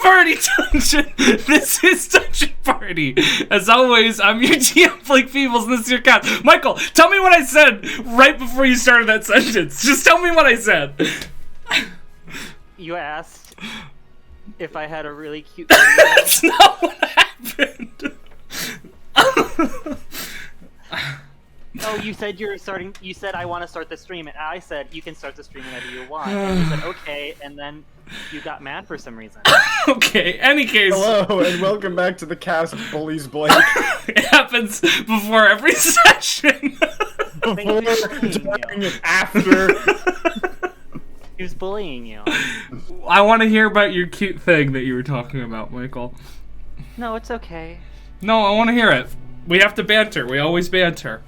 Party Dungeon. This is Dungeon Party. As always, I'm your GM, Blake Peebles, and this is your cat. Michael, tell me what I said right before you started that sentence. Just tell me what I said. You asked if I had a really cute video. That's not what happened. Oh, you said you said I want to start the stream, and I said you can start the stream whenever you want. And you said okay, and then you got mad for some reason. Okay, any case. Hello, and welcome back to the cast Bullies Blake. It happens before every session. Before, during, and after. He was bullying you. I want to hear about your cute thing that you were talking about, Michael. No, it's okay. No, I want to hear it. We have to banter. We always banter.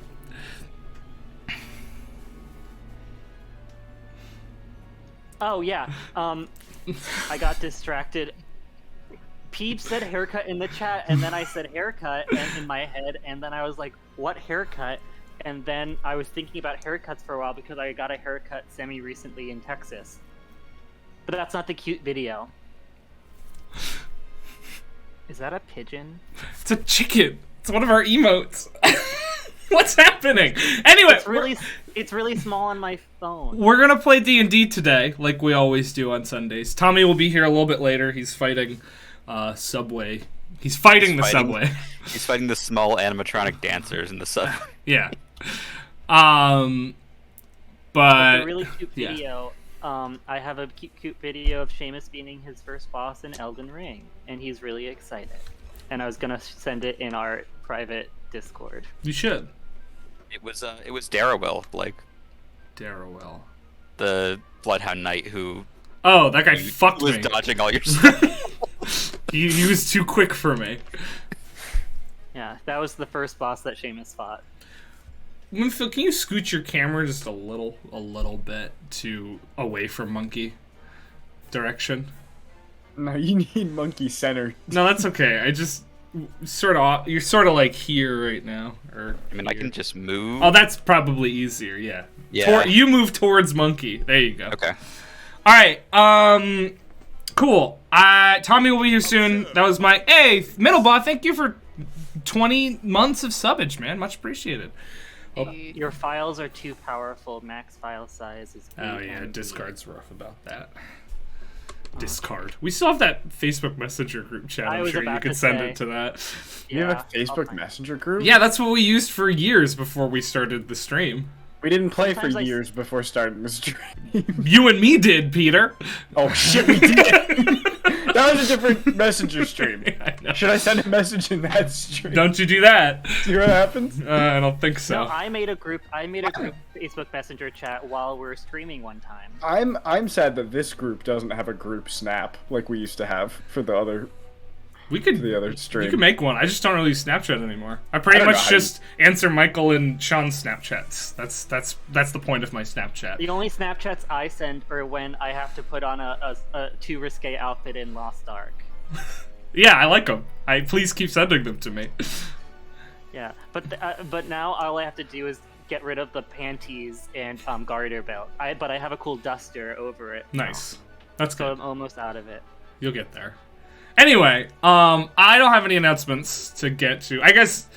Oh, yeah. I got distracted. Peep said haircut in the chat, and then I said haircut in my head, and then I was like, what haircut? And then I was thinking about haircuts for a while because I got a haircut semi-recently in Texas. But that's not the cute video. Is that a pigeon? It's a chicken. It's one of our emotes. What's happening? Anyway, it's really small on my phone. We're gonna play D&D today, like we always do on Sundays. Tommy will be here a little bit later. He's fighting Subway. He's fighting the Subway. He's fighting the small animatronic dancers in the Subway. Yeah. But a really cute video. Yeah. I have a cute video of Seamus beating his first boss in Elden Ring, and he's really excited. And I was gonna send it in our private Discord. You should. It was Darrowell, Blake. Darrowell. The Bloodhound Knight who... Oh, that guy fucked me. Was dodging all your stuff. he was too quick for me. Yeah, that was the first boss that Seamus fought. Phil, can you scoot your camera just a little bit away from monkey direction? No, you need monkey center. No, that's okay. I just you're sort of like here right now, or I mean, here. I can just move. Oh, that's probably easier. Yeah. Yeah. You move towards monkey. There you go. Okay. All right. Cool. Tommy will be here soon. That was my Middlebot. Thank you for 20 months of subbage, man. Much appreciated. Oh. Your files are too powerful. Max file size is 8 Oh yeah, MB. Discard's rough about that. Discard. We still have that Facebook Messenger group chat. I'm sure you could send it to that. You have a Facebook Messenger group? Yeah, that's what we used for years before we started the stream. We didn't play for years before starting the stream. You and me did, Peter. Oh shit, we did. That was a different Messenger stream. I Should I send a message in that stream? Don't you do that. See what happens? I don't think so. No, I made a group Facebook Messenger chat while we were streaming one time. I'm sad that this group doesn't have a group snap like we used to have for the other stream. You can make one. I just don't really use Snapchat anymore. I pretty much just answer Michael and Sean's Snapchats. That's the point of my Snapchat. The only Snapchats I send are when I have to put on a too risque outfit in Lost Ark. Yeah, I like them. Please keep sending them to me. Yeah, but now all I have to do is get rid of the panties and garter belt. But I have a cool duster over it. Nice. That's good. So I'm almost out of it. You'll get there. Anyway, I don't have any announcements to get to. I guess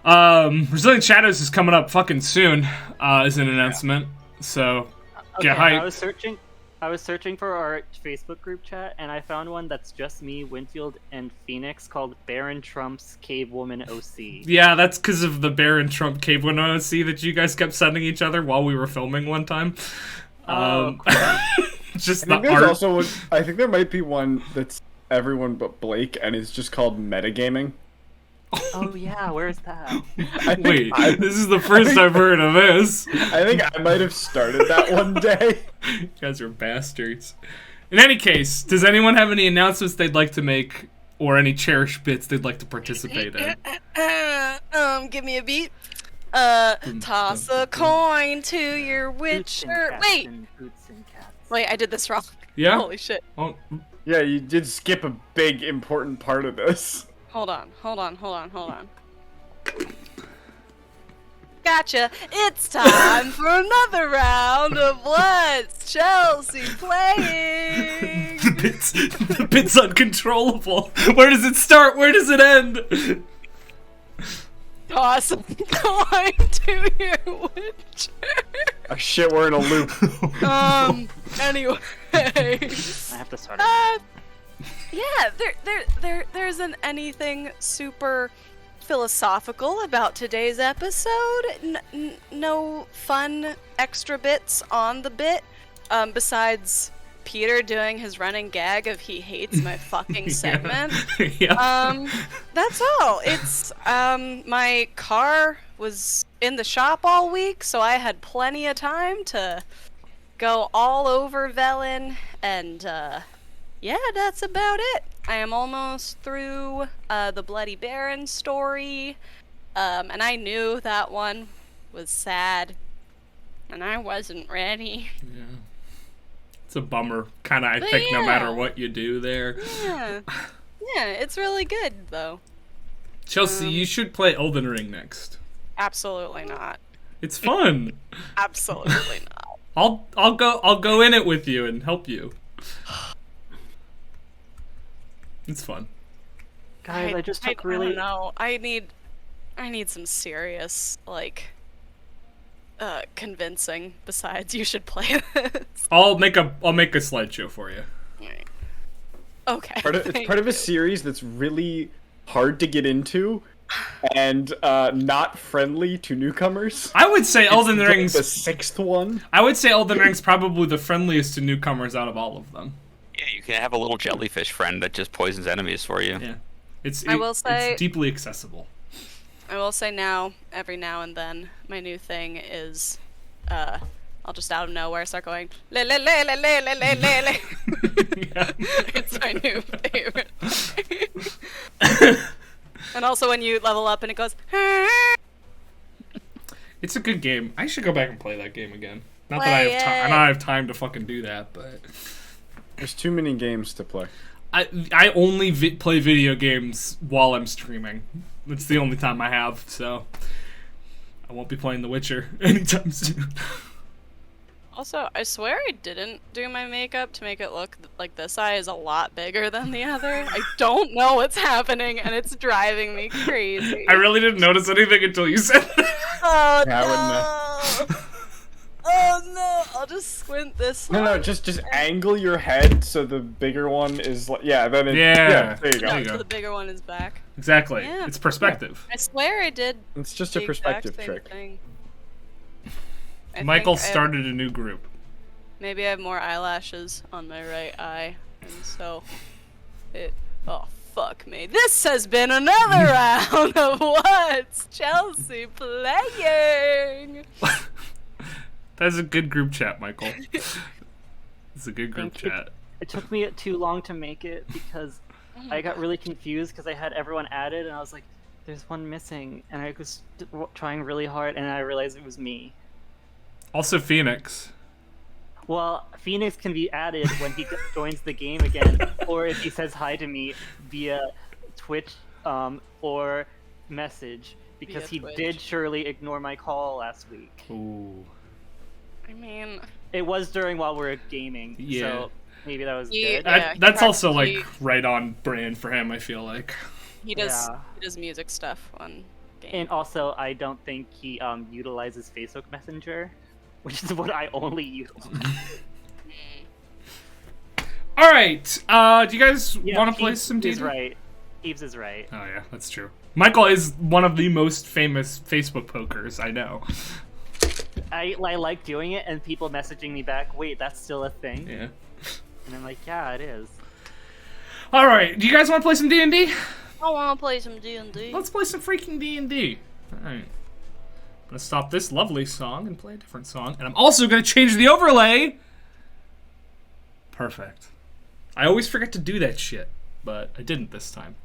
Resilient Shadows is coming up fucking soon as an announcement. So get hype. I was searching for our Facebook group chat, and I found one that's just me, Winfield, and Phoenix called Baron Trump's Cave Woman OC. Yeah, that's because of the Baron Trump Cave Woman OC that you guys kept sending each other while we were filming one time. Oh, cool. Just I think there's also one. I think there might be one that's everyone but Blake, and it's just called Metagaming. Oh yeah, where's that? Wait, this is the first I've heard of this. I think I might have started that one day. You guys are bastards. In any case, does anyone have any announcements they'd like to make, or any cherished bits they'd like to participate in? Give me a beat. Toss a coin to your witcher. Wait, I did this wrong. Yeah? Holy shit. Oh. Yeah, you did skip a big important part of this. Hold on. Gotcha. It's time for another round of What's Chelsea Playing? The bit's uncontrollable. Where does it start? Where does it end? Toss a coin to your witcher. Oh shit, we're in a loop. Anyway. I have to start. Yeah, there isn't anything super philosophical about today's episode. No fun extra bits on the bit, besides Peter doing his running gag of he hates my fucking segment. Yeah. That's all. It's my car was in the shop all week, so I had plenty of time to go all over Velen, and yeah, that's about it. I am almost through the Bloody Baron story, and I knew that one was sad, and I wasn't ready. Yeah. It's a bummer, kind of, I think, no matter what you do there. Yeah. Yeah, it's really good, though. Chelsea, you should play Elden Ring next. Absolutely not. It's fun. Absolutely not. I'll go in it with you and help you. It's fun. Guys, I just took I really. don't know. I need some serious, like, convincing. Besides, you should play this. I'll make a slideshow for you. Right. Okay. It's part of a series that's really hard to get into, and not friendly to newcomers. I would say Elden Ring's the 6th one. I would say Elden Ring's probably the friendliest to newcomers out of all of them. Yeah, you can have a little jellyfish friend that just poisons enemies for you. Yeah. It's deeply accessible. I will say now, every now and then, my new thing is, I'll just out of nowhere start going, le le le le le le le le le. Yeah. It's my new favorite. And also when you level up and it goes, It's a good game. I should go back and play that game again. Not Play that I have time. it. I don't have time to fucking do that, but There's too many games to play. I only play video games while I'm streaming. It's the only time I have, so I won't be playing The Witcher anytime soon. Also, I swear I didn't do my makeup to make it look like this eye is a lot bigger than the other. I don't know what's happening, and it's driving me crazy. I really didn't notice anything until you said that. Oh Yeah, I wouldn't no! Oh no! I'll just squint this one. No, just angle your head so the bigger one is like, yeah, then it, Yeah. there you go. There you So go. the bigger one is back. Exactly. Yeah. It's perspective. I swear I did. It's just the a perspective exact same trick. thing. I Michael think started a new group. Maybe I have more eyelashes on my right eye, and so it. Oh fuck me! This has been another round of What's Chelsea Playing. That's a good group chat, Michael. It's a good group Thank you. chat. It took me too long to make it because I got really confused because I had everyone added and I was like, "There's one missing," and I was trying really hard and I realized it was me. Also, Phoenix. Well, Phoenix can be added when he joins the game again, or if he says hi to me via Twitch or message, because Via he Twitch. did surely ignore my call last week. Ooh. I mean, It was while we were gaming, Yeah. so maybe that was Yeah. good. That's also practically- like right on brand for him. I feel like. he does Yeah. music stuff on game. And also, I don't think he utilizes Facebook Messenger, which is what I only use. All right. Do you guys want to play some He's D&D? right. Eves is right. Oh yeah, that's true. Michael is one of the most famous Facebook pokers I know. I like doing it, and people messaging me back, wait, that's still a thing? Yeah. And I'm like, yeah, it is. All right. Do you guys want to play some D&D? I want to play some D&D. Let's play some freaking D&D. All right. I'm gonna stop this lovely song and play a different song, and I'm also gonna change the overlay. Perfect. I always forget to do that shit, but I didn't this time.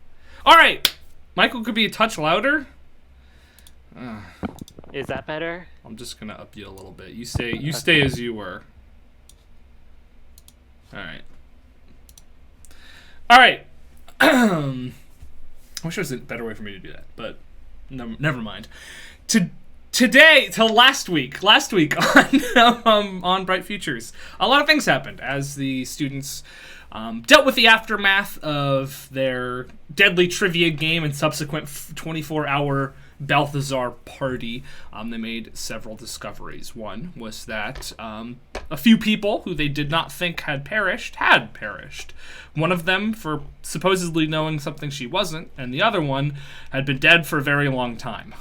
All right. Michael could be a touch louder. Is that better? I'm just gonna up you a little bit. You stay as you were. All right. All right. I wish there was a better way for me to do that, but never mind. today till last week on Bright Futures, a lot of things happened as the students dealt with the aftermath of their deadly trivia game and subsequent 24-hour Balthazar party. They made several discoveries. One was that a few people who they did not think had perished. One of them for supposedly knowing something she wasn't, and the other one had been dead for a very long time.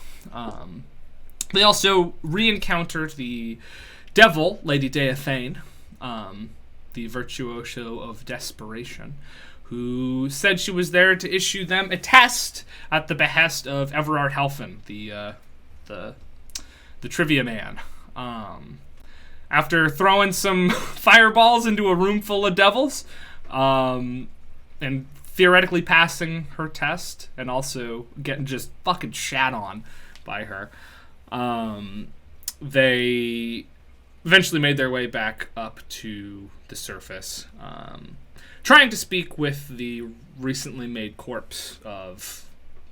They also re-encountered the devil, Lady Deathane, the virtuoso of desperation, who said she was there to issue them a test at the behest of Everard Halfin, the trivia man. After throwing some fireballs into a room full of devils, and theoretically passing her test, and also getting just fucking shat on by her, they eventually made their way back up to the surface, trying to speak with the recently made corpse of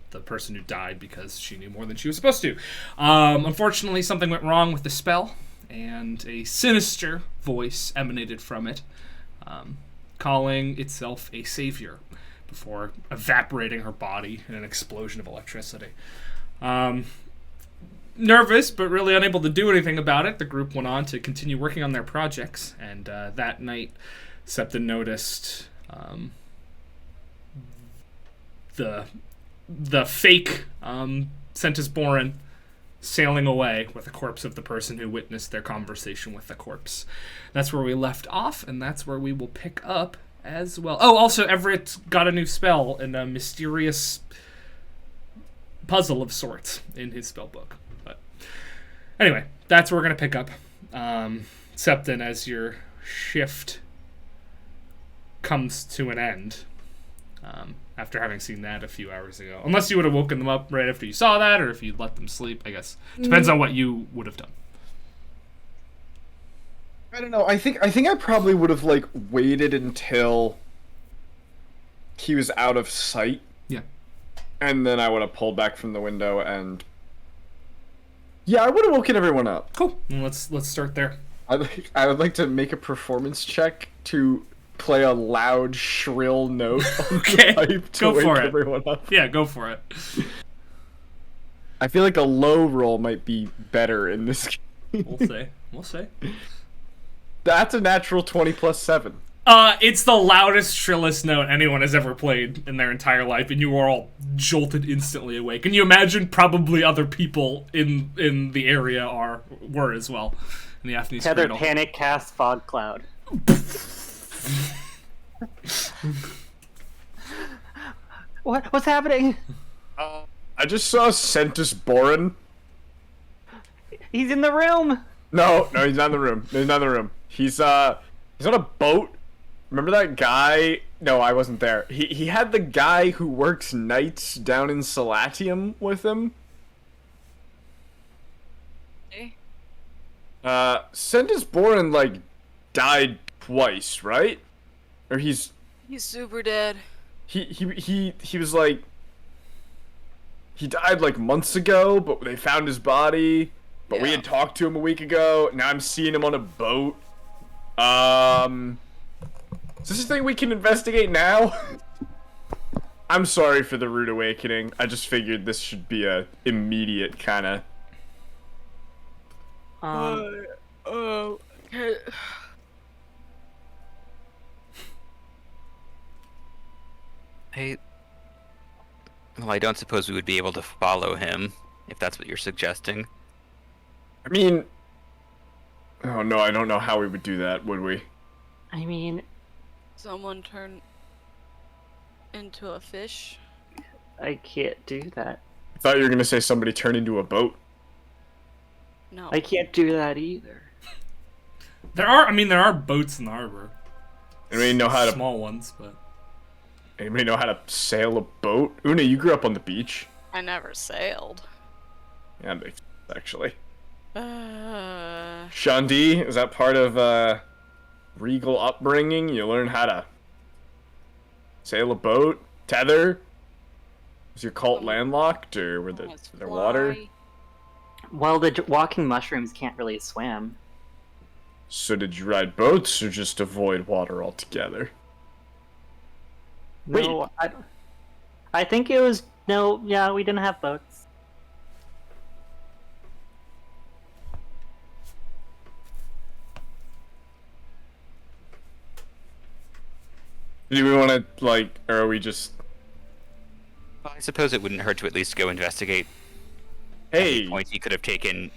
the person who died because she knew more than she was supposed to. Unfortunately, something went wrong with the spell, and a sinister voice emanated from it, calling itself a savior, before evaporating her body in an explosion of electricity. Nervous, but really unable to do anything about it, the group went on to continue working on their projects, and that night, Septon noticed the fake Centisboran sailing away with the corpse of the person who witnessed their conversation with the corpse. That's where we left off, and that's where we will pick up as well. Oh, also, Everett got a new spell and a mysterious puzzle of sorts in his spell book. But anyway, that's where we're going to pick up. Septon, as your shift comes to an end, after having seen that a few hours ago. Unless you would have woken them up right after you saw that, or if you let them sleep, I guess. Depends on what you would have done. I don't know. I think I probably would have like waited until he was out of sight. Yeah. And then I would have pulled back from the window and yeah, I would have woken everyone up. Cool. Well, let's start there. I would like to make a performance check to play a loud, shrill note on Okay. the pipe to Go wake for it. everyone up. Yeah, go for it. I feel like a low roll might be better in this game. We'll see. That's a natural 20 plus 7. It's the loudest, shrillest note anyone has ever played in their entire life, and you are all jolted instantly awake. And you imagine probably other people in the area were as well. In the Athens Tether Cradle. panic cast fog cloud. What's happening? I just saw Centisboran. He's in the room. No, he's not in the room. He's not in the room. He's on a boat. Remember that guy? No, I wasn't there. He had the guy who works nights down in Salatium with him. Centisboran like died twice, right? Or he's super dead. He was like he died like months ago, but they found his body. But we had talked to him a week ago. Now I'm seeing him on a boat. Is this a thing we can investigate now? I'm sorry for the rude awakening. I just figured this should be a immediate kind of. Okay. I don't suppose we would be able to follow him, if that's what you're suggesting. I mean, oh no, I don't know how we would do that, would we? I mean, Someone turn into a fish. I can't do that. I thought you were gonna say somebody turn into a boat. No. I can't do that either. There are boats in the harbor. Anybody know how to? Small ones, but. Anybody know how to sail a boat? Una, you grew up on the beach. I never sailed. Yeah, that makes sense, actually. Uh, Shandi, is that part of regal upbringing? You learn how to sail a boat, tether. Was your cult landlocked, or were there water? Well, the walking mushrooms can't really swim. So did you ride boats or just avoid water altogether? Wait. No, I think it was no. Yeah, we didn't have boats. Do we want to, like, or are we just... Well, I suppose it wouldn't hurt to at least go investigate Hey, any point he could have taken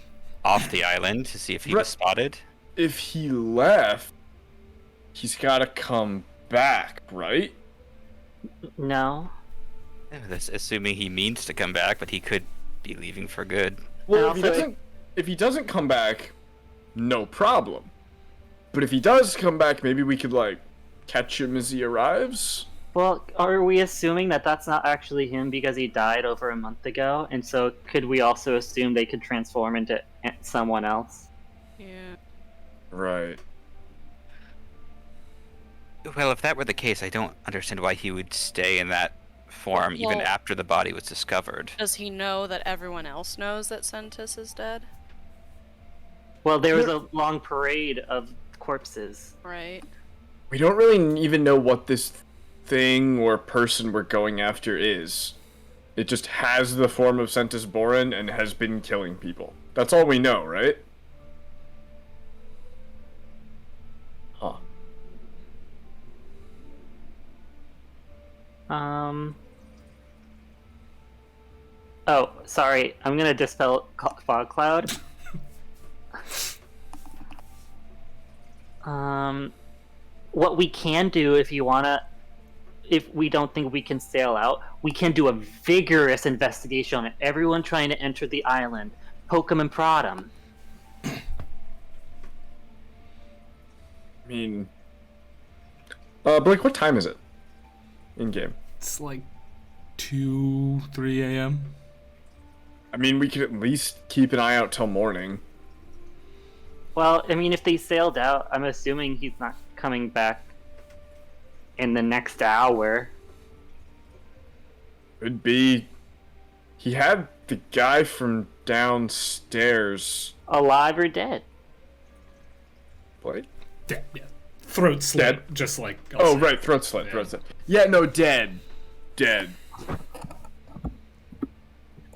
off the island to see if he was spotted. if he left, he's got to come back, right? No. Yeah, that's assuming he means to come back, but he could be leaving for good. Well, And if he doesn't come back, no problem. But if he does come back, maybe we could, like, catch him as he arrives? Well, are we assuming that that's not actually him because he died over a month ago? And so could we also assume they could transform into someone else? Yeah. Right. Well, if that were the case, I don't understand why he would stay in that form even Well- after the body was discovered. Does he know that everyone else knows that Sentis is dead? Well, there was a long parade of corpses. Right. We don't really even know what this thing or person we're going after is. It just has the form of Sentis Borin and has been killing people. That's all we know, right? Huh. Oh, sorry. I'm gonna dispel fog cloud. What we can do if you wanna, if we don't think we can sail out, we can do a vigorous investigation on it. Everyone trying to enter the island, poke 'em and prod 'em. I mean... Blake, what time is it? In-game. It's like 2, 3 a.m. I mean, we could at least keep an eye out till morning. Well, I mean, if they sailed out, I'm assuming he's not coming back in the next hour. Could be... He had the guy from downstairs... Alive or dead? Blake? Dead, yeah. Throat slit, Dead? just like. Oh, right, throat slit, throat slit. Yeah, no, dead. Dead.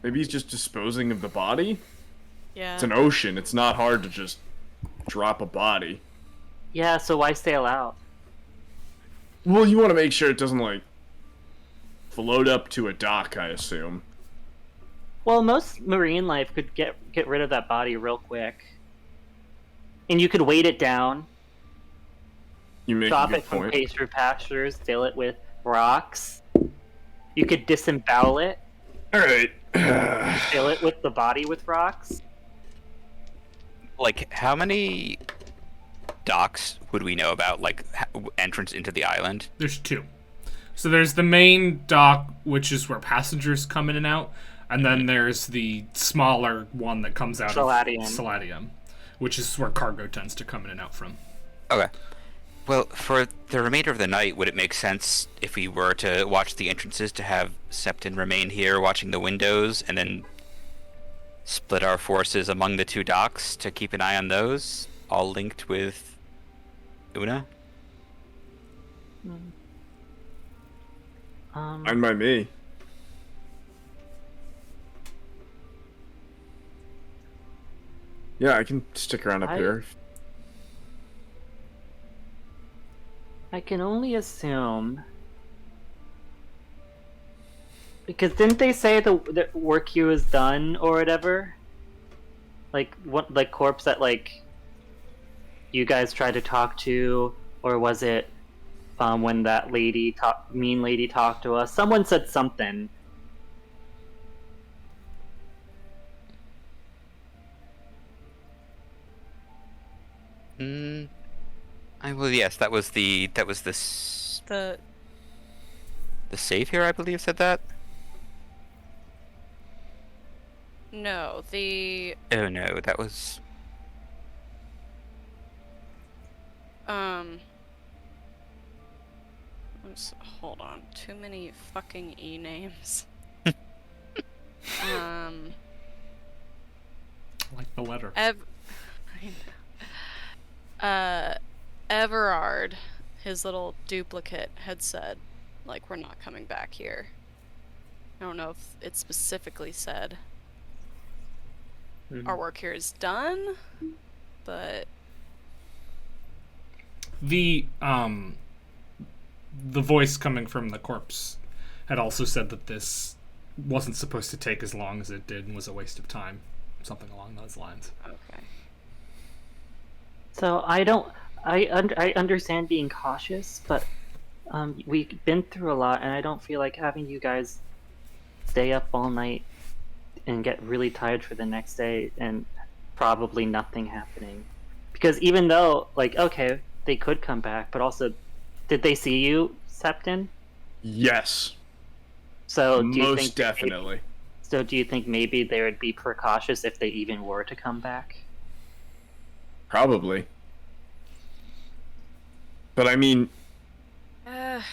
Maybe he's just disposing of the body? Yeah. It's an ocean, it's not hard to just drop a body. Yeah, so why sail out? Well, you want to make sure it doesn't, like, float up to a dock, I assume. Well, most marine life could get rid of that body real quick. And you could weight it down, You make drop a good it from point. pasture pastures, fill it with rocks. You could disembowel it, Alright. fill it with the body with rocks. Like, how many docks would we know about, like, entrance into the island? There's 2. So there's the main dock, which is where passengers come in and out, and then there's the smaller one that comes out Saladium. of Saladium, which is where cargo tends to come in and out from. Okay. Well, for the remainder of the night, would it make sense if we were to watch the entrances to have Septon remain here watching the windows and then split our forces among the 2 docks to keep an eye on those, all linked with Una? Fine by me. Yeah, I can stick around up here. I can only assume. Because didn't they say the work here was done or whatever? Like what, like corpse that like you guys tried to talk to, or was it when that mean lady talked to us? Someone said something. Well, yes, that was the The savior, I believe, said that. no, the Oh no, that was hold on, too many fucking e names. Like the letter. Everard, his little duplicate, had said, like, we're not coming back here. I don't know if it specifically said our work here is done, but The voice coming from the corpse had also said that this wasn't supposed to take as long as it did and was a waste of time. Something along those lines. okay. So I understand being cautious, but we've been through a lot, and I don't feel like having you guys stay up all night and get really tired for the next day and probably nothing happening. Because even though, like, okay, they could come back, but also, did they see you, Septon? Yes. So do you Most think definitely. So do you think maybe they would be precautious if they even were to come back? Probably. But I mean, them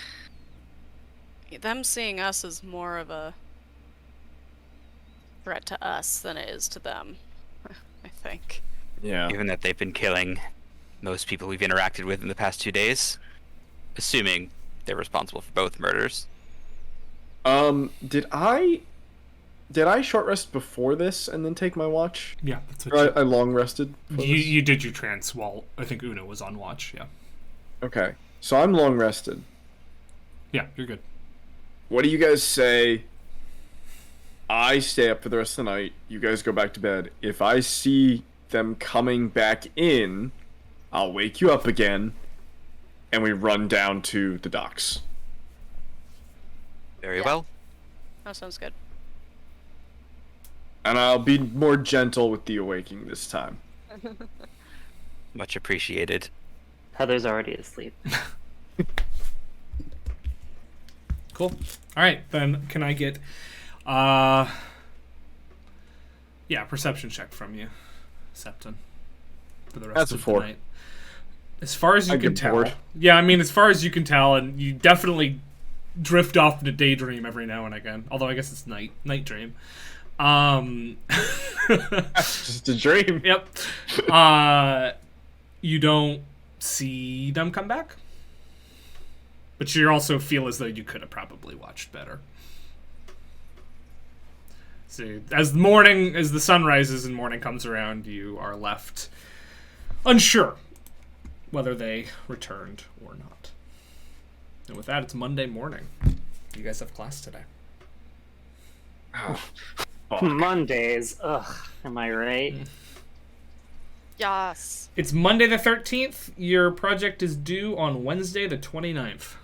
seeing us is more of a threat to us than it is to them, I think. yeah. Given that they've been killing most people we've interacted with in the past 2 days, assuming they're responsible for both murders. Did I short rest before this and then take my watch? Yeah, that's Or what I long rested? for this? you did your trance while I think Una was on watch. Yeah. Okay. So I'm long rested. Yeah, you're good. What do you guys say? I stay up for the rest of the night. You guys go back to bed. If I see them coming back in, I'll wake you up again, and we run down to the docks. Very Yeah. well. That sounds good. And I'll be more gentle with the awaking this time. Much appreciated. Heather's already asleep. Cool. All right, then can I get yeah, perception check from you, Septon, for the rest That's a of 4. the night. As far as you I can get tell. bored. Yeah, I mean, as far as you can tell, and you definitely drift off into daydream every now and again. Although I guess it's night dream. Just a dream. Yep. You don't see them come back, but you also feel as though you could have probably watched better. So as the sun rises and morning comes around, you are left unsure whether they returned or not. And with that, it's Monday morning. You guys have class today. Oh, fuck. Mondays. Ugh, am I right? Yes. It's Monday the 13th. Your project is due on Wednesday the 29th.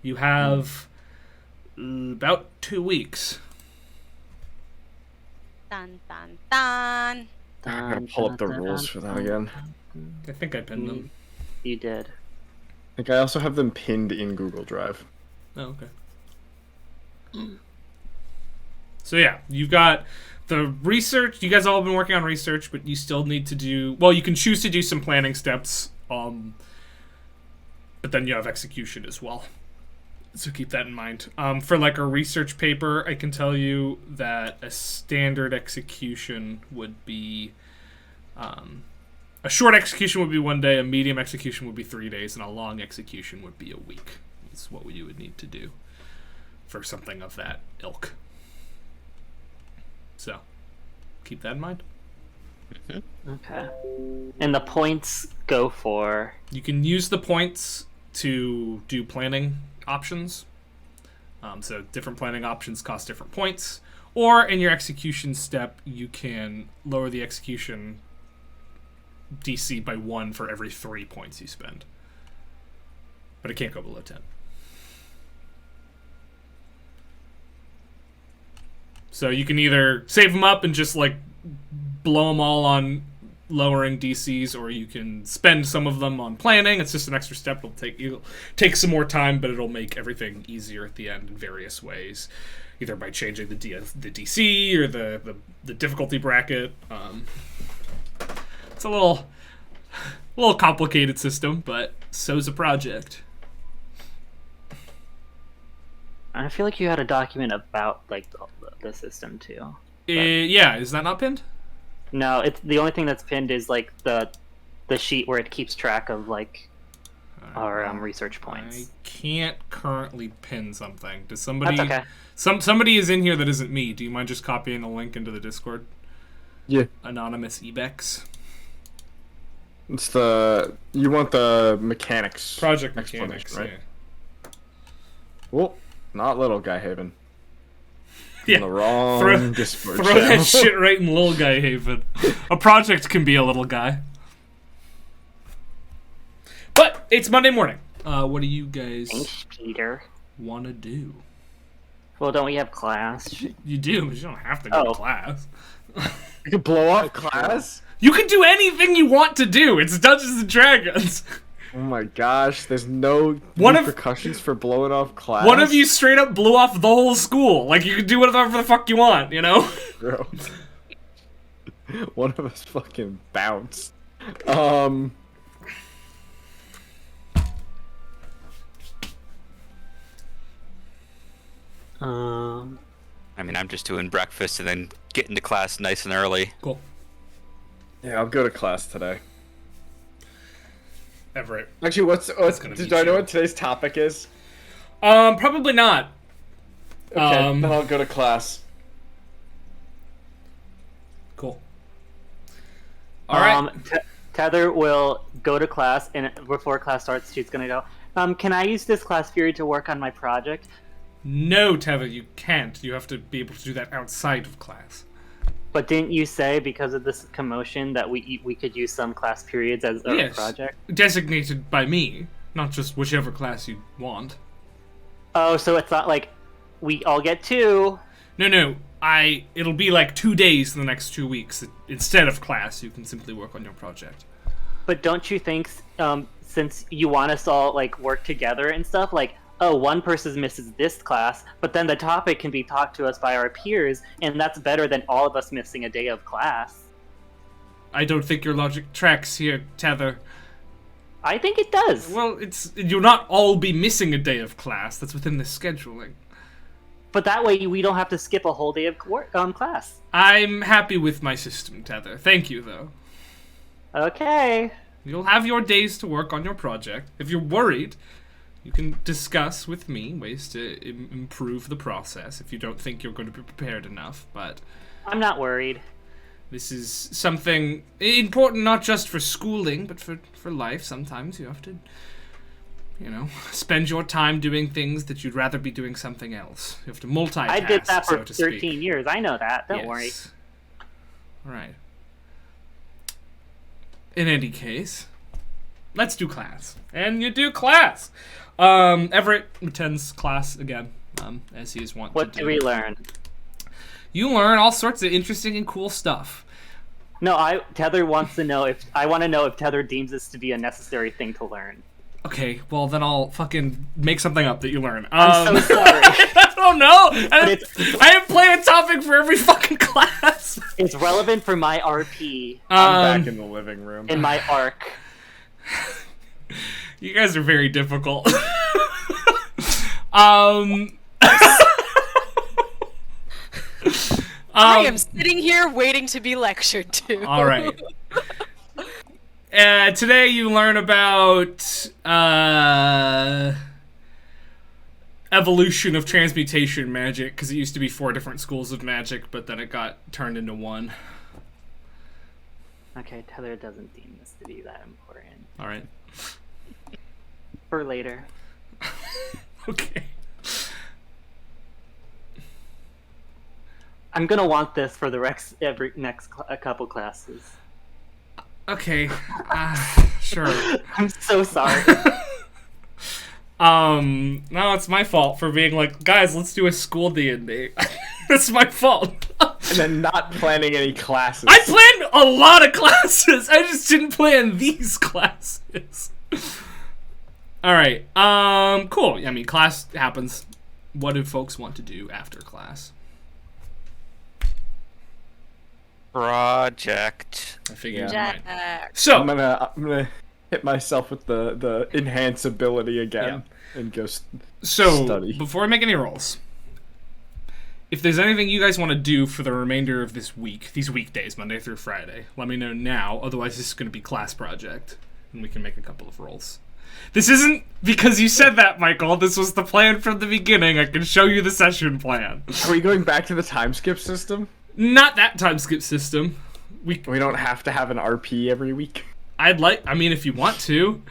You have about 2 weeks. Dun dun dun. I gotta pull up the rules for that again. I think I pinned them. You did. I think I also have them pinned in Google Drive. Oh, okay. So yeah, you've got the research. You guys all have been working on research, but you still need to do... Well, you can choose to do some planning steps, but then you have execution as well. So keep that in mind. For like a research paper, I can tell you that a standard execution would be... a short execution would be 1 day, a medium execution would be 3 days, and a long execution would be a week. That's what you would need to do for something of that ilk. So, keep that in mind. Okay. And the points go for... You can use the points to do planning options. So different planning options cost different points. Or in your execution step, you can lower the execution DC by 1 for every 3 points you spend. But it can't go below 10. So you can either save them up and just like blow them all on lowering DCs, or you can spend some of them on planning. It's just an extra step. It'll take some more time, but it'll make everything easier at the end in various ways, either by changing the DC or the difficulty bracket. It's a little complicated system, but so's a project. I feel like you had a document about like the system too. Yeah, is that not pinned? No, it's the only thing that's pinned is like the sheet where it keeps track of like our research points. I can't currently pin something. Does somebody? That's okay. Somebody is in here that isn't me. Do you mind just copying the link into the Discord? Yeah. Anonymous Ebex. It's you want the mechanics. Project explanation, mechanics, right? Yeah. Well, not Little Guy Haven. Yeah. In the wrong Discord Throw channel. that shit right in Little Guy Haven. A project can be a little guy. But it's Monday morning. What do you guys Thanks, Peter. want to do? Well, don't we have class? You do, but you don't have to go to Oh. class. You can blow off class? You can do anything you want to do. It's Dungeons and Dragons. Oh my gosh, there's no One of- repercussions for blowing off class? One of you straight up blew off the whole school. Like, you can do whatever the fuck you want, you know? Bro. One of us fucking bounced. I mean, I'm just doing breakfast and then getting to class nice and early. Cool. Yeah, I'll go to class today. Everett. Actually, what's gonna do be I know chill. what today's topic is? Probably not. Okay, then I'll go to class. Cool. Alright. Tether will go to class, and before class starts, she's gonna go, can I use this class period to work on my project? No, Teva, you can't. You have to be able to do that outside of class. But didn't you say, because of this commotion, that we could use some class periods as a Yes. project? Designated by me, not just whichever class you want. Oh, so it's not like we all get 2. No. It'll be like 2 days in the next 2 weeks. Instead of class, you can simply work on your project. But don't you think, since you want us all like work together and stuff, like, oh, one person misses this class, but then the topic can be taught to us by our peers, and that's better than all of us missing a day of class. I don't think your logic tracks here, Tether. I think it does. Well, you'll not all be missing a day of class. That's within the scheduling. But that way we don't have to skip a whole day of class. I'm happy with my system, Tether. Thank you, though. Okay. You'll have your days to work on your project. If you're worried, you can discuss with me ways to improve the process if you don't think you're going to be prepared enough, but I'm not worried. this is something important not just for schooling, but for life. Sometimes you have to, spend your time doing things that you'd rather be doing something else. You have to multitask, I did that for so to speak. 13 years. I know that. Don't worry. Yes. All right. In any case, let's do class. And you do class. Everett attends class again, as he is wont What to do we learn? You learn all sorts of interesting and cool stuff. No, Tether wants to know if Tether deems this to be a necessary thing to learn. Okay, well then I'll fucking make something up that you learn. I'm so sorry. I don't know. But I have planned a topic for every fucking class. It's relevant for my RP I'm back in the living room. in my arc. You guys are very difficult. I am sitting here waiting to be lectured to. All right. Today you learn about evolution of transmutation magic, because it used to be 4 different schools of magic, but then it got turned into 1. Okay, Tether doesn't deem this to be that important. All right. For later. Okay. I'm gonna want this for the next couple classes. Okay. Sure. I'm so sorry. No, it's my fault for being like, guys, let's do a school D&D. That's my fault. And then not planning any classes. I planned a lot of classes. I just didn't plan these classes. All right. Cool. I mean, class happens. What do folks want to do after class? Project. I figured. Yeah. You might. Jack. So I'm gonna hit myself with the enhance ability again and go So, study. before I make any rolls, if there's anything you guys want to do for the remainder of this week, these weekdays, Monday through Friday, let me know now. Otherwise, this is going to be class project, and we can make a couple of rolls. This isn't because you said that, Michael. This was the plan from the beginning. I can show you the session plan. Are we going back to the time skip system? Not that time skip system. We don't have to have an RP every week. I mean, if you want to.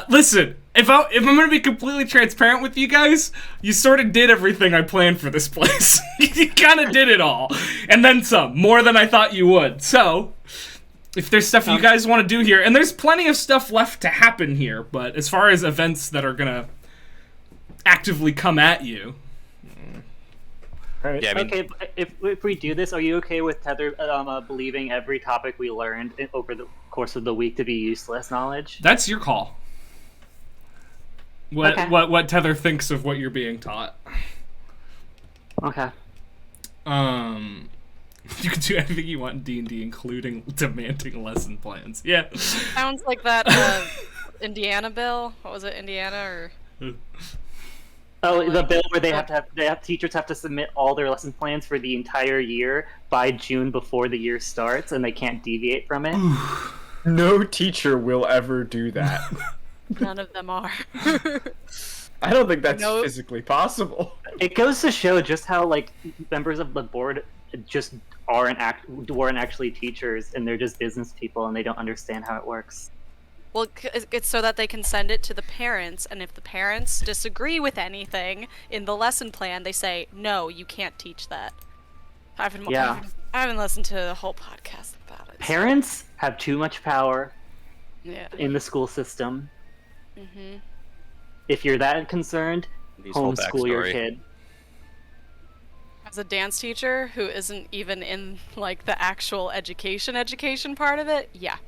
Listen, if I'm going to be completely transparent with you guys, you sort of did everything I planned for this place. You kind of did it all. And then some. More than I thought you would. So, if there's stuff you guys want to do here, and there's plenty of stuff left to happen here, but as far as events that are going to actively come at you... Right. Yeah, I mean, Okay, if we do this, are you okay with Tether believing every topic we learned over the course of the week to be useless knowledge? That's your call. Okay. What Tether thinks of what you're being taught. Okay. You can do anything you want in D&D, including demanding lesson plans. Yeah. Sounds like that Indiana bill. What was it, Indiana or? Oh, the bill where teachers have to submit all their lesson plans for the entire year by June before the year starts, and they can't deviate from it. No teacher will ever do that. None of them are. I don't think that's Nope. physically possible. It goes to show just how members of the board just weren't actually teachers, and they're just business people, and they don't understand how it works. Well, it's so that they can send it to the parents, and if the parents disagree with anything in the lesson plan, they say, no, you can't teach that. I haven't listened to the whole podcast about it. Parents have too much power Yeah. in the school system. Mm-hmm. If you're that concerned, These whole homeschool your backstory. kid. As a dance teacher who isn't even in, like, the actual education part of it, yeah.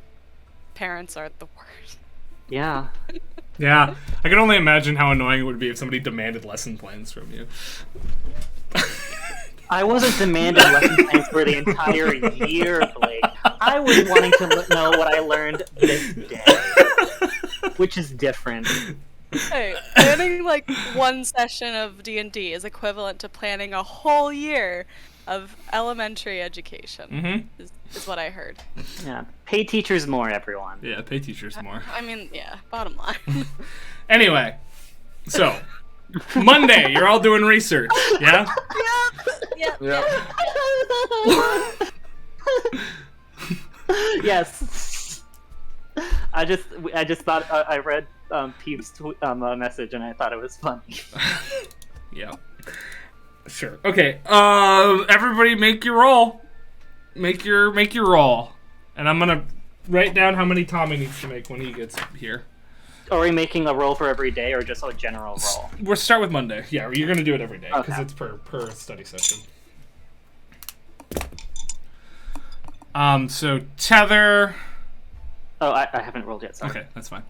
Parents are the worst. Yeah. Yeah. I can only imagine how annoying it would be if somebody demanded lesson plans from you. I wasn't demanding lesson plans for the entire year, Blake. I was wanting to know what I learned this day, which is different. Hey, planning like one session of D&D is equivalent to planning a whole year of elementary education. Mm-hmm. Is what I heard. Yeah. Pay teachers more, everyone. Yeah, pay teachers more. I mean, yeah, bottom line. Anyway, so, Monday, you're all doing research, yeah? Yep. Yeah. Yes. I just thought I read Peeps' message and I thought it was funny. Yeah. Sure. Okay. Everybody, make your roll. Make your roll, and I'm gonna write down how many Tommy needs to make when he gets here. Are we making a roll for every day or just a general roll? We'll start with Monday. Yeah, you're gonna do it every day because Okay. it's per study session. So Tether. Oh, I haven't rolled yet. Sorry. Okay, that's fine.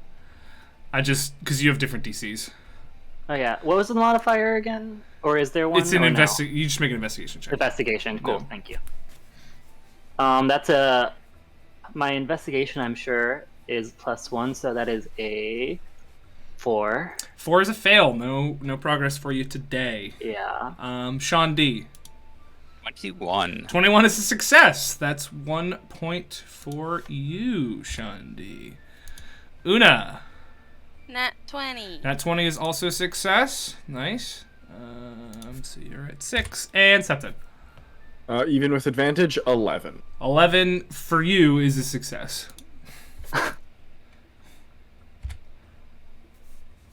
Because you have different DCs. Oh yeah. What was the modifier again? Or is there one? It's an or no? You just make an investigation check. Investigation. Cool. Yeah. Thank you. That's my investigation. I'm sure is +1, so that is a 4. 4 is a fail. No progress for you today. Yeah. Sean D. 21. 21 is a success. That's 1 point for you, Sean D. Una. Nat 20. Nat 20 is also a success. Nice. So you're at 6. And Septon. Even with advantage, 11. 11 for you is a success.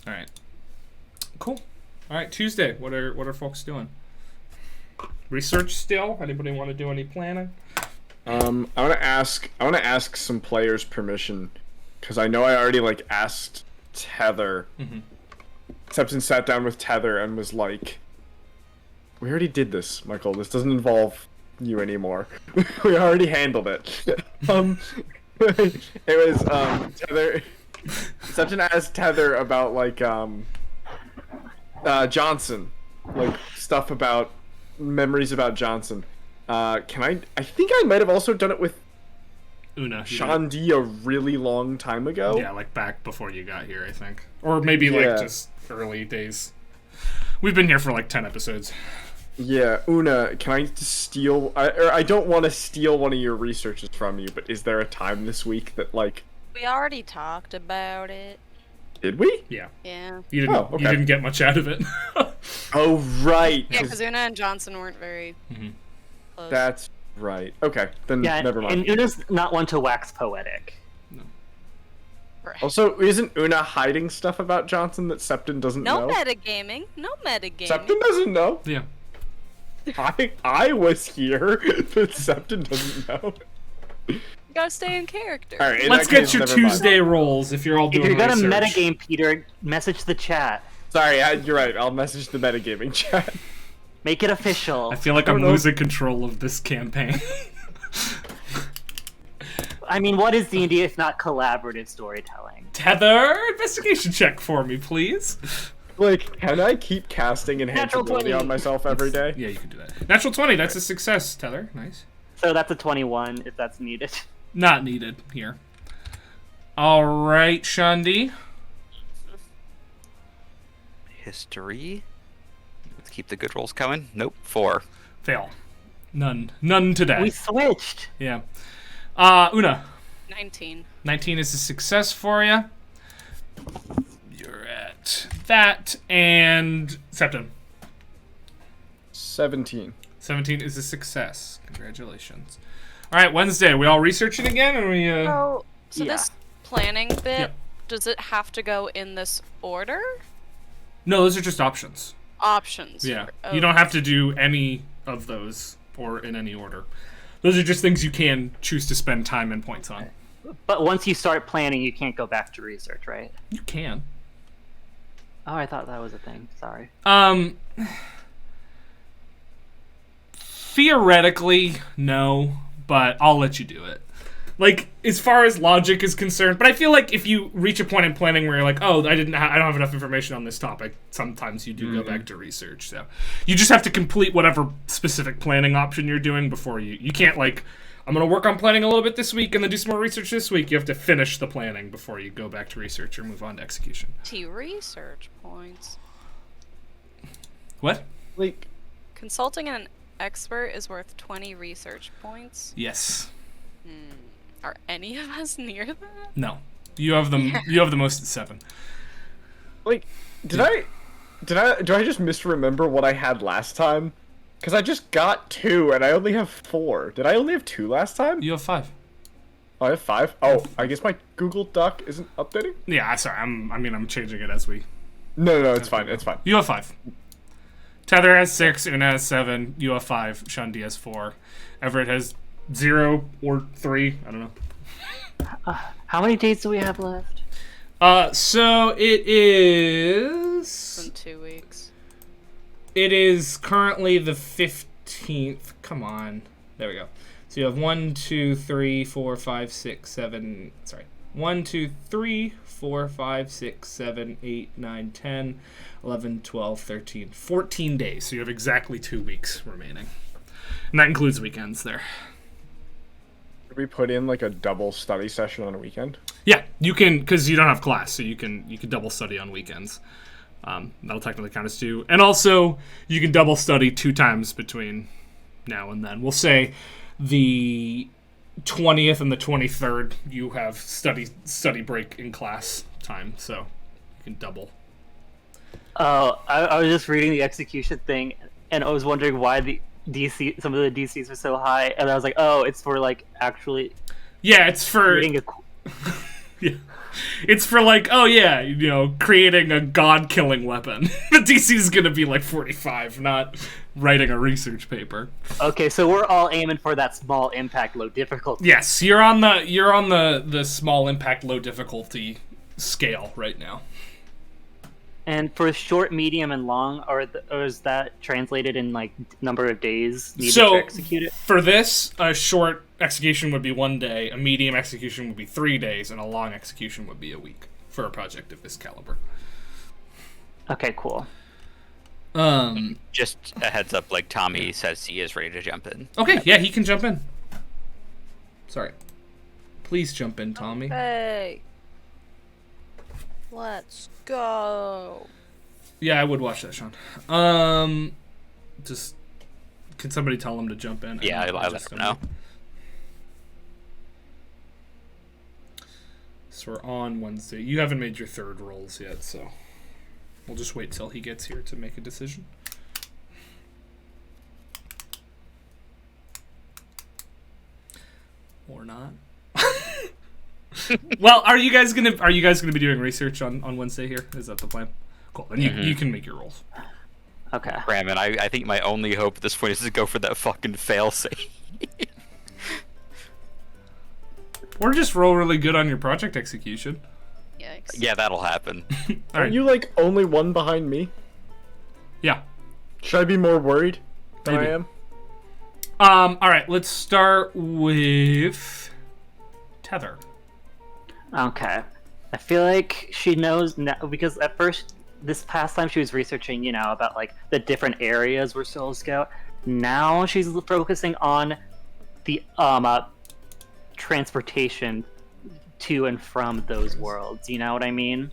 Alright. Cool. Alright, Tuesday. What are folks doing? Research still? Anybody want to do any planning? I want to ask some players permission, because I know I already asked Tether. Mm-hmm. Septon sat down with Tether and was like, "We already did this, Michael. This doesn't involve you anymore. We already handled it." It was Tether. Septon asked Tether about Johnson, stuff about memories about Johnson. I think I might have also done it with Una. Sean D a really long time ago. Yeah, back before you got here, I think. Or maybe Yeah. just early days. We've been here for 10 episodes. Yeah, Una, can I steal? I don't want to steal one of your researches from you, but is there a time this week that like? We already talked about it. Did we? Yeah. Yeah. You didn't. Oh, okay. You didn't get much out of it. Oh right. Yeah, because Una and Johnson weren't very close. That's right. Okay, then Yeah, never mind. and Una's not one to wax poetic. Right. Also, isn't Una hiding stuff about Johnson that Septon doesn't No know? metagaming. No metagaming. Septon doesn't know. Yeah. I was here, but Septon doesn't know. You gotta stay in character. All right, in Let's that get case, your never mind. Tuesday rolls if you're all If doing you're gonna research. metagame, Peter, message the chat. Sorry, you're right. I'll message the metagaming chat. Make it official. I feel like I'm losing control of this campaign. I mean, what is D&D if not collaborative storytelling? Tether, investigation check for me, please. Like, can I keep casting Natural enhanceability 20. on myself every day? Yeah, you can do that. Natural 20, that's a success, Tether. Nice. So that's a 21 if that's needed. Not needed here. All right, Shandi. History. Let's keep the good rolls coming. Nope, 4. Fail. None. None today. We switched. Yeah. Una. 19. 19 is a success for you. You're at that. And Septum. 17. 17 is a success. Congratulations. All right, Wednesday. We all researching again? Or we, So Yeah. this planning bit, Yeah. does it have to go in this order? No, those are just options. Options. Yeah. Oh. You don't have to do any of those or in any order. Those are just things you can choose to spend time and points on. But once you start planning, you can't go back to research, right? You can. Oh, I thought that was a thing. Sorry. Theoretically, no, but I'll let you do it. Like, as far as logic is concerned, but I feel like if you reach a point in planning where you're like, oh, I don't have enough information on this topic, sometimes you do go back to research. So you just have to complete whatever specific planning option you're doing before you can't like, I'm gonna work on planning a little bit this week and then do some more research this week. You have to finish the planning before you go back to research or move on to execution. T research points. What? Like, Consulting an expert is worth 20 research points. Yes. Are any of us near that? No. You have them. You have the most at 7. like, do I just misremember what I had last time? Because I just got 2 and I only have 4. Did I only have 2 last time? You have 5. Oh, I have 5? Oh, I guess my Google Doc isn't updating? Yeah, sorry. I'm changing it as we. No, it's fine, it's fine. You have 5. Tether has 6. Una has 7. You have 5. Shundi has 4. Everett has 0 or 3. I don't know. How many days do we have left? So it is. In 2 weeks. It is currently the 15th. Come on. There we go. So you have 1, 2, 3, 4, 5, 6, 7. Sorry. 1, 2, 3, 4, 5, 6, 7, 8, 9, 10, 11, 12, 13, 14 days. So you have exactly 2 weeks remaining. And that includes weekends there. Did we put in like a double study session on a weekend? Yeah, you can, because you don't have class, so you can double study on weekends. That'll technically count as 2. And also, you can double study 2 times between now and then. We'll say the 20th and the 23rd, you have study break in class time, so you can double. Oh, I was just reading the execution thing, and I was wondering why some of the DCs are so high, and I was like, oh, it's for like actually Yeah, it's for creating yeah. It's for like, oh yeah, creating a god-killing weapon. The DC is gonna be like 45, not writing a research paper. Okay, so we're all aiming for that small impact, low difficulty. Yes, you're on the small impact, low difficulty scale right now. And for short, medium, and long, or is that translated in like number of days needed So to execute it? for this, a short execution would be 1 day, a medium execution would be 3 days, and a long execution would be a week for a project of this caliber. Okay, cool. Just a heads up, like Tommy says he is ready to jump in. Okay, yeah, he can jump in. Sorry. Please jump in, Tommy. Hey. Let's go. Yeah, I would watch that, Sean. Just Can somebody tell him to jump in? Yeah, I'll let him know. So we're on Wednesday. You haven't made your third rolls yet, so we'll just wait till he gets here to make a decision. Or not. Well, are you guys gonna be doing research on Wednesday here? Is that the plan? Cool. Then you can make your rolls. Okay. Ramen, I think my only hope at this point is to go for that fucking fail-safe. Or just roll really good on your project execution. Yikes. Yeah, that'll happen. All Are right. you like only one behind me? Yeah. Should I be more worried than Maybe. I am? All right. Let's start with Tether. Okay. I feel like she knows now because at first, this past time she was researching, about like the different areas where souls go. Now she's focusing on the transportation to and from those worlds. You know what I mean?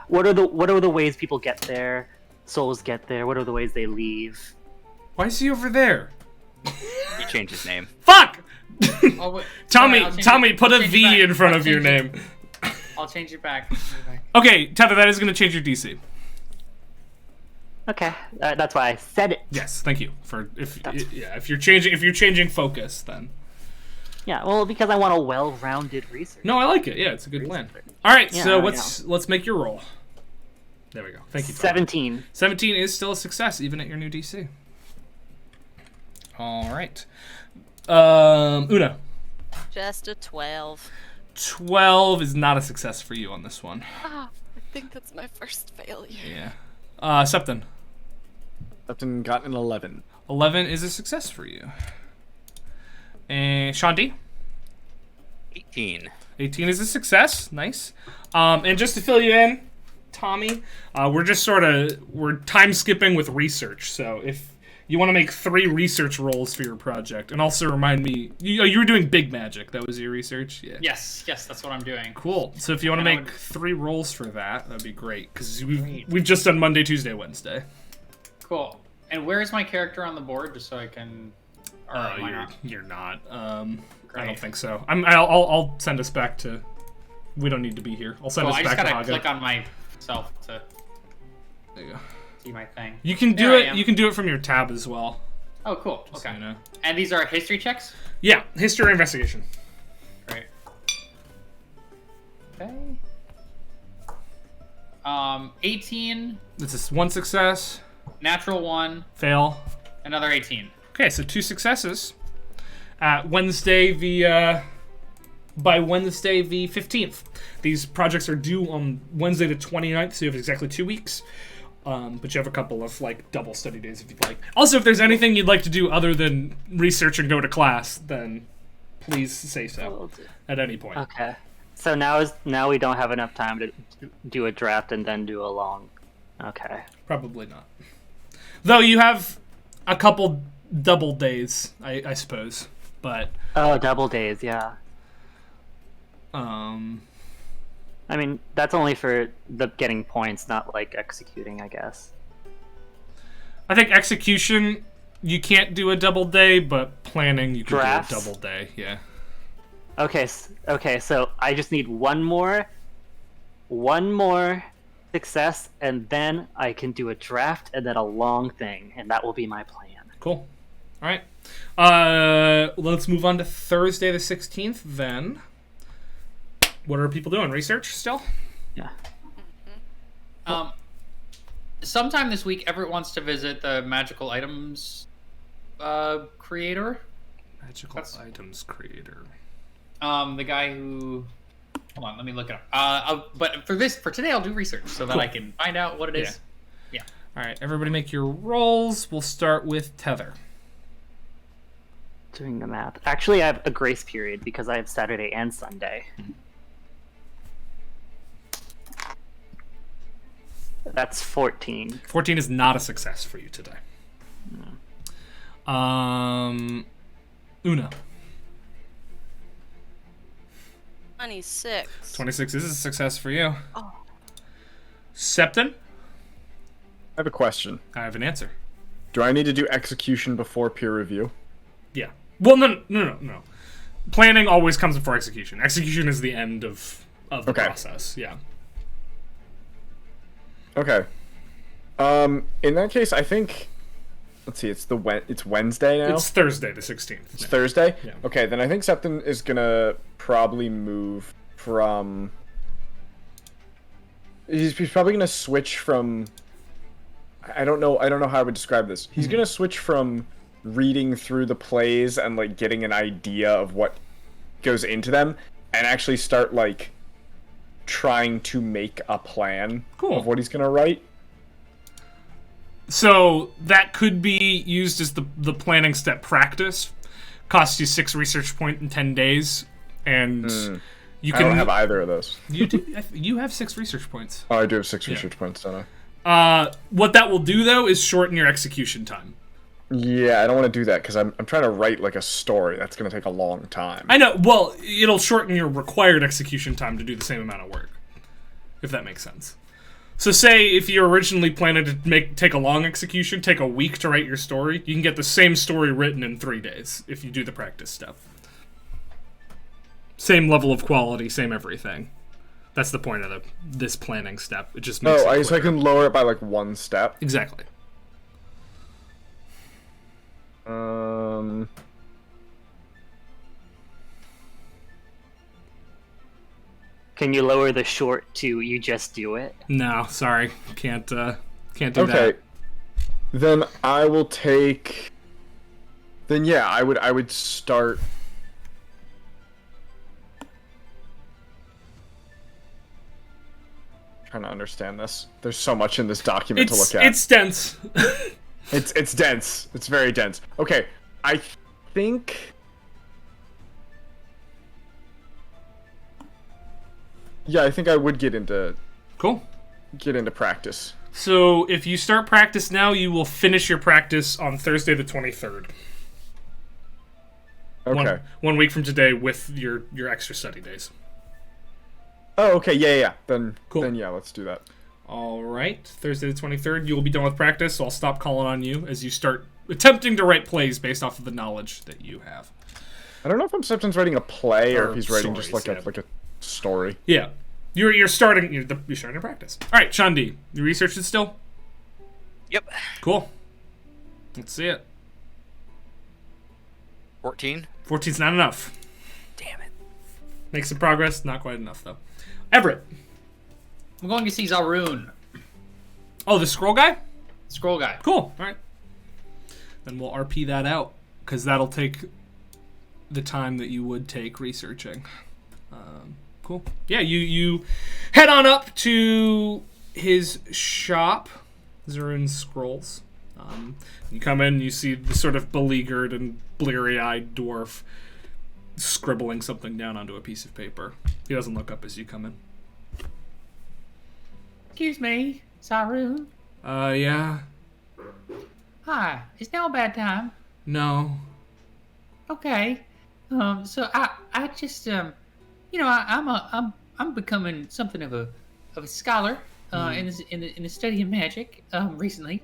What are the ways people get there? Souls get there. What are the ways they leave? Why is he over there? He changed his name. Fuck! Oh, wait. Tommy, Sorry, I'll change Tommy, it- put I'll a change it V back. in front I'll of your change it. name. I'll change it back. Okay, Tether, that is going to change your DC. Okay, that's why I said it. Yes, thank you for if you're changing focus, then. Yeah, well, because I want a well-rounded research. No, I like it. Yeah, it's a good plan. All right, Yeah, so yeah. let's make your roll. There we go. Thank you. Tommy. 17. 17 is still a success, even at your new DC. All right. Una. Just a 12. 12 is not a success for you on this one. Ah, I think that's my first failure. Yeah. Septon. I've got an 11. 11 is a success for you. And Shanti. 18. 18 is a success. Nice. And just to fill you in, Tommy, we're time skipping with research. So if you want to make 3 research rolls for your project, and also remind me, you were doing big magic. That was your research. Yeah. Yes, that's what I'm doing. Cool. So if you want to And I make would- 3 rolls for that, that'd be great. Because we've just done Monday, Tuesday, Wednesday. Cool. And where is my character on the board, just so I can? Or am I not? You're not. I don't Great. think so. I'll send us back to. We don't need to be here. I'll send Cool. us I just back to gotta Haga. click on myself to There you go. see my thing. You can do There I it. am. You can do it from your tab as well. Oh, cool. So Okay. you know. And these are history checks. Yeah, history investigation. Great. Okay. 18, This is 1 success, natural 1, fail. another 18. Okay, so 2 successes. Wednesday by Wednesday the 15th. These projects are due on Wednesday the 29th, so you have exactly 2 weeks. But you have a couple of like double study days if you'd like. Also, if there's anything you'd like to do other than research and go to class, then please say so at any point. Okay. So now we don't have enough time to do a draft and then do a long. Okay. Probably not. Though you have a couple double days, I suppose. But Oh, double days, yeah. I mean, that's only for the getting points, not like executing, I guess. I think execution you can't do a double day, but planning you can Drafts? do a double day. Yeah. Okay, okay, so I just need one more success, and then I can do a draft and then a long thing, and that will be my plan. Cool. All right. Let's move on to Thursday the 16th then. What are people doing? Research still? Yeah. Sometime this week, Everett wants to visit the magical items creator. Magical That's- items creator. The guy who. Hold on, let me look it up. But for today, I'll do research so that Cool. I can find out what it is. All right, everybody make your rolls. We'll start with Tether. Doing the math. Actually, I have a grace period because I have Saturday and Sunday. That's 14. 14 is not a success for you today. Una. 26. 26 is a success for you. Oh. Septon. I have a question. I have an answer. Do I need to do execution before peer review? Yeah. Well, no. Planning always comes before execution. Execution is the end of the process. Yeah. Okay. In that case, I think. Let's see. It's Wednesday now. It's Thursday, the 16th. It's Thursday. Yeah. Okay, then I think Septon is gonna probably move from. He's probably gonna switch from. I don't know how I would describe this. He's gonna switch from reading through the plays and like getting an idea of what goes into them, and actually start like trying to make a plan of what he's gonna write. So that could be used as the planning step practice. Costs you 6 research points in 10 days, and you can. I don't have either of those. You do. You have 6 research points. Oh, I do have 6 research points, don't I? What that will do though is shorten your execution time. Yeah, I don't want to do that because I'm trying to write like a story. That's going to take a long time. I know. Well, it'll shorten your required execution time to do the same amount of work, if that makes sense. So say if you originally planned to take a long execution, take a week to write your story, you can get the same story written in 3 days if you do the practice step. Same level of quality, same everything. That's the point of this planning step. It just makes it so I can lower it by like 1 step. Exactly. Can you lower the short to you just do it? No, sorry. Can't do that. Okay. Then I will take. Then yeah, I would start. Trying to understand this. There's so much in this document to look at. It's dense. It's dense. It's very dense. Okay, I think. Yeah, I think I would get into practice. So if you start practice now, you will finish your practice on Thursday the 23rd. Okay. One week from today with your extra study days. Oh, okay. Yeah. Then yeah, let's do that. All right. Thursday the 23rd, you will be done with practice, so I'll stop calling on you as you start attempting to write plays based off of the knowledge that you have. I don't know if Septon's writing a play or if he's writing just like a story. Yeah. You're starting practice. All right, Shandi, you research it still? Yep. Cool. Let's see it. 14. 14's not enough. Damn it. Make some progress. Not quite enough though. Everett. I'm going to see Zaroon. Oh, the scroll guy? Scroll guy. Cool. All right. Then we'll RP that out because that'll take the time that you would take researching. Cool. Yeah, you head on up to his shop, Zaroon's Scrolls. You come in, you see the sort of beleaguered and bleary-eyed dwarf scribbling something down onto a piece of paper. He doesn't look up as you come in. Excuse me, Zaroon. Yeah. Hi. Is now a bad time? No. Okay. So I just I'm becoming something of a scholar in the study of magic recently,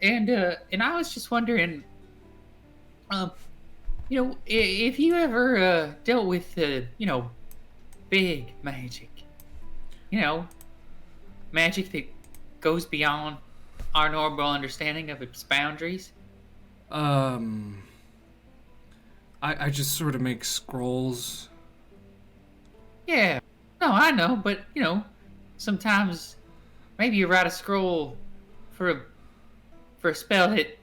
and I was just wondering, if you ever dealt with big magic, magic that goes beyond our normal understanding of its boundaries. I just sort of make scrolls. Yeah, no, I know, but sometimes maybe you write a scroll for a spell that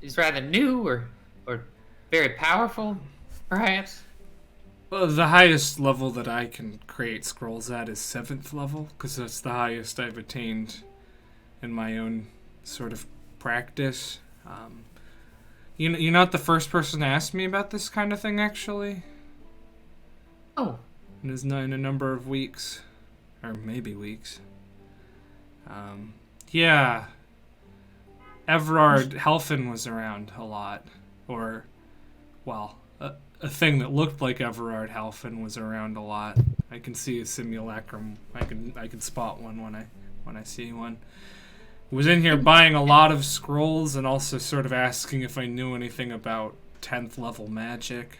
is rather new or very powerful, perhaps. Well, the highest level that I can create scrolls at is 7th level, because that's the highest I've attained in my own sort of practice. You're not the first person to ask me about this kind of thing, actually. Oh. It is in a number of weeks. Or maybe weeks. Yeah. Everard Helfin was around a lot. Or, well, a thing that looked like Everard Helfin was around a lot. I can see a simulacrum. I can spot one when I see one. Was in here buying a lot of scrolls and also sort of asking if I knew anything about 10th level magic.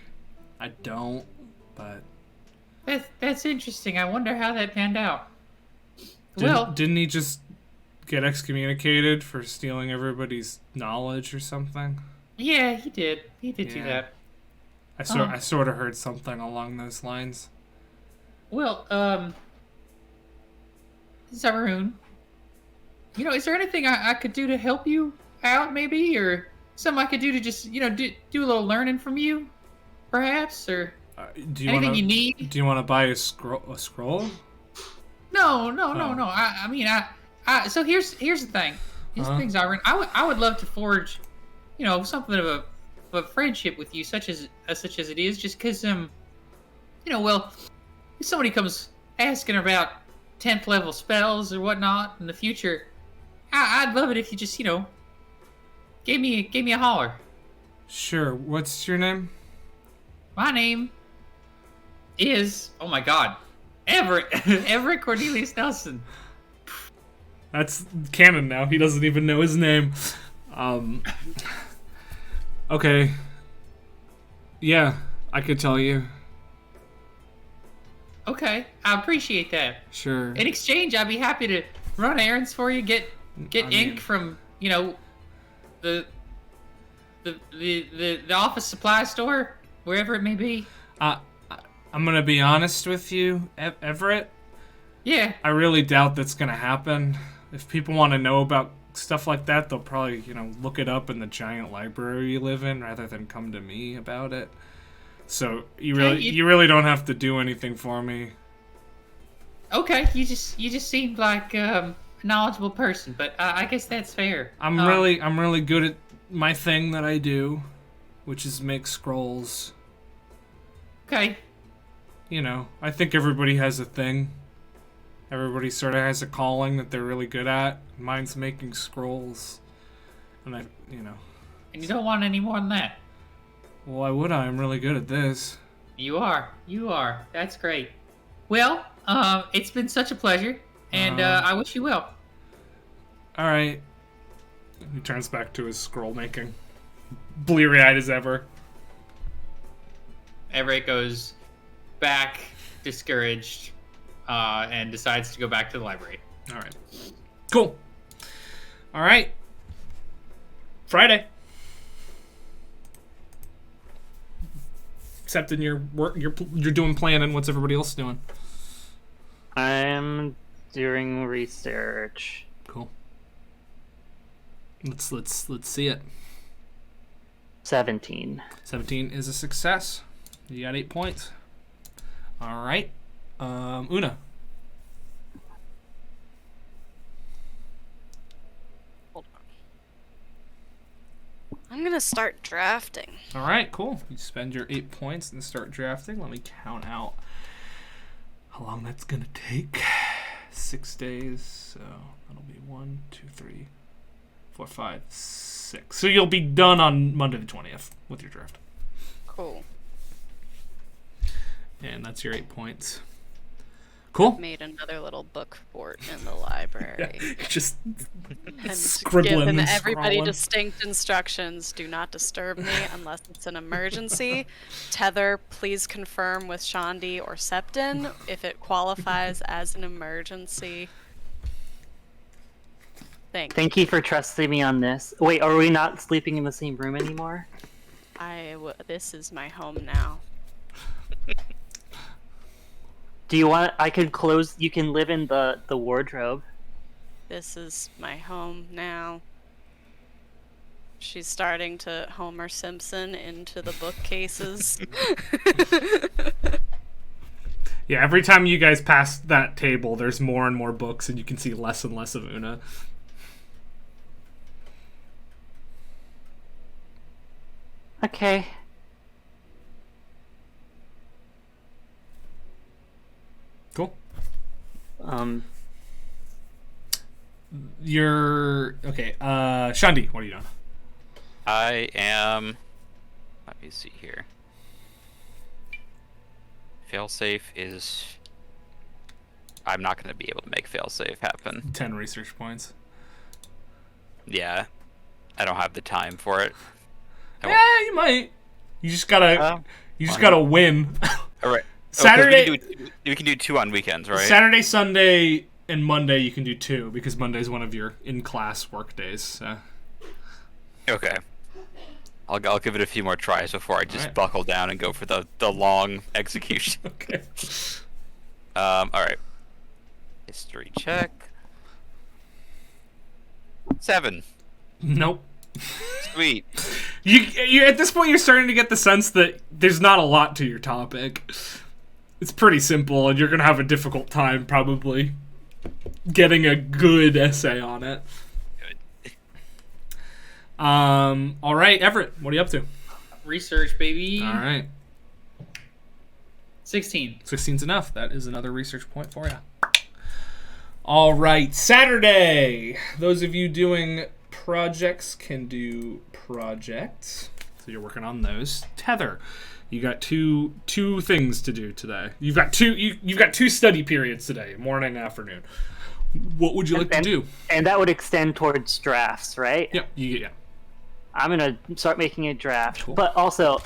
I don't, but... That's interesting. I wonder how that panned out. Well, didn't he just get excommunicated for stealing everybody's knowledge or something? yeah, he did. He did do Yeah. that. I sort of heard something along those lines. Well, Zaroon, is there anything I could do to help you out, maybe? Or something I could do to just, do a little learning from you, perhaps? Or Do you anything wanna, you need? Do you want to buy a scroll? No. Oh. So here's the thing. Here's the thing, Zaroon. I would love to forge, something of a friendship with you, such as it is, just because, well, if somebody comes asking about 10th level spells or whatnot in the future, I'd love it if you just, gave me a holler. Sure. What's your name? My name is, oh my god, Everett Cornelius Nelson. That's canon now. He doesn't even know his name. Okay. Yeah, I could tell you. Okay, I appreciate that. Sure. In exchange, I'd be happy to run errands for you, get ink from, the office supply store, wherever it may be. I'm gonna be honest with you, Everett. Yeah. I really doubt that's gonna happen. If people want to know about stuff like that, they'll probably, look it up in the giant library you live in rather than come to me about it. So you really don't have to do anything for me. Okay, you just seemed like a knowledgeable person, but I guess that's fair. I'm really good at my thing that I do, which is make scrolls. Okay. I think everybody has a thing. Everybody sort of has a calling that they're really good at. Mine's making scrolls. And And you don't want any more than that. Well, why would I? I'm really good at this. You are. That's great. Well, it's been such a pleasure, and I wish you well. Alright. He turns back to his scroll making. Bleary-eyed as ever. Everett goes back, discouraged, and decides to go back to the library. Alright. Cool. Alright. Friday. Except in your work, you're doing planning. What's everybody else doing? I'm doing research. Cool. Let's see it. 17. 17 is a success. You got 8 points. All right. Una. Hold on. I'm gonna start drafting. All right, cool. You spend your 8 points and start drafting. Let me count out how long that's gonna take. 6 days. So that'll be 1, 2, 3, 4, 5, 6. So you'll be done on Monday the 20th with your draft. Cool. And that's your 8 points. Cool. Made another little book fort in the library. Just And scribbling given and everybody scrawling. distinct instructions: do not disturb me unless it's an emergency. Tether, please confirm with Shandi or Septon if it qualifies as an emergency. Thank you for trusting me on this. Wait, are we not sleeping in the same room anymore? This is my home now. Do you want? I could close. You can live in the wardrobe. This is my home now. She's starting to Homer Simpson into the bookcases. Yeah, every time you guys pass that table, there's more and more books, and you can see less and less of Una. Okay. Cool. You're okay. Shandi, what are you doing? I am. Let me see here. Failsafe is. I'm not going to be able to make failsafe happen. 10 research points. Yeah, I don't have the time for it. Yeah, you might. You just gotta win. All right. Saturday. We can do 2 on weekends, right? Saturday, Sunday, and Monday you can do 2 because Monday's one of your in-class work days. So. Okay. I'll give it a few more tries before I just buckle down and go for the long execution. Okay. All right. History check. 7. Nope. Sweet. You at this point you're starting to get the sense that there's not a lot to your topic. It's pretty simple, and you're gonna have a difficult time probably getting a good essay on it. Good. All right, Everett, what are you up to? Research, baby. All right. 16. 16's enough. That is another research point for you. All right, Saturday. Those of you doing projects can do projects. So you're working on those. Tether. You got two things to do today. You've got two study periods today, morning and afternoon. What would you like to do? And that would extend towards drafts, right? Yep, yeah. I'm gonna start making a draft, Cool. but also,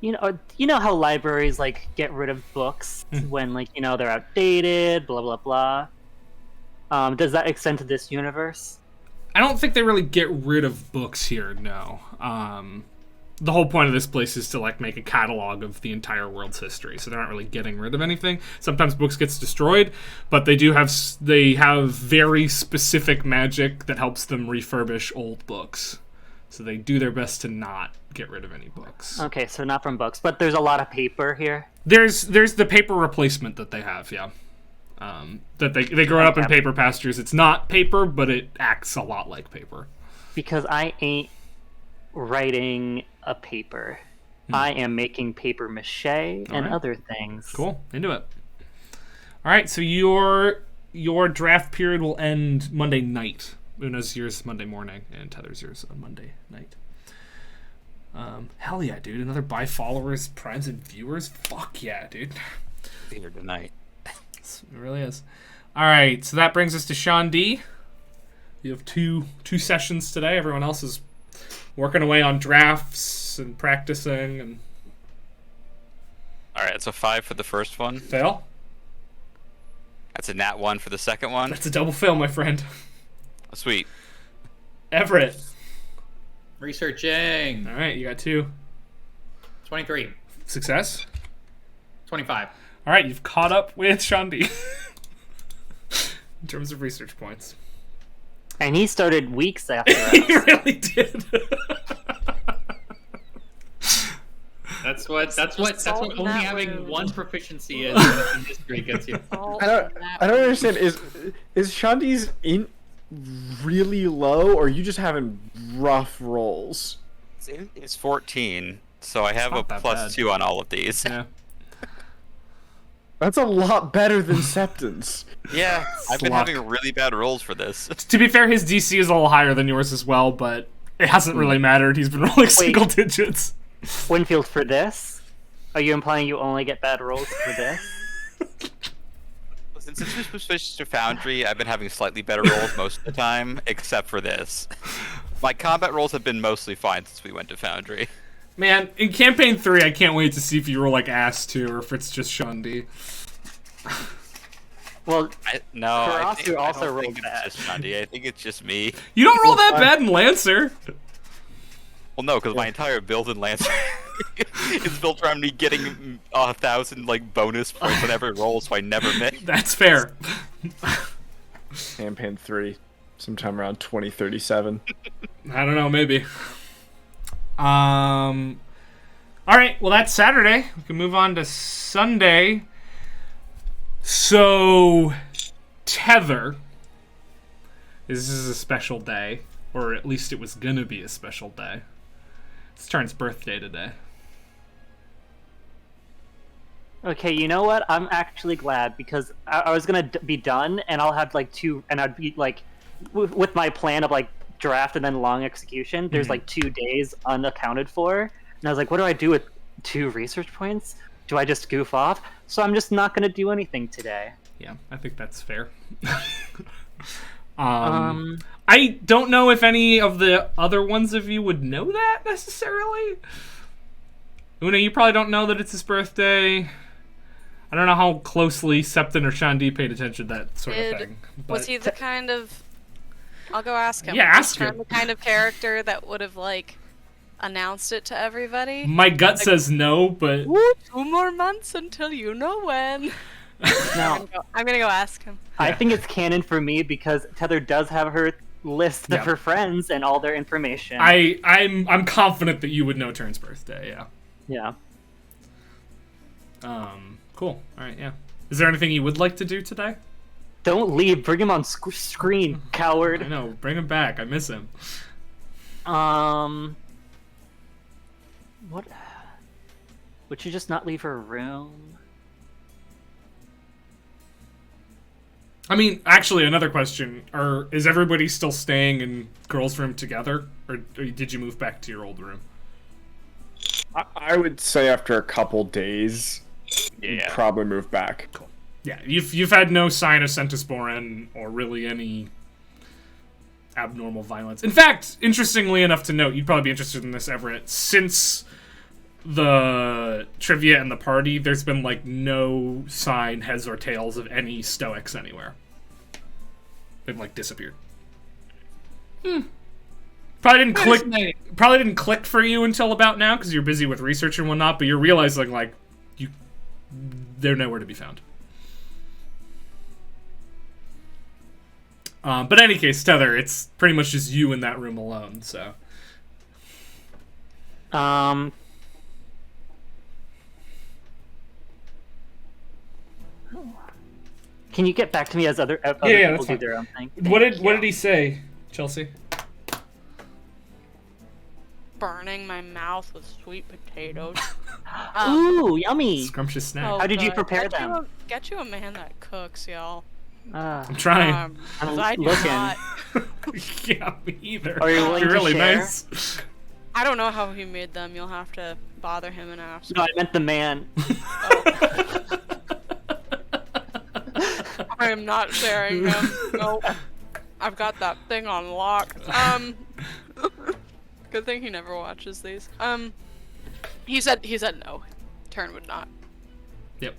you know how libraries like get rid of books when they're outdated, blah blah blah. Does that extend to this universe? I don't think they really get rid of books here, no. The whole point of this place is to make a catalog of the entire world's history, so they're not really getting rid of anything. Sometimes books gets destroyed, but they have very specific magic that helps them refurbish old books. So they do their best to not get rid of any books. Okay, so not from books, but there's a lot of paper here. There's the paper replacement that they have, yeah. That they grow up in paper pastures. It's not paper, but it acts a lot like paper. Because I ain't writing a paper. I am making paper mache and other things. Cool. Into it. All right, so your draft period will end Monday night. Una's yours Monday morning, and Tether's yours on Monday night. Hell yeah, dude. Another buy followers, primes, and viewers? Fuck yeah, dude. Here tonight. It really is. All right, so that brings us to Sean D. You have two sessions today. Everyone else is working away on drafts and practicing. And All right, so 5 for the first one. fail. That's a nat 1 for the second one. That's a double fail, my friend. Sweet. Everett. Researching. All right, you got 2. 23. Success. 25. All right, you've caught up with Sean D. In terms of research points. And he started weeks after He us. really did. That's what salt in only that having wound. one proficiency in history gets you. I don't understand. Is Shandi's really low, or are you just having rough rolls? It's 14, so I have a not that plus bad. 2 on all of these. Yeah. That's a lot better than Septon's. Yeah, I've been Sluck. having really bad rolls for this. To be fair, his DC is a little higher than yours as well, but it hasn't really mattered. He's been rolling single digits. Winfield, for this? Are you implying you only get bad rolls for this? Since we switched to Foundry, I've been having slightly better rolls most of the time, except for this. My combat rolls have been mostly fine since we went to Foundry. Man, in Campaign 3, I can't wait to see if you roll like ass too, or if it's just Sean D. Well, No, For I us, think, you I also don't rolled think bad. it's just Shandy. I think it's just me. You don't roll that bad in Lancer. Well, no, because my entire build in Lancer is built around me getting 1,000 bonus points on every roll, so I never miss. That's fair. Campaign 3, sometime around 2037. I don't know, maybe. All right, well, that's Saturday. We can move on to Sunday. So, Tether. This is a special day, or at least it was gonna be a special day. It's Turn's birthday today. okay, you know what? I'm actually glad because I was gonna be done, and I'll have 2, and I'd be with my plan of draft and then long execution. There's 2 days unaccounted for, and I was like, what do I do with 2 research points? Do I just goof off? So I'm just not gonna do anything today. Yeah, I think that's fair. I don't know if any of the other ones of you would know that necessarily. Una, you probably don't know that it's his birthday. I don't know how closely Septon or Shandi paid attention to that sort of thing. Was he the kind of... I'll go ask him. Yeah, ask him. The kind of character that would have, announced it to everybody? My gut says no, but... Ooh, 2 more months until you know when. Now, I'm gonna go ask him. I think it's canon for me because Tether does have her list of her friends and all their information. I'm confident that you would know Turn's birthday, Yeah. Cool. Alright, yeah. Is there anything you would like to do today? Don't leave. Bring him on screen, coward. I know. Bring him back. I miss him. What? Would you just not leave her room? I mean, actually, another question. Is everybody still staying in girls' room together? Or did you move back to your old room? I would say after a couple days, you'd probably move back. Cool. Yeah, you've had no sign of centisporin or really any abnormal violence. In fact, interestingly enough to note, you'd probably be interested in this, Everett. Since the trivia and the party, there's been no sign, heads or tails, of any stoics anywhere. They've disappeared. Probably didn't click for you until about now because you're busy with research and whatnot. But you're realizing they're nowhere to be found. But in any case, Tether, it's pretty much just you in that room alone. So. Can you get back to me as other people do their own thing? What did he say, Chelsea? Burning my mouth with sweet potatoes. Ooh, yummy! Scrumptious snack. How did you prepare them? Get you a man that cooks, y'all. I'm trying. I'm do looking. not. Yeah, me either. Are you willing They're to really share? nice. I don't know how he made them. You'll have to bother him and ask. No, I meant the man. I am not sharing him. Nope. I've got that thing on lock. Good thing he never watches these. He said no. Turn would not. Yep.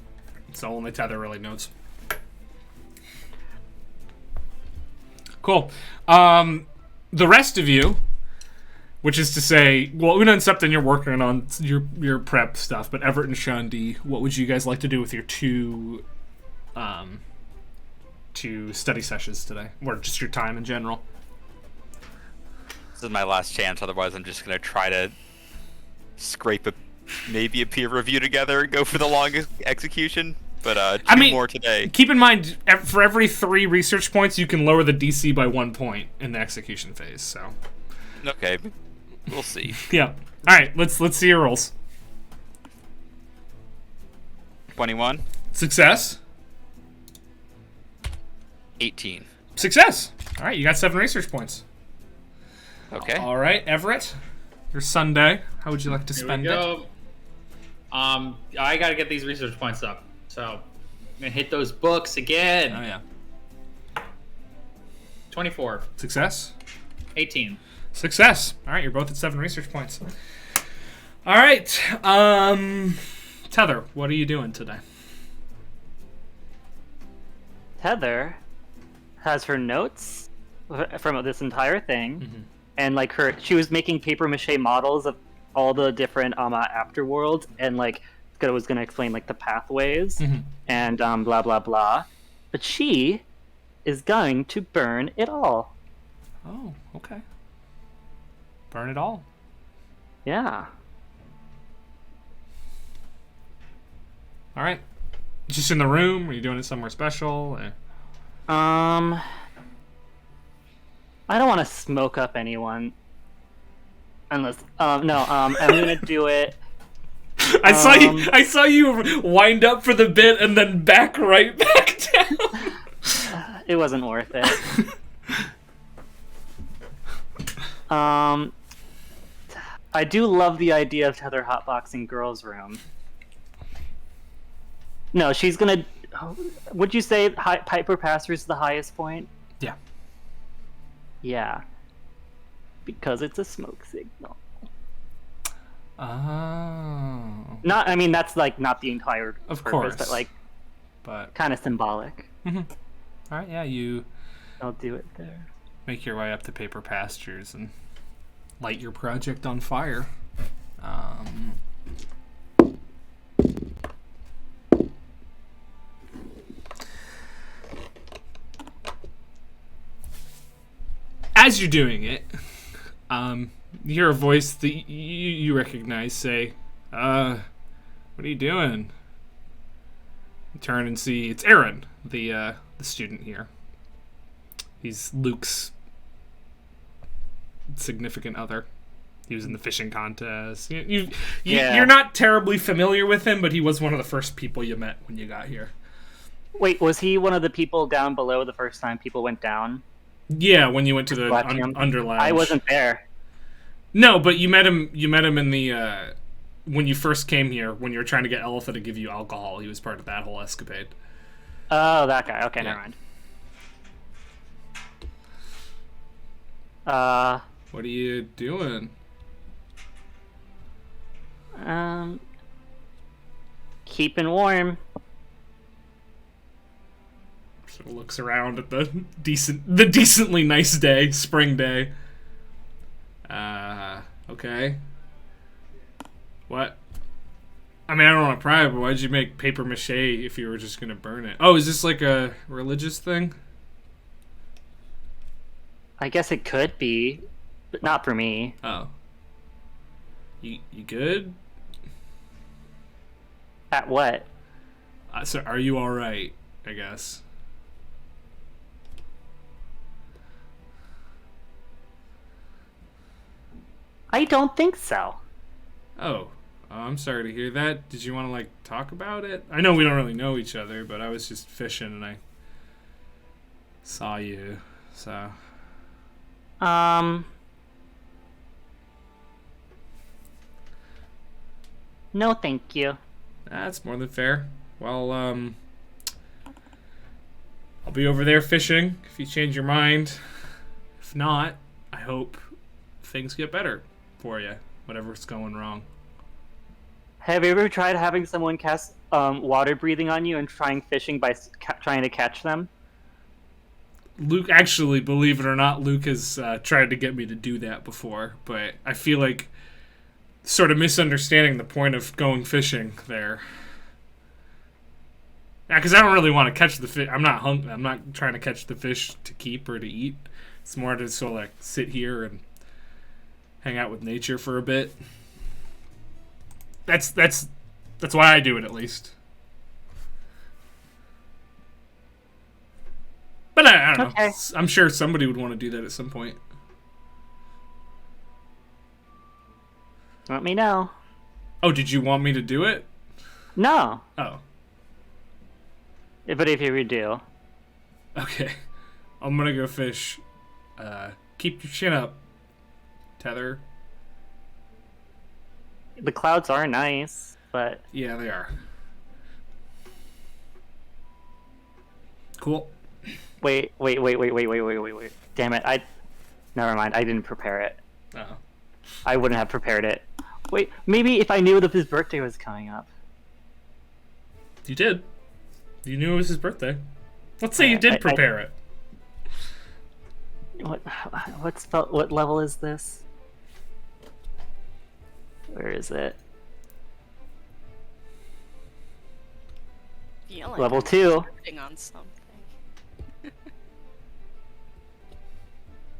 So only Tether really knows. Cool. The rest of you, which is to say, well, Una and Septon, you're working on your prep stuff, but Everett and Shandi, what would you guys like to do with your two study sessions today, or just your time in general? This is my last chance. Otherwise, I'm just gonna try to scrape maybe a peer review together and go for the longest execution. But two more today. Keep in mind, for every 3 research points, you can lower the DC by 1 point in the execution phase. So. Okay, we'll see. Yeah. All right. Let's see your rolls. 21. Success. 18. Success. All right. You got 7 research points. Okay. All right, Everett. Your Sunday. How would you like to spend Here we it? go. I gotta get these research points up. So, I'm gonna hit those books again. Oh yeah. 24. Success. 18. Success. All right, you're both at 7 research points. All right. Tether, what are you doing today? Tether has her notes from this entire thing, and she was making paper mache models of all the different afterworlds, and was gonna explain the pathways and blah blah blah, but she is going to burn it all. Oh, okay. Burn it all. Yeah. All right. Just in the room? Are you doing it somewhere special? I don't want to smoke up anyone. Unless, I'm gonna do it. I saw you wind up for the bit and then back right back down. It wasn't worth it. I do love the idea of Tether hotboxing girls' room. No, she's gonna. Would you say Piper Passer is the highest point? Yeah. Yeah. Because it's a smoke signal. Oh. Not, I mean, that's like not the entire Of purpose, course. but like But kind of symbolic. all right, yeah, you I'll do it there. make your way up to Paper Pastures and light your project on fire. As you're doing it, you hear a voice that you recognize say, what are you doing? You turn and see it's Aaron, the student here. He's Luke's significant other. He was in the fishing contest. You're not terribly familiar with him, but he was one of the first people you met when you got here. Wait, was he one of the people down below the first time people went down? Yeah, when you went to the under lounge. I wasn't there. No, but you met him. You met him in the when you first came here. When you were trying to get Elitha to give you alcohol, he was part of that whole escapade. Oh, that guy. Okay, Yeah. never mind. What are you doing? Keeping warm. Sort of looks around at the decently nice day, spring day. Okay. What? I mean, I don't want to pry, but why'd you make paper mache if you were just gonna burn it? Oh, is this like a religious thing? I guess it could be, but not for me. Oh. You good? At what? So are you all right? I guess. I don't think so. Oh, I'm sorry to hear that. Did you want to like talk about it? I know we don't really know each other, but I was just fishing and I saw you, so. No, thank you. That's more than fair. Well, I'll be over there fishing if you change your mind. If not, I hope things get better for you, whatever's going wrong. Have you ever tried having someone cast water breathing on you and trying fishing by trying to catch them? Luke, actually, believe it or not, Luke has tried to get me to do that before, but I feel like sort of misunderstanding the point of going fishing there. Yeah, because I don't really want to catch the fish. I'm not hungry. I'm not trying to catch the fish to keep or to eat. It's more to sort of like sit here and hang out with nature for a bit. That's why I do it, at least. But I don't know. I'm sure somebody would want to do that at some point. Let me know. Oh, did you want me to do it? No. Oh. But if you do. Okay. I'm gonna go fish. Keep your chin up, Tether. The clouds are nice, but... Yeah, they are. Cool. Wait. Damn it, Never mind, I didn't prepare it. Oh. I wouldn't have prepared it. Wait, maybe if I knew that his birthday was coming up. You did. You knew it was his birthday. Let's say you did prepare it. What level is this? Where is it? Feel like Level I'm 2. working on something.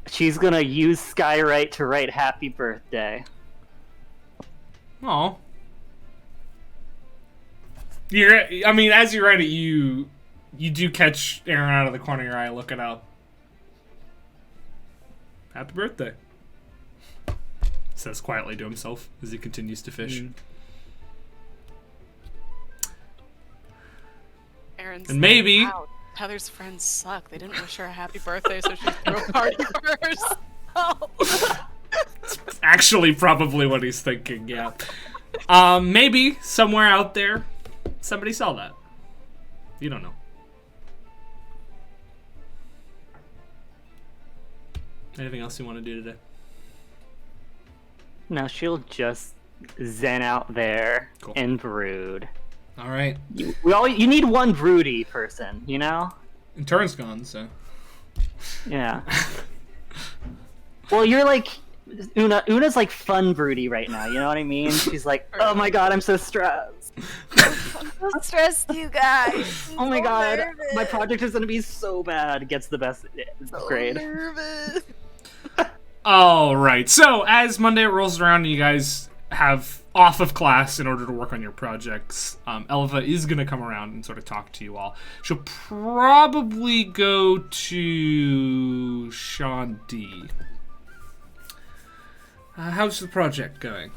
She's gonna use Skywrite to write happy birthday. Aw. I mean, as you write it, you do catch Aaron out of the corner of your eye looking up. Happy birthday. Says quietly to himself as he continues to fish. Aaron's And maybe... Wow, Heather's friends suck. They didn't wish her a happy birthday, so she threw a party for herself. Actually, probably what he's thinking, yeah. Maybe somewhere out there, somebody saw that. You don't know. Anything else you want to do today? No, she'll just zen out there Cool. and brood. All right. You need one broody person, you know? And Turn's gone, so. Yeah. Well, you're like Una. Una's like fun broody right now. You know what I mean? She's like, oh my god, I'm so stressed. I'm so stressed, you guys. Oh my so god, nervous. my project is gonna be so bad. Gets the best grade. Nervous. All right. So as Monday rolls around, and you guys have off of class in order to work on your projects. Elva is gonna come around and sort of talk to you all. She'll probably go to Sean D. How's the project going?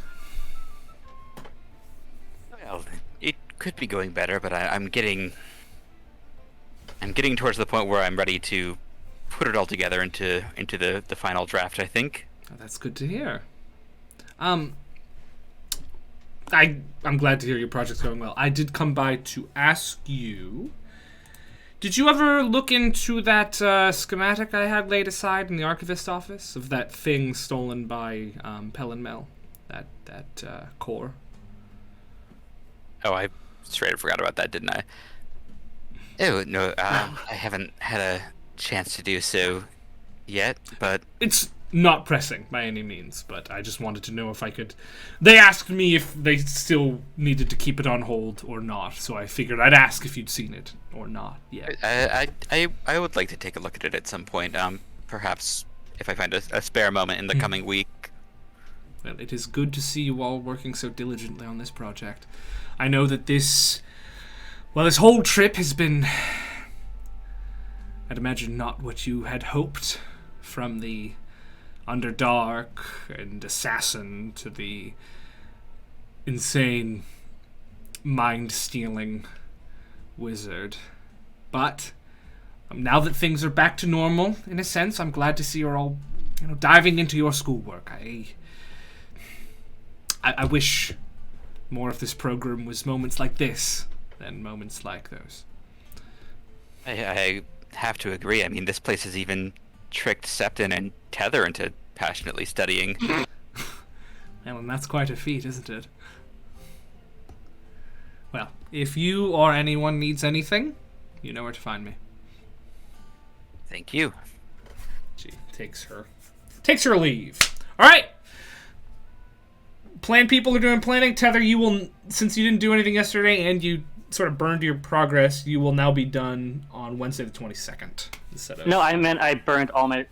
Well, it could be going better, but I'm getting towards the point where I'm ready to put it all together into the final draft, I think. Oh, that's good to hear. I'm glad to hear your project's going well. I did come by to ask you, did you ever look into that schematic I had laid aside in the archivist office of that thing stolen by Pell and Mel? That core? Oh, I straight up forgot about that, didn't I? Oh, no, I haven't had a chance to do so yet, but... It's not pressing by any means, but I just wanted to know if I could... They asked me if they still needed to keep it on hold or not, so I figured I'd ask if you'd seen it or not yet. I would like to take a look at it at some point, perhaps if I find a spare moment in the coming week. Well, it is good to see you all working so diligently on this project. I know that this whole trip has been, I'd imagine, not what you had hoped, from the Underdark and Assassin to the insane mind-stealing wizard. But now that things are back to normal, in a sense, I'm glad to see you're all, diving into your schoolwork. I wish more of this program was moments like this than moments like those. I have to agree. I mean, this place has even tricked Septon and Tether into passionately studying. Well, and that's quite a feat, isn't it? Well, if you or anyone needs anything, you know where to find me. Thank you. She takes her leave. All right. Plan people are doing planning. Tether, you will, since you didn't do anything yesterday and you sort of burned your progress, you will now be done on Wednesday the 22nd instead of... No, I meant I burned all my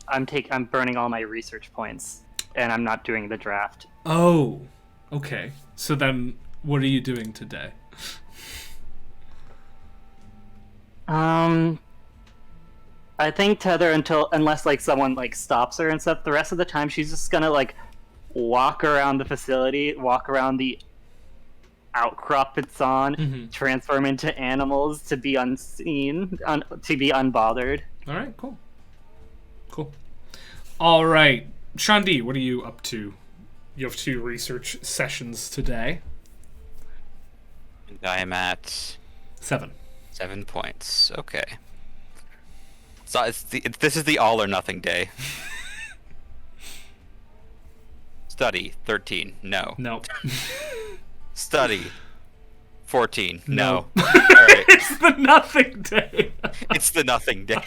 I'm burning all my research points, and I'm not doing the draft. Oh, okay. So then, what are you doing today? I think Tether unless someone stops her and stuff. The rest of the time, she's just gonna walk around the facility, walk around the outcrop it's on, transform into animals to be unseen, to be unbothered. All right, cool. All right, Shandi, what are you up to? You have 2 research sessions today. I am at 7 points. Okay. So this is the all or nothing day. Study 13. No. Study 14. No. All right. It's the nothing day. It's the nothing day.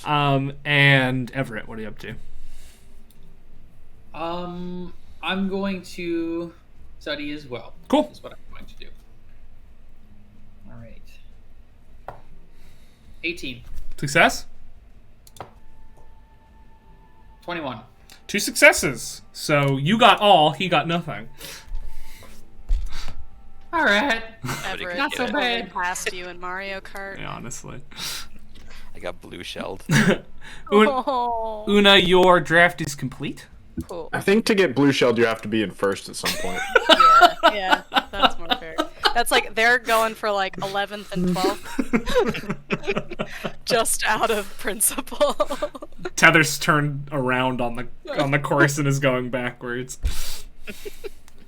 And Everett, what are you up to? I'm going to study as well. Cool. That's what I'm going to do. All right. 18. Success? 21. 2 successes. So you got all, he got nothing. All right. Everett, Not so bad. Past you in Mario Kart. Yeah, honestly. I got blue shelled. Oh, Una, your draft is complete. cool. I think to get blue shelled, you have to be in first at some point. Yeah, that's more fair. That's they're going for 11th and 12th, just out of principle. Tether's turned around on the course and is going backwards.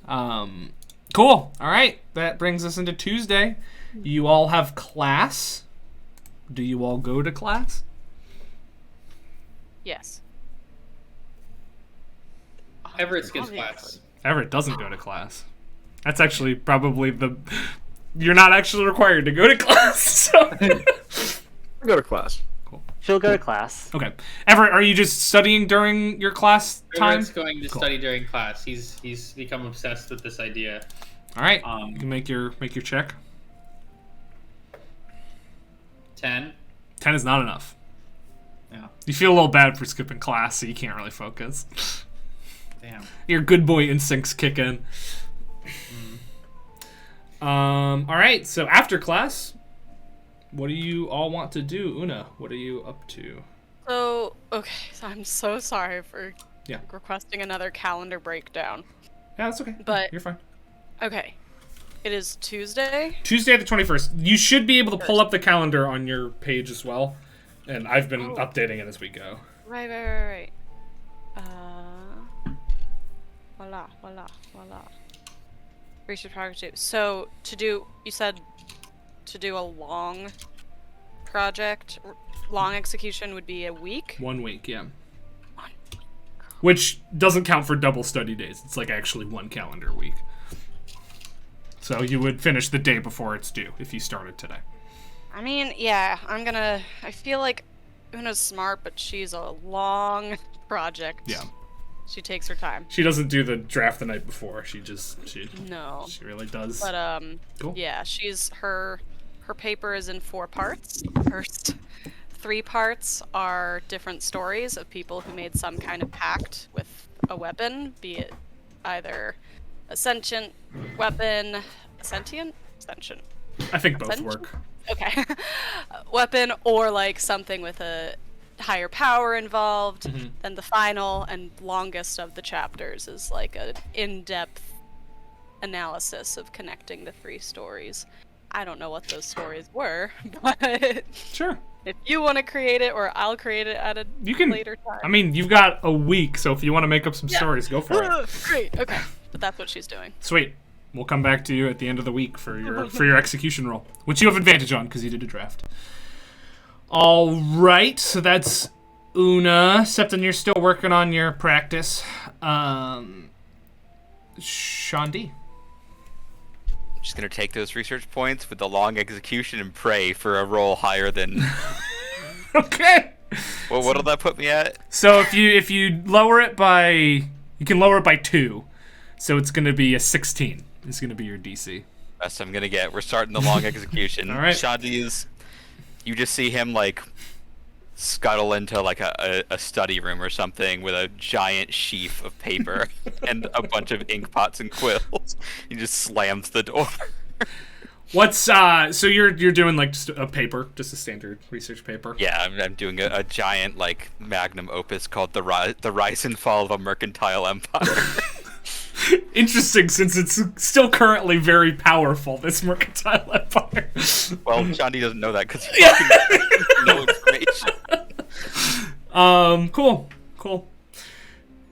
Cool. All right. That brings us into Tuesday. You all have class. Do you all go to class? Yes. Everett skips Obviously. class. Everett doesn't go to class. That's actually probably the... You're not actually required to go to class, so... Go to class. She'll go to class. Okay. Everett, are you just studying during your class time? Everett's going to study during class. He's become obsessed with this idea. All right. You can make your check. 10. 10 is not enough. Yeah. You feel a little bad for skipping class, so you can't really focus. Damn. Your good boy instincts kick in. All right. So after class, what do you all want to do? Una, what are you up to? So, okay, so I'm so sorry for Yeah. requesting another calendar breakdown. Yeah, that's okay. But- You're fine. Okay. It is Tuesday. Tuesday the 21st. You should be able to pull up the calendar on your page as well. And I've been updating it as we go. Right. Voila. Research project. So, you said to do a long project, long execution would be a week? 1 week, yeah. Which doesn't count for double study days. It's like actually one calendar week. So you would finish the day before it's due if you started today. I mean, yeah, I feel like Una's smart, but she's a long project. Yeah. She takes her time. She doesn't do the draft the night before. She No. really does. But, Cool. yeah, her paper is in 4 parts. First 3 parts are different stories of people who made some kind of pact with a weapon, be it either a sentient weapon, sentient? I think both Ascension? work. Okay. Weapon or like something with a higher power involved. Mm-hmm. Then the final and longest of the chapters is like an in-depth analysis of connecting the 3 stories. I don't know what those stories were, but Sure. if you want to create it or I'll create it at a You can. later time. I mean, you've got a week, so if you want to make up some stories, go for it. Great. Okay. But that's what she's doing. Sweet. We'll come back to you at the end of the week for your execution roll, which you have advantage on because you did a draft. All right, so that's Una. Septon, you're still working on your practice. Shandi. Just gonna take those research points with the long execution and pray for a roll higher than. Okay. Well, what'll that put me at? So if you lower it by, you can lower it by 2, so it's gonna be a 16. It's gonna be your DC. Best I'm gonna get. We're starting the long execution. All right. Shadi is. You just see him like scuttle into like a study room or something with a giant sheaf of paper and a bunch of ink pots and quills. He just slams the door. What's so you're doing like just a paper, just a standard research paper? Yeah, I'm doing a giant like magnum opus called the Rise and Fall of a Mercantile Empire. Interesting, since it's still currently very powerful, this mercantile empire. Well, Shandi doesn't know that because he fucking no information. Cool.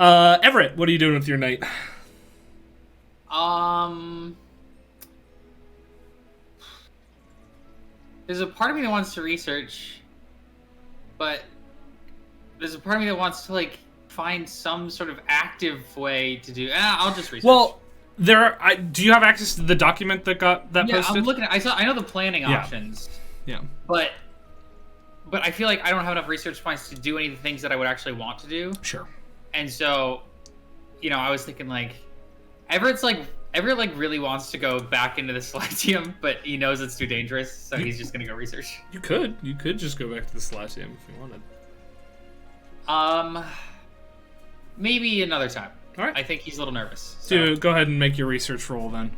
Everett, what are you doing with your night? There's a part of me that wants to research, but there's a part of me that wants to like find some sort of active way to do. I'll just research. Well, do you have access to the document that got that posted? I'm looking at. I know the planning options. Yeah. But I feel like I don't have enough research points to do any of the things that I would actually want to do. Sure. And so, I was thinking like, Everett really wants to go back into the Celestium, but he knows it's too dangerous, so he's just gonna go research. You could just go back to the Celestium if you wanted. Maybe another time. All right. I think he's a little nervous. So. Dude, go ahead and make your research roll then.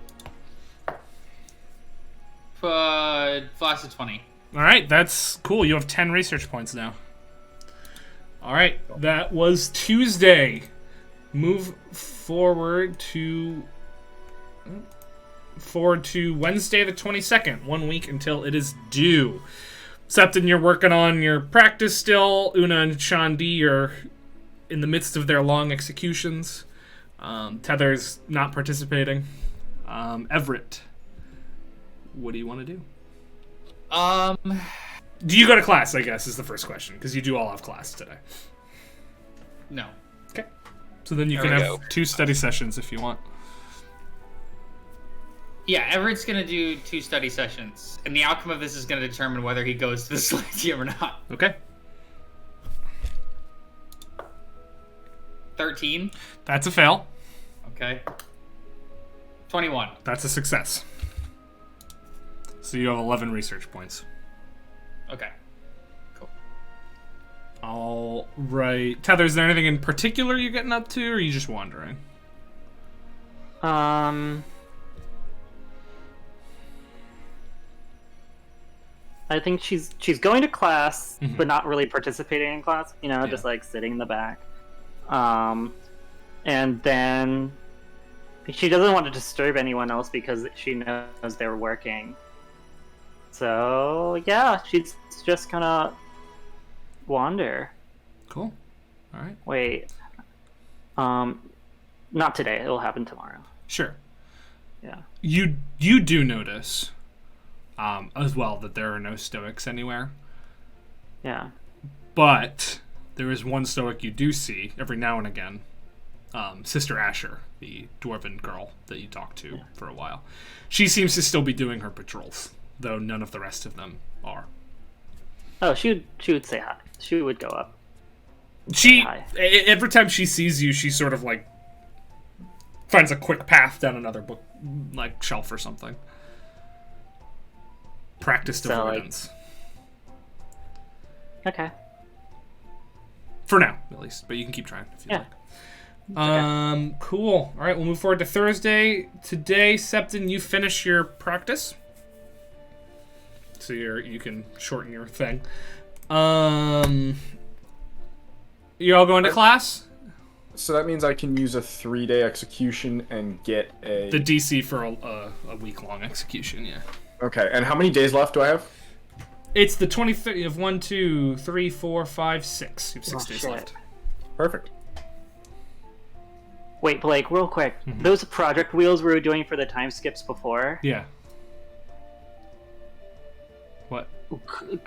Flash of 20. All right, that's cool. You have 10 research points now. All right, that was Tuesday. Move forward to Wednesday the 22nd, 1 week until it is due. Septon, you're working on your practice still. Una and Shandi are in the midst of their long executions. Tether's not participating. Everett, what do you want to do? Do Do you go to class, I guess, is the first question, because you do all have class today. No. Okay. So then you There can we have go. 2 study sessions if you want. Yeah, Everett's gonna do 2 study sessions, and the outcome of this is gonna determine whether he goes to the Selectivum or not. Okay. 13. That's a fail. Okay. 21. That's a success. So you have 11 research points. Okay. Cool. All right. Tether, is there anything in particular you're getting up to, or are you just wandering? I think she's going to class, Mhm. but not really participating in class. You know, just like sitting in the back. And then she doesn't want to disturb anyone else because she knows they're working. So yeah, she's just gonna wander. Cool. All right. Wait. Not today. It'll happen tomorrow. Sure. Yeah. You do notice, as well, that there are no Stoics anywhere. Yeah. But there is one Stoic you do see every now and again. Sister Asher, the dwarven girl that you talked to for a while. She seems to still be doing her patrols, though none of the rest of them are. Oh, she would say hi. She would go up. She Hi. every time she sees you, she sort of like finds a quick path down another book, like shelf or something. Practiced So, like- avoidance. Okay. For now, at least. But you can keep trying if you Yeah. like. Cool. All right, we'll move forward to Thursday. Today, Septon, you finish your practice. So you can shorten your thing. You all going to class? So that means I can use a 3-day execution and get a... The DC for a week-long execution, yeah. Okay, and how many days left do I have? It's the 23rd. You have 1, 2, 3, 4, 5, 6. You have 6 Oh, days shit. left. Perfect. Wait, Blake, real quick. Mm-hmm. Those project wheels we were doing for the time skips before. Yeah. What?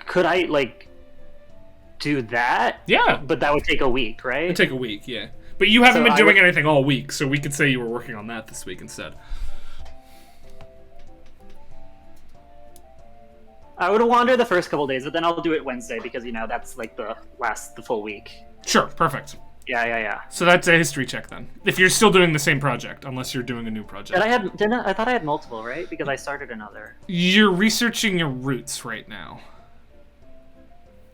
Could I like do that? Yeah. But that would take a week, right? It'd take a week, yeah. But you haven't So been I doing would- anything all week, so we could say you were working on that this week instead. I would wander the first couple days, but then I'll do it Wednesday because that's like the full week. Sure, perfect. Yeah. So that's a history check then. If you're still doing the same project, unless you're doing a new project. I thought I had multiple, right? Because I started another. You're researching your roots right now.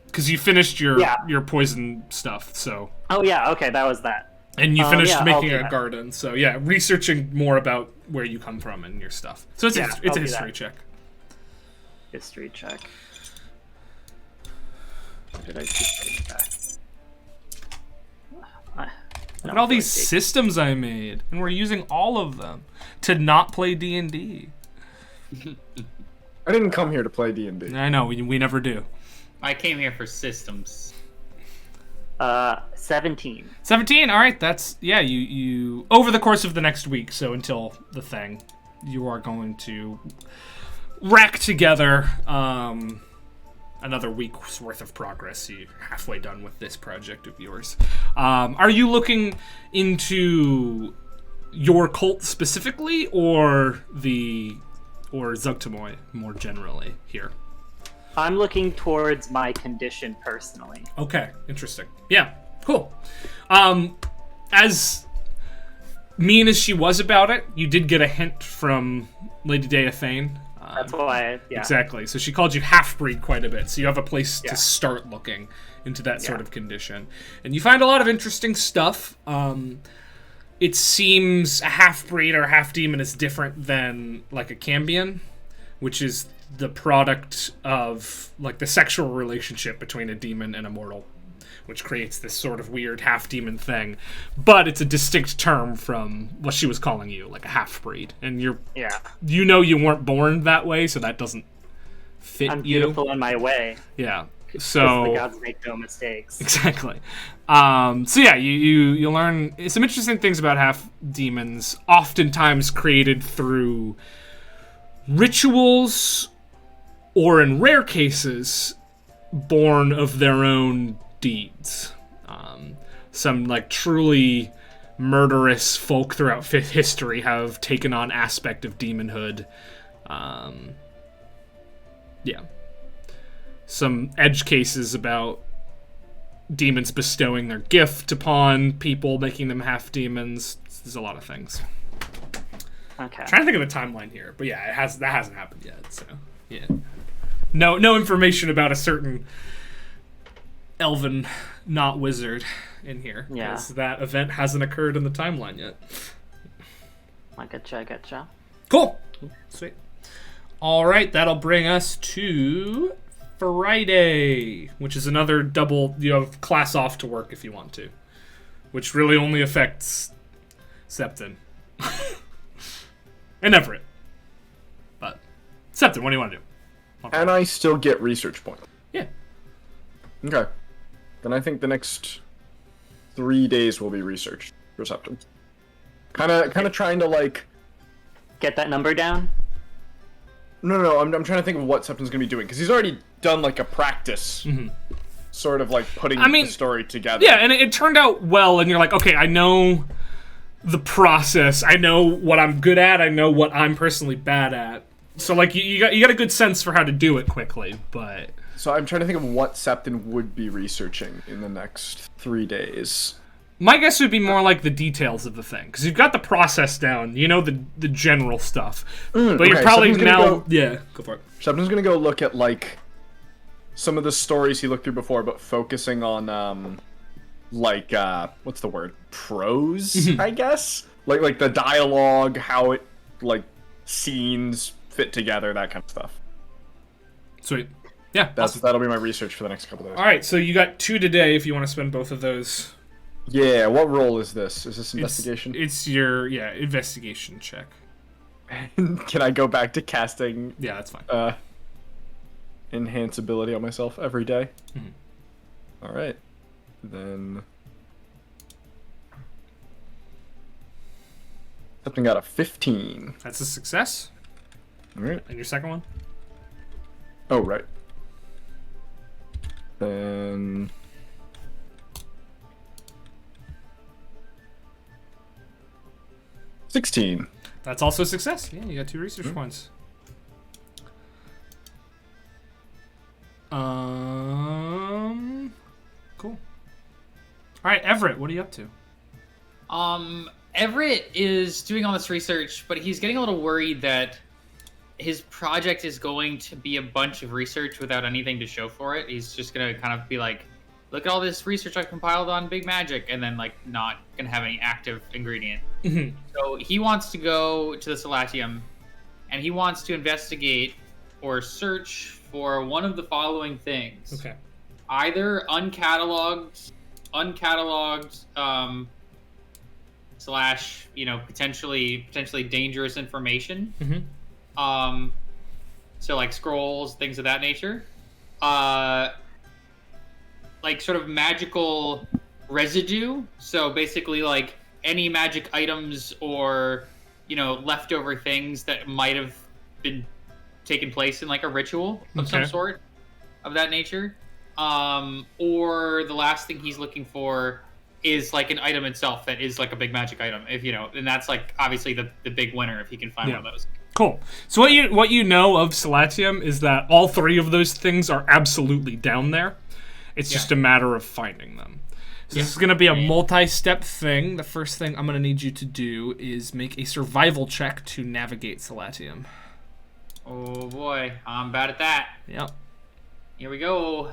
Because you finished your poison stuff, so... Oh yeah, okay, that was that. And you finished yeah, I'll making do a that. garden, so yeah, researching more about where you come from and your stuff. So it's Yeah, it's I'll a do history that. check. History check. Or did I keep back? Look at all these systems I made, and we're using all of them to not play D&D. I didn't come here to play D&D. I know, we never do. I came here for systems. 17. 17, alright, that's, yeah, you over the course of the next week, so until the thing, you are going to rack together, another week's worth of progress. You're halfway done with this project of yours. Are you looking into your cult specifically, or Zugtamoy more generally here? I'm looking towards my condition personally. Okay, interesting. Yeah, cool. As mean as she was about it, you did get a hint from Lady Deathane. That's why, Exactly. So she called you half-breed quite a bit, so you have a place Yeah. to start looking into that sort of condition. And you find a lot of interesting stuff. It seems a half-breed or a half-demon is different than, like, a Cambion, which is the product of, like, the sexual relationship between a demon and a mortal, which creates this sort of weird half-demon thing. But it's a distinct term from what she was calling you, like a half-breed. And you weren't born that way, so that doesn't fit I'm you. beautiful in my way. Yeah. 'Cause So the gods make no mistakes. exactly. So yeah, you learn some interesting things about half demons, oftentimes created through rituals, or in rare cases, born of their own deeds. some like truly murderous folk throughout history have taken on aspect of demonhood. Yeah. Some edge cases about demons bestowing their gift upon people, making them half demons. There's a lot of things. Okay. I'm trying to think of a timeline here, but yeah, that hasn't happened yet. So yeah, no information about a certain elven, not wizard, in here because that event hasn't occurred in the timeline yet. I getcha. Cool. Sweet. All right, that'll bring us to Friday, which is another double. You have class off to work if you want to, which really only affects Septon and Everett. But Septon, what do you want to do? And I still get research points. Yeah. Okay. Then I think the next 3 days will be research for Septon. Kind of trying to like get that number down. No. I'm trying to think of what Septon's gonna be doing because he's already done like a practice, sort of like putting the story together. Yeah, and it turned out well, and you're like, okay, I know the process. I know what I'm good at. I know what I'm personally bad at. So like you got a good sense for how to do it quickly, but. So I'm trying to think of what Septon would be researching in the next 3 days. My guess would be more like the details of the thing, because you've got the process down. You know the general stuff, but you're probably now. Yeah, go for it. Septon's gonna go look at like some of the stories he looked through before, but focusing on like what's the word? Prose, I guess. Like the dialogue, how it like scenes fit together, that kind of stuff. Sweet. Yeah, that'll be my research for the next couple days. All right, so you got 2 today if you want to spend both of those. Yeah, what role is this? Is this investigation? It's your investigation check. Can I go back to casting? Yeah, that's fine. Enhance ability on myself every day. Mm-hmm. All right, then. Something got a 15. That's a success. All right. And your second one? Oh, right. Then. $16. That's also a success. Yeah, you got 2 research points. Cool. All right, Everett, what are you up to? Everett is doing all this research, but he's getting a little worried that his project is going to be a bunch of research without anything to show for it. He's just going to kind of be like, look at all this research I compiled on Big Magic, and then like not going to have any active ingredient. Mm-hmm. So he wants to go to the Solatium, and he wants to investigate or search for one of the following things. Okay. Either uncatalogued, slash, potentially dangerous information. Mm-hmm. So like scrolls, things of that nature. Like sort of magical residue. So basically like any magic items or, leftover things that might have been taken place in like a ritual of some sort of that nature. Or the last thing he's looking for is like an item itself that is like a big magic item, and that's like obviously the big winner if he can find one of those. Cool. So what you know of Solatium is that all 3 of those things are absolutely down there. It's just a matter of finding them. So this is going to be a multi-step thing. The first thing I'm going to need you to do is make a survival check to navigate Solatium. Oh boy, I'm bad at that. Yep. Here we go.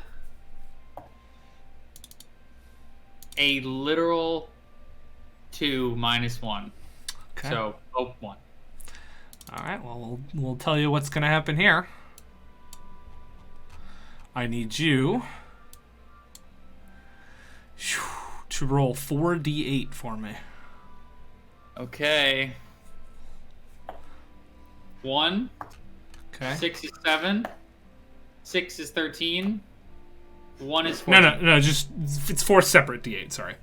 A literal 2 minus 1. Okay. So, 1. All right, well, we'll tell you what's going to happen here. I need you to roll 4d8 for me. Okay. 1. Okay. 6 is 7. 6 is 13. 1 is 14. No, just it's 4 separate d8, sorry.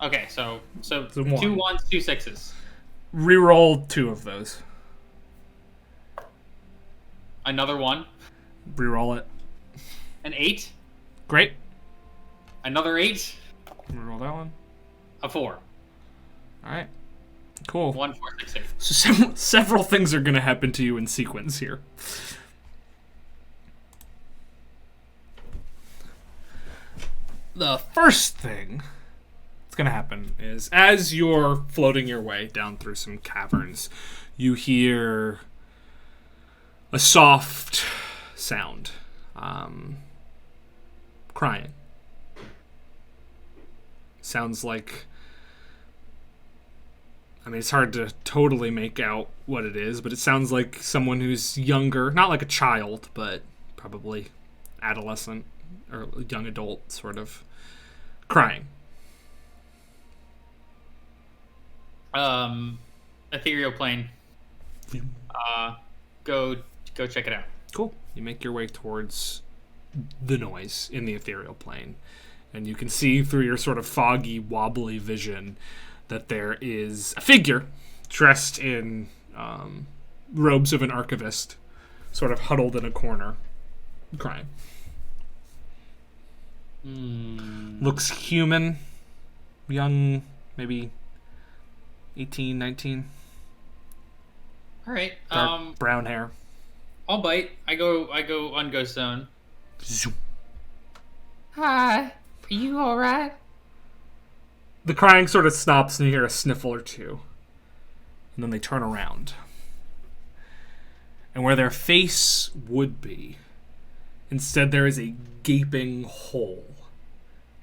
Okay, so 2 1. 1s, 2 6s. Reroll 2 of those. Another 1. Reroll it. An 8. Great. Another 8. Reroll that one. A 4. All right. Cool. 1, 4, 6, 8. So several things are going to happen to you in sequence here. The first thing that's going to happen is as you're floating your way down through some caverns, you hear a soft sound. Crying. Sounds like... I mean, it's hard to totally make out what it is, but it sounds like someone who's younger, not like a child, but probably adolescent or young adult, sort of, crying. Ethereal plane. Go check it out. Cool. You make your way towards the noise in the ethereal plane, and you can see through your sort of foggy, wobbly vision that there is a figure dressed in robes of an archivist, sort of huddled in a corner, crying. Looks human, young, maybe 18, 19. All right. Dark brown hair. I'll bite. I go on ghost zone. Zoom. Hi. Are you all right? The crying sort of stops and you hear a sniffle or two. And then they turn around. And where their face would be, instead there is a gaping hole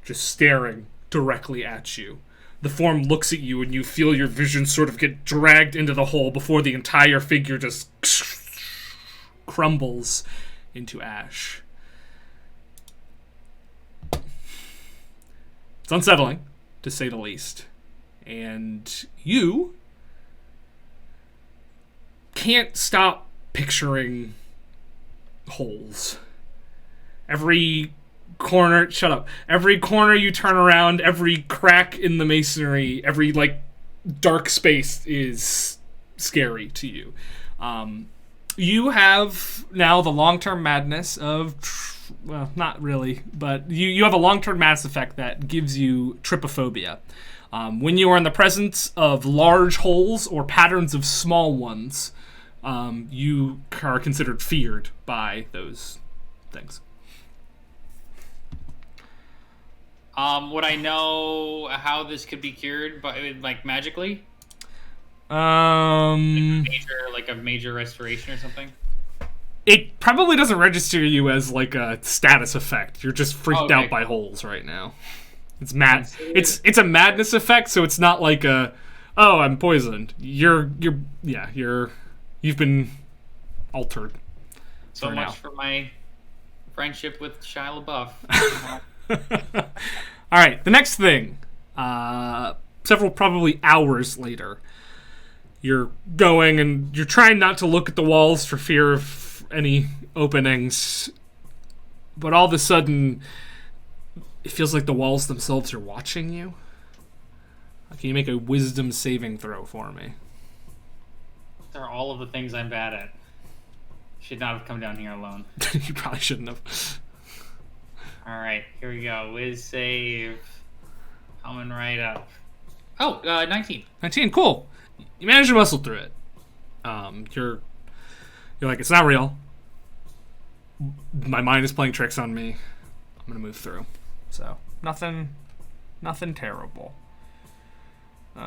just staring directly at you. The form looks at you and you feel your vision sort of get dragged into the hole before the entire figure just crumbles into ash. It's unsettling, to say the least. And you can't stop picturing holes. Every corner, shut up. Every corner you turn around, every crack in the masonry, every, dark space is scary to you. You have now the long-term madness of, well, not really, but you have a long-term madness effect that gives you trypophobia. When you are in the presence of large holes or patterns of small ones, you are considered feared by those things. Would I know how this could be cured, magically? Like a major restoration or something? It probably doesn't register you as a status effect. You're just freaked out by holes right now. It's mad. It's a madness effect, so it's not like I'm poisoned. You've been altered. So much for my friendship with Shia LaBeouf. All right, the next thing. Several probably hours later, you're going and you're trying not to look at the walls for fear of any openings, but all of a sudden, it feels like the walls themselves are watching you. Can you make a wisdom saving throw for me? These are all of the things I'm bad at. Should not have come down here alone. You probably shouldn't have. Alright, here we go. Wiz save. Coming right up. Oh, 19. 19, cool. You managed to muscle through it. You're like, it's not real. My mind is playing tricks on me. I'm gonna move through. So, nothing terrible. The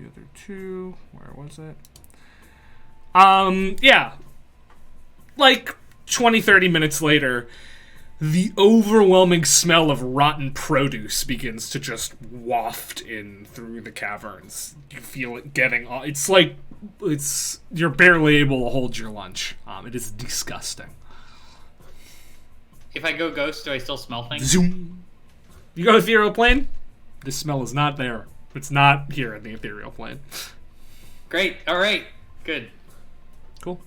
other two, where was it? Yeah. 20-30 minutes later, the overwhelming smell of rotten produce begins to just waft in through the caverns. You feel it getting all... you're barely able to hold your lunch. It is disgusting. If I go ghost, do I still smell things? Zoom. You go to the ethereal plane? This smell is not there. It's not here in the ethereal plane. Great. All right. Good. Cool.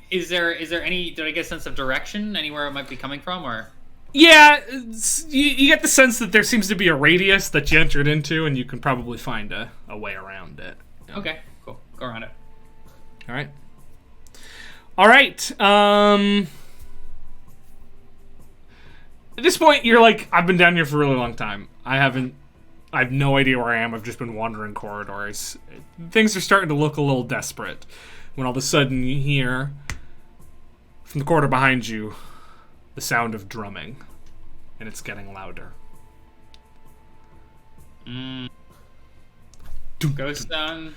Is there any? Did I get a sense of direction anywhere it might be coming from, or? Yeah, you get the sense that there seems to be a radius that you entered into, and you can probably find a way around it. Yeah. Okay. Cool. Go around it. All right. At this point, you're like, I've been down here for a really long time. I have no idea where I am. I've just been wandering corridors. Things are starting to look a little desperate when all of a sudden you hear from the corridor behind you the sound of drumming, and it's getting louder. Ghost Town.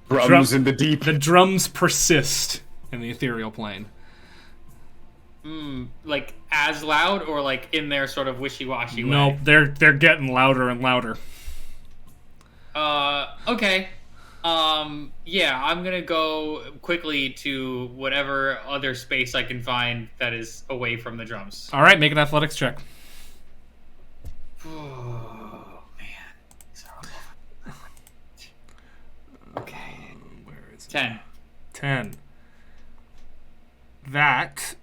Drums in the deep. The drums persist in the ethereal plane. Like as loud or like in their sort of wishy-washy way? Nope, they're getting louder and louder. Okay. Yeah, I'm gonna go quickly to whatever other space I can find that is away from the drums. All right, make an athletics check. Oh, man. These are all okay. Where is it? 10. 10. That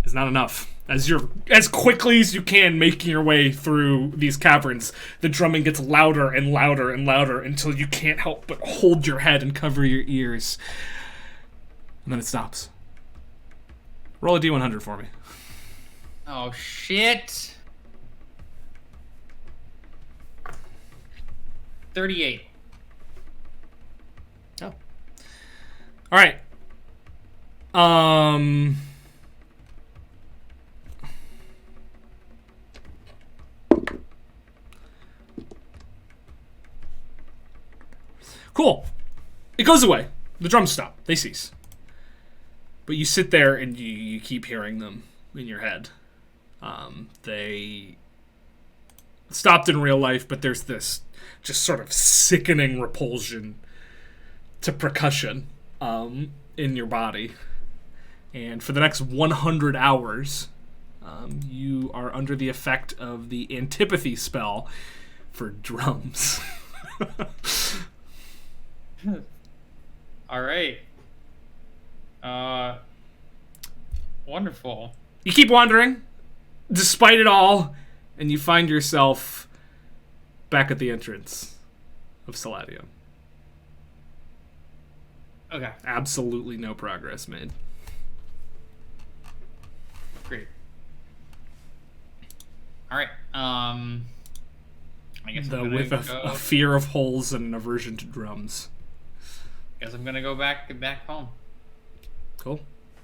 is not enough. As you're as quickly as you can making your way through these caverns, the drumming gets louder and louder and louder until you can't help but hold your head and cover your ears. And then it stops. Roll a D100 for me. Oh, shit. 38. Oh. All right. Cool. It goes away. The drums stop. They cease. But you sit there and you keep hearing them in your head. They stopped in real life, but there's this just sort of sickening repulsion to percussion in your body. And for the next 100 hours, you are under the effect of the antipathy spell for drums. All right. Wonderful. You keep wandering, despite it all, and you find yourself back at the entrance of Saladium. Okay. Absolutely no progress made. Great. All right. I guess Though I'm gonna with a fear of holes and an aversion to drums. Guess I'm gonna go back home. Cool.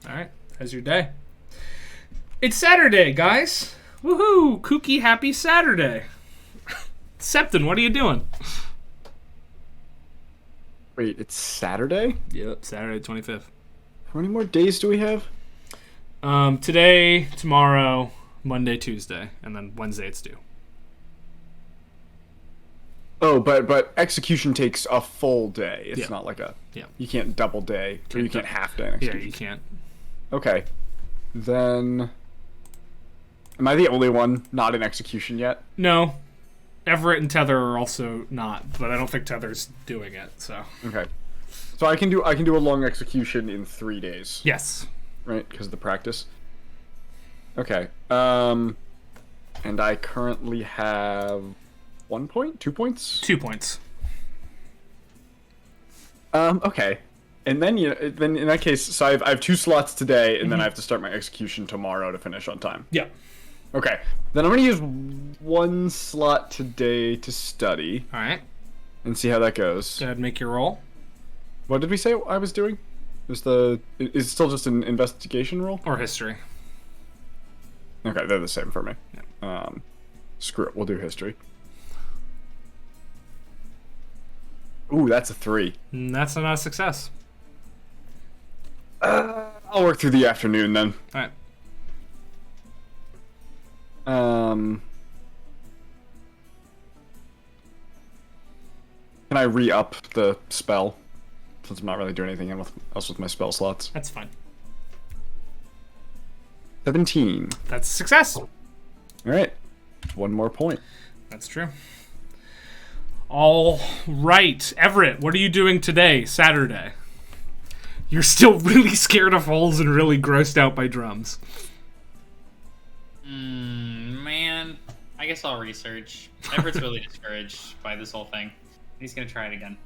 All right. How's your day? It's Saturday, guys. Woohoo! Kooky happy Saturday. Septon, what are you doing? Wait, it's Saturday? Yep, Saturday 25th. How many more days do we have? Today, tomorrow, Monday, Tuesday, and then Wednesday it's due. Oh, but execution takes a full day. It's Yeah. not like a... Yeah. You can't double day, or you can't half day an Yeah, execution. you can't. Okay. Then... Am I the only one not in execution yet? No. Everett and Tether are also not, but I don't think Tether's doing it, so. Okay. So I can do a long execution in 3 days. Yes. Right, because of the practice. Okay. And I currently have 1 point? 2 points? 2 points. Okay. And then then in that case, so I have 2 slots today, and then I have to start my execution tomorrow to finish on time. Yeah. Okay. Then I'm gonna use 1 slot today to study Alright. and see how that goes. Go ahead and make your roll. What did we say I was doing? Is it still just an investigation roll? Or history. Okay, they're the same for me. Yeah. Screw it, we'll do history. Ooh, that's a 3. That's not a success. I'll work through the afternoon then. Alright. Can I re-up the spell? Since I'm not really doing anything else with my spell slots. That's fine. 17. That's a success. Alright. 1 more point. That's true. All right. Everett, what are you doing today, Saturday? You're still really scared of holes and really grossed out by drums. Man, I guess I'll research. Everett's really discouraged by this whole thing. He's gonna try it again.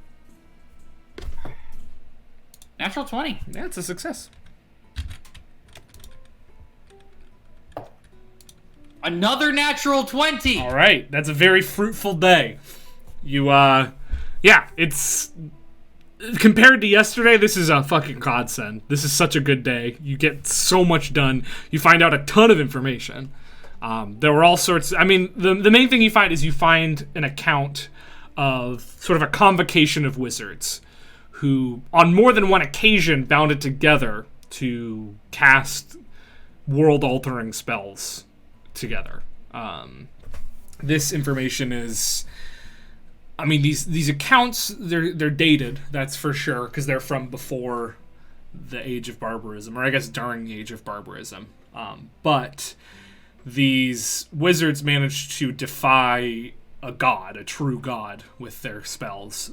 Natural 20. Yeah, it's a success. Another natural 20! All right, that's a very fruitful day. You, it's... Compared to yesterday, this is a fucking godsend. This is such a good day. You get so much done. You find out a ton of information. There were all sorts... I mean, the main thing you find is you find an account of sort of a convocation of wizards who, on more than one occasion, bound it together to cast world-altering spells together. This information is... I mean, these accounts, they're dated, that's for sure, because they're from before the Age of Barbarism, or I guess during the Age of Barbarism. But these wizards managed to defy a god, a true god, with their spells.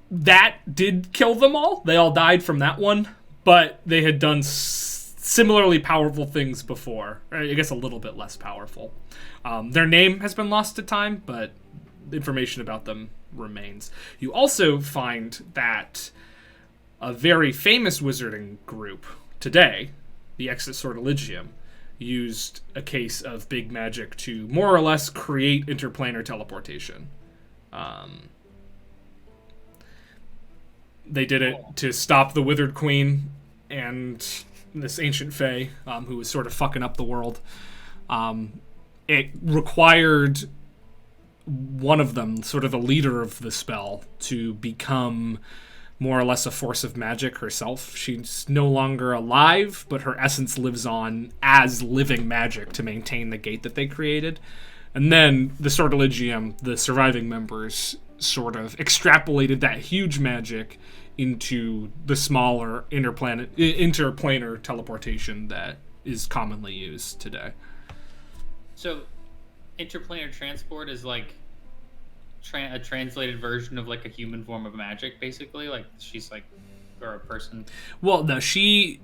That did kill them all. They all died from that one, but they had done similarly powerful things before. I guess a little bit less powerful. Their name has been lost to time, but information about them remains. You also find that a very famous wizarding group today, the Exit Sortilegium, used a case of big magic to more or less create interplanar teleportation. They did it to stop the Withered Queen and this ancient fae, who was sort of fucking up the world. It required one of them, sort of the leader of the spell, to become more or less a force of magic herself. She's no longer alive, but her essence lives on as living magic to maintain the gate that they created. And then the Sortilegium, the surviving members, sort of extrapolated that huge magic into the smaller interplanar teleportation that is commonly used today. So, interplanar transport is like a translated version of like a human form of magic, basically. Like she's like, or a person. Well, no, she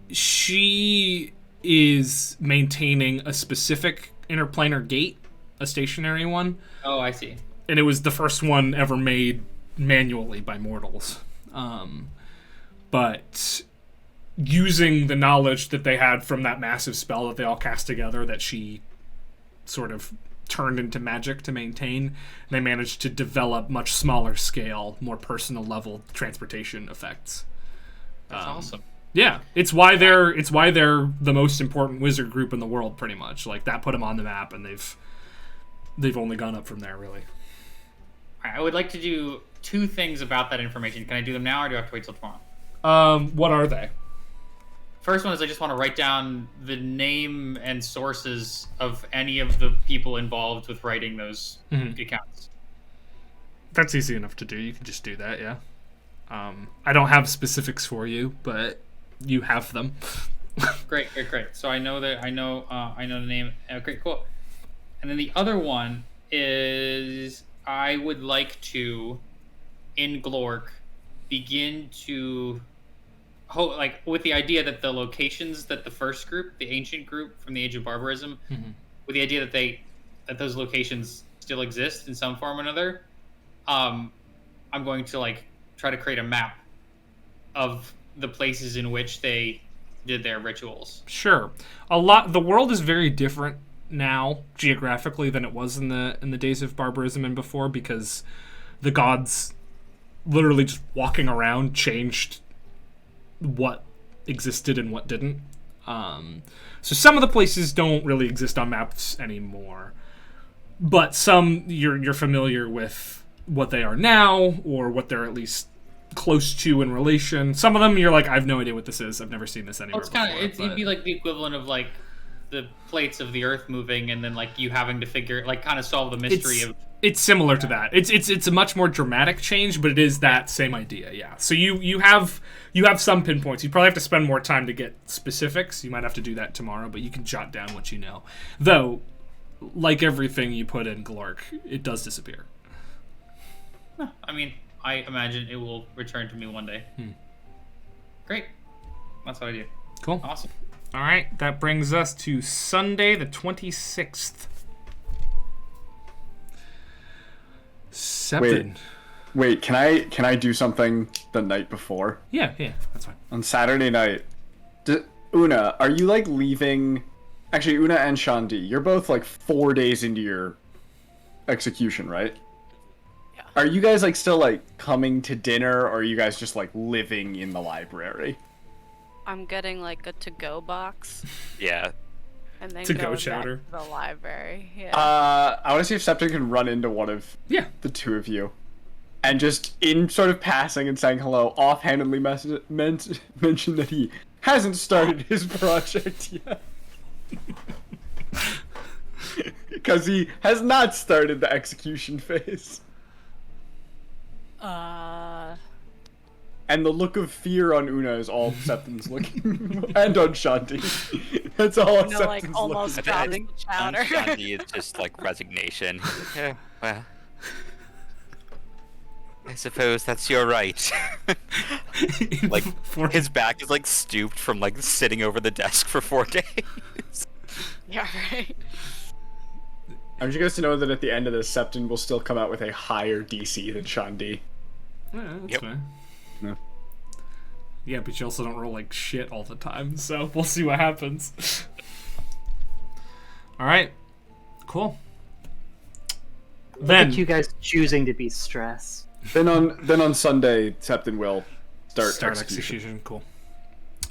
is maintaining a specific interplanar gate, a stationary one. Oh, I see. And it was the first one ever made manually by mortals. But using the knowledge that they had from that massive spell that they all cast together, that she sort of turned into magic to maintain, they managed to develop much smaller scale, more personal level transportation effects. That's awesome. Yeah, it's why they're the most important wizard group in the world, pretty much. Like that put them on the map, and they've only gone up from there, really. I would like to do 2 things about that information. Can I do them now, or do I have to wait till tomorrow? What are they? First one is I just want to write down the name and sources of any of the people involved with writing those accounts. That's easy enough to do. You can just do that, yeah. I don't have specifics for you, but you have them. Great. So I know the name. Okay, cool. And then the other one is I would like to, in Glork, begin to with the idea that the locations that the first group, the ancient group from the Age of Barbarism, with the idea that those locations still exist in some form or another, I'm going to try to create a map of the places in which they did their rituals. Sure. The world is very different now geographically than it was in the days of barbarism and before, because the gods literally just walking around changed what existed and what didn't. So some of the places don't really exist on maps anymore, but some you're familiar with what they are now, or what they're at least close to in relation. Some of them you're like, I have no idea what this is. I've never seen this anywhere before. It'd be like the equivalent of like the plates of the Earth moving, and then you having to figure kind of solve the mystery of. It's similar to that. It's a much more dramatic change, but it is that same idea, yeah. So you have some pinpoints. You probably have to spend more time to get specifics. You might have to do that tomorrow, but you can jot down what you know. Though, like everything you put in Glork, it does disappear. I mean, I imagine it will return to me one day. Great. That's what I do. Cool. Awesome. All right, that brings us to Sunday the 26th. 7. Wait, can I do something the night before? Yeah, that's fine. On Saturday night, Una, are you leaving Actually, Una and Shandi, you're both like 4 days into your execution, right? Yeah. Are you guys like still like coming to dinner, or are you guys just like living in the library? I'm getting like a to-go box Yeah. and then To-go going back chowder. to the library. Yeah. I want to see if Septon can run into one of Yeah. the two of you, and just in sort of passing and saying hello, offhandedly mention that he hasn't started his project yet. Because he has not started the execution phase. And the look of fear on Una is all Septon's looking, and on Shanti. That's all No, Septon's like almost looking. dropping the chowder. Shanti, it's just like resignation. Yeah, well, I suppose that's your right. Like his back is like stooped from like sitting over the desk for 4 days. Yeah, right. I want you guys to know that at the end of this, Septon will still come out with a higher DC than Shandi. Yeah, that's Yep. fine. No. Yeah, but you also don't roll like shit all the time, so we'll see what happens. All right, cool. Then Look at you guys choosing to be stressed. Then on Sunday, Septon will start execution. execution. Cool.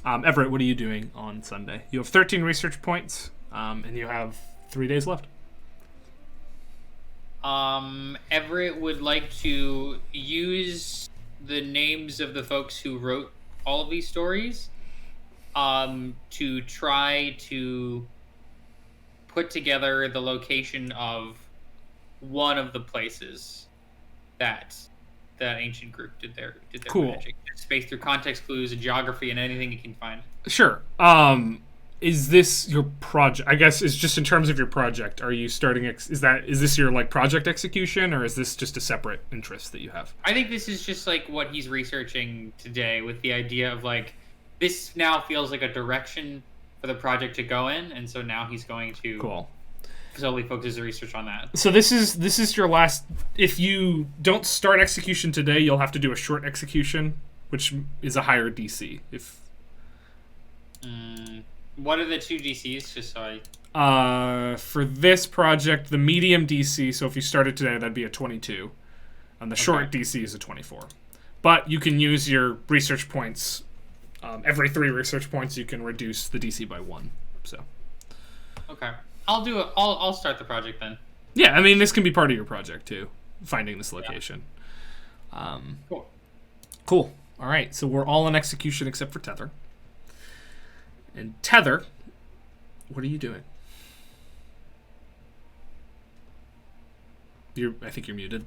Everett, what are you doing on Sunday? You have 13 research points, and you have 3 days left. Everett would like to use the names of the folks who wrote all of these stories to try to put together the location of one of the places that that ancient group did their Cool. magic. Space through context clues and geography and anything you can find. Sure. Is this your project? I guess it's just in terms of your project. Are you starting? Is this your like project execution, or is this just a separate interest that you have? I think this is just like what he's researching today, with the idea of like this now feels like a direction for the project to go in, and so now he's going to Cool. solely focus his research on that. So this is your last. If you don't start execution today, you'll have to do a short execution, which is a higher DC. If What are the two DCs? Just so I. for this project, the medium DC. So if you started today, that'd be a 22, and the short DC is a 24. But you can use your research points. Every 3 research points, you can reduce the DC by 1. So. Okay, I'll do it. I'll start the project then. Yeah, I mean this can be part of your project too, finding this location. Cool. Cool. All right, so we're all in execution except for Tether. And Tether, what are you doing? I think you're muted.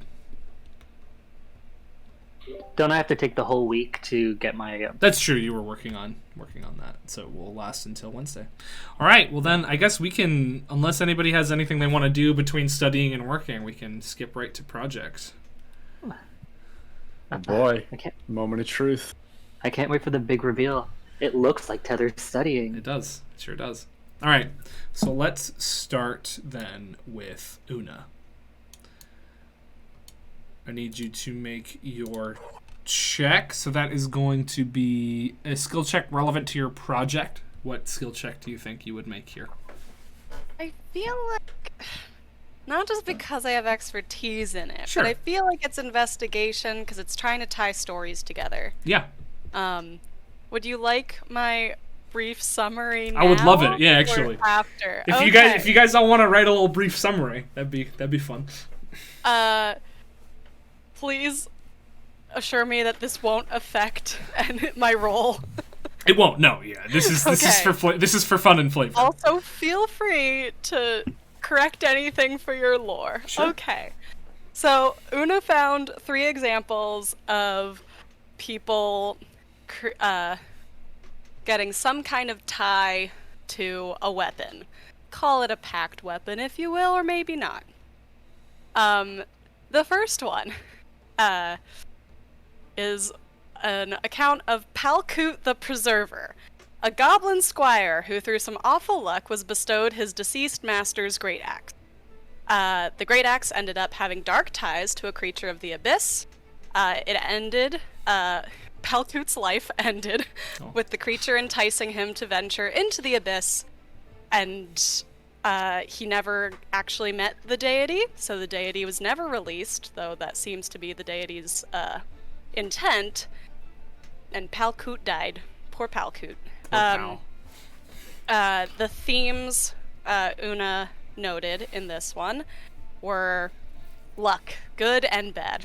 Don't I have to take the whole week to get my? That's true. You were working on that, so it will last until Wednesday. All right. Well, then I guess we can, unless anybody has anything they want to do between studying and working, we can skip right to projects. Oh boy, I can't. moment of truth. I can't wait for the big reveal. It looks like Tether's studying. It does. It sure does. All right. So let's start then with Una. I need you to make your check. So that is going to be a skill check relevant to your project. What skill check do you think you would make here? I feel like, not just because I have expertise in it, Sure. but I feel like it's investigation because it's trying to tie stories together. Yeah. Would you like my brief summary now? I would love it. Yeah, or actually. after. If you guys all want to write a little brief summary, that'd be fun. Please assure me that this won't affect my role. It won't. No. Yeah. This is Okay. this is for fun and flavor. Also, feel free to correct anything for your lore. Sure. Okay. So, Una found 3 examples of people getting some kind of tie to a weapon. Call it a packed weapon, if you will, or maybe not. The first one is an account of Palcoot the Preserver, a goblin squire who, through some awful luck, was bestowed his deceased master's great axe. The great axe ended up having dark ties to a creature of the abyss. Palcoot's life ended with the creature enticing him to venture into the abyss And he never actually met the deity, so the deity was never released, though that seems to be the deity's intent. And Palkut died. Poor Palkut. The themes Una noted in this one were luck, good and bad.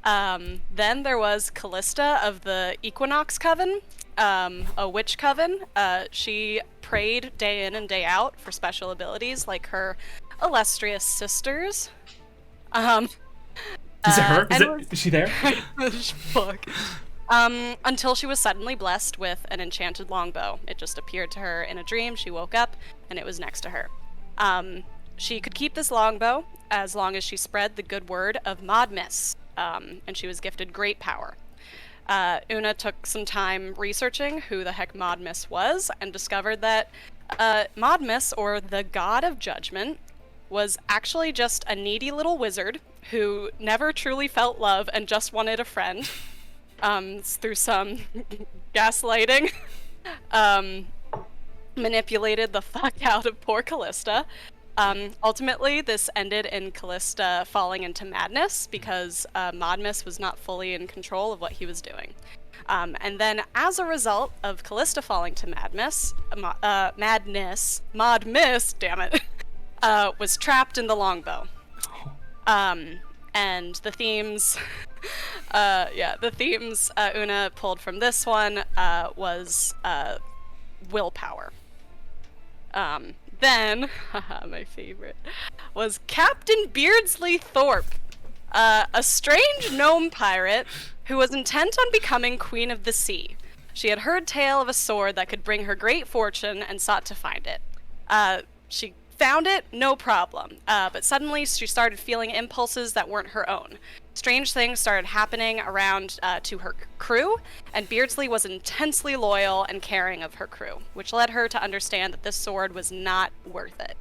Then there was Callista of the Equinox Coven, a witch coven. She prayed day in and day out for special abilities like her illustrious sisters. Is it her? Is she there? Fuck. Until she was suddenly blessed with an enchanted longbow. It just appeared to her in a dream. She woke up, and it was next to her. She could keep this longbow as long as she spread the good word of Modmis, and she was gifted great power. Una took some time researching who the heck Modmis was, and discovered that Modmis, or the God of Judgment, was actually just a needy little wizard who never truly felt love and just wanted a friend. Through some gaslighting, manipulated the fuck out of poor Callista. Ultimately, this ended in Callista falling into madness because Modmis was not fully in control of what he was doing. And then, as a result of Callista falling to madness, Modmis, damn it, was trapped in the longbow. And the themes, Una pulled from this one was willpower. Then, my favorite, was Captain Beardsley Thorpe, a strange gnome pirate who was intent on becoming Queen of the Sea. She had heard tale of a sword that could bring her great fortune and sought to find it. She found it, no problem, but suddenly she started feeling impulses that weren't her own. Strange things started happening around to her crew, and Beardsley was intensely loyal and caring of her crew, which led her to understand that this sword was not worth it.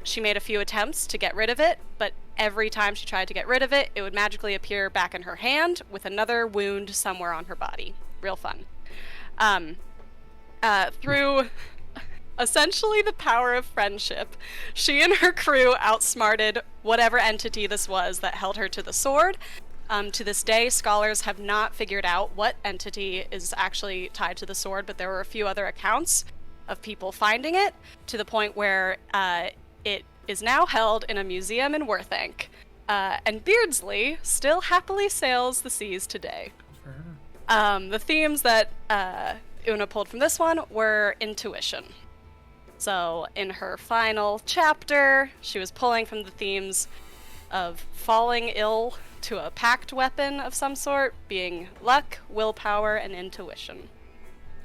She made a few attempts to get rid of it, but every time she tried to get rid of it, it would magically appear back in her hand with another wound somewhere on her body. Real fun. Through essentially the power of friendship, she and her crew outsmarted whatever entity this was that held her to the sword. To this day, scholars have not figured out what entity is actually tied to the sword, but there were a few other accounts of people finding it, to the point where it is now held in a museum in Worthank. And Beardsley still happily sails the seas today. The themes that Una pulled from this one were intuition. So in her final chapter, she was pulling from the themes of falling ill to a packed weapon of some sort, being luck, willpower, and intuition.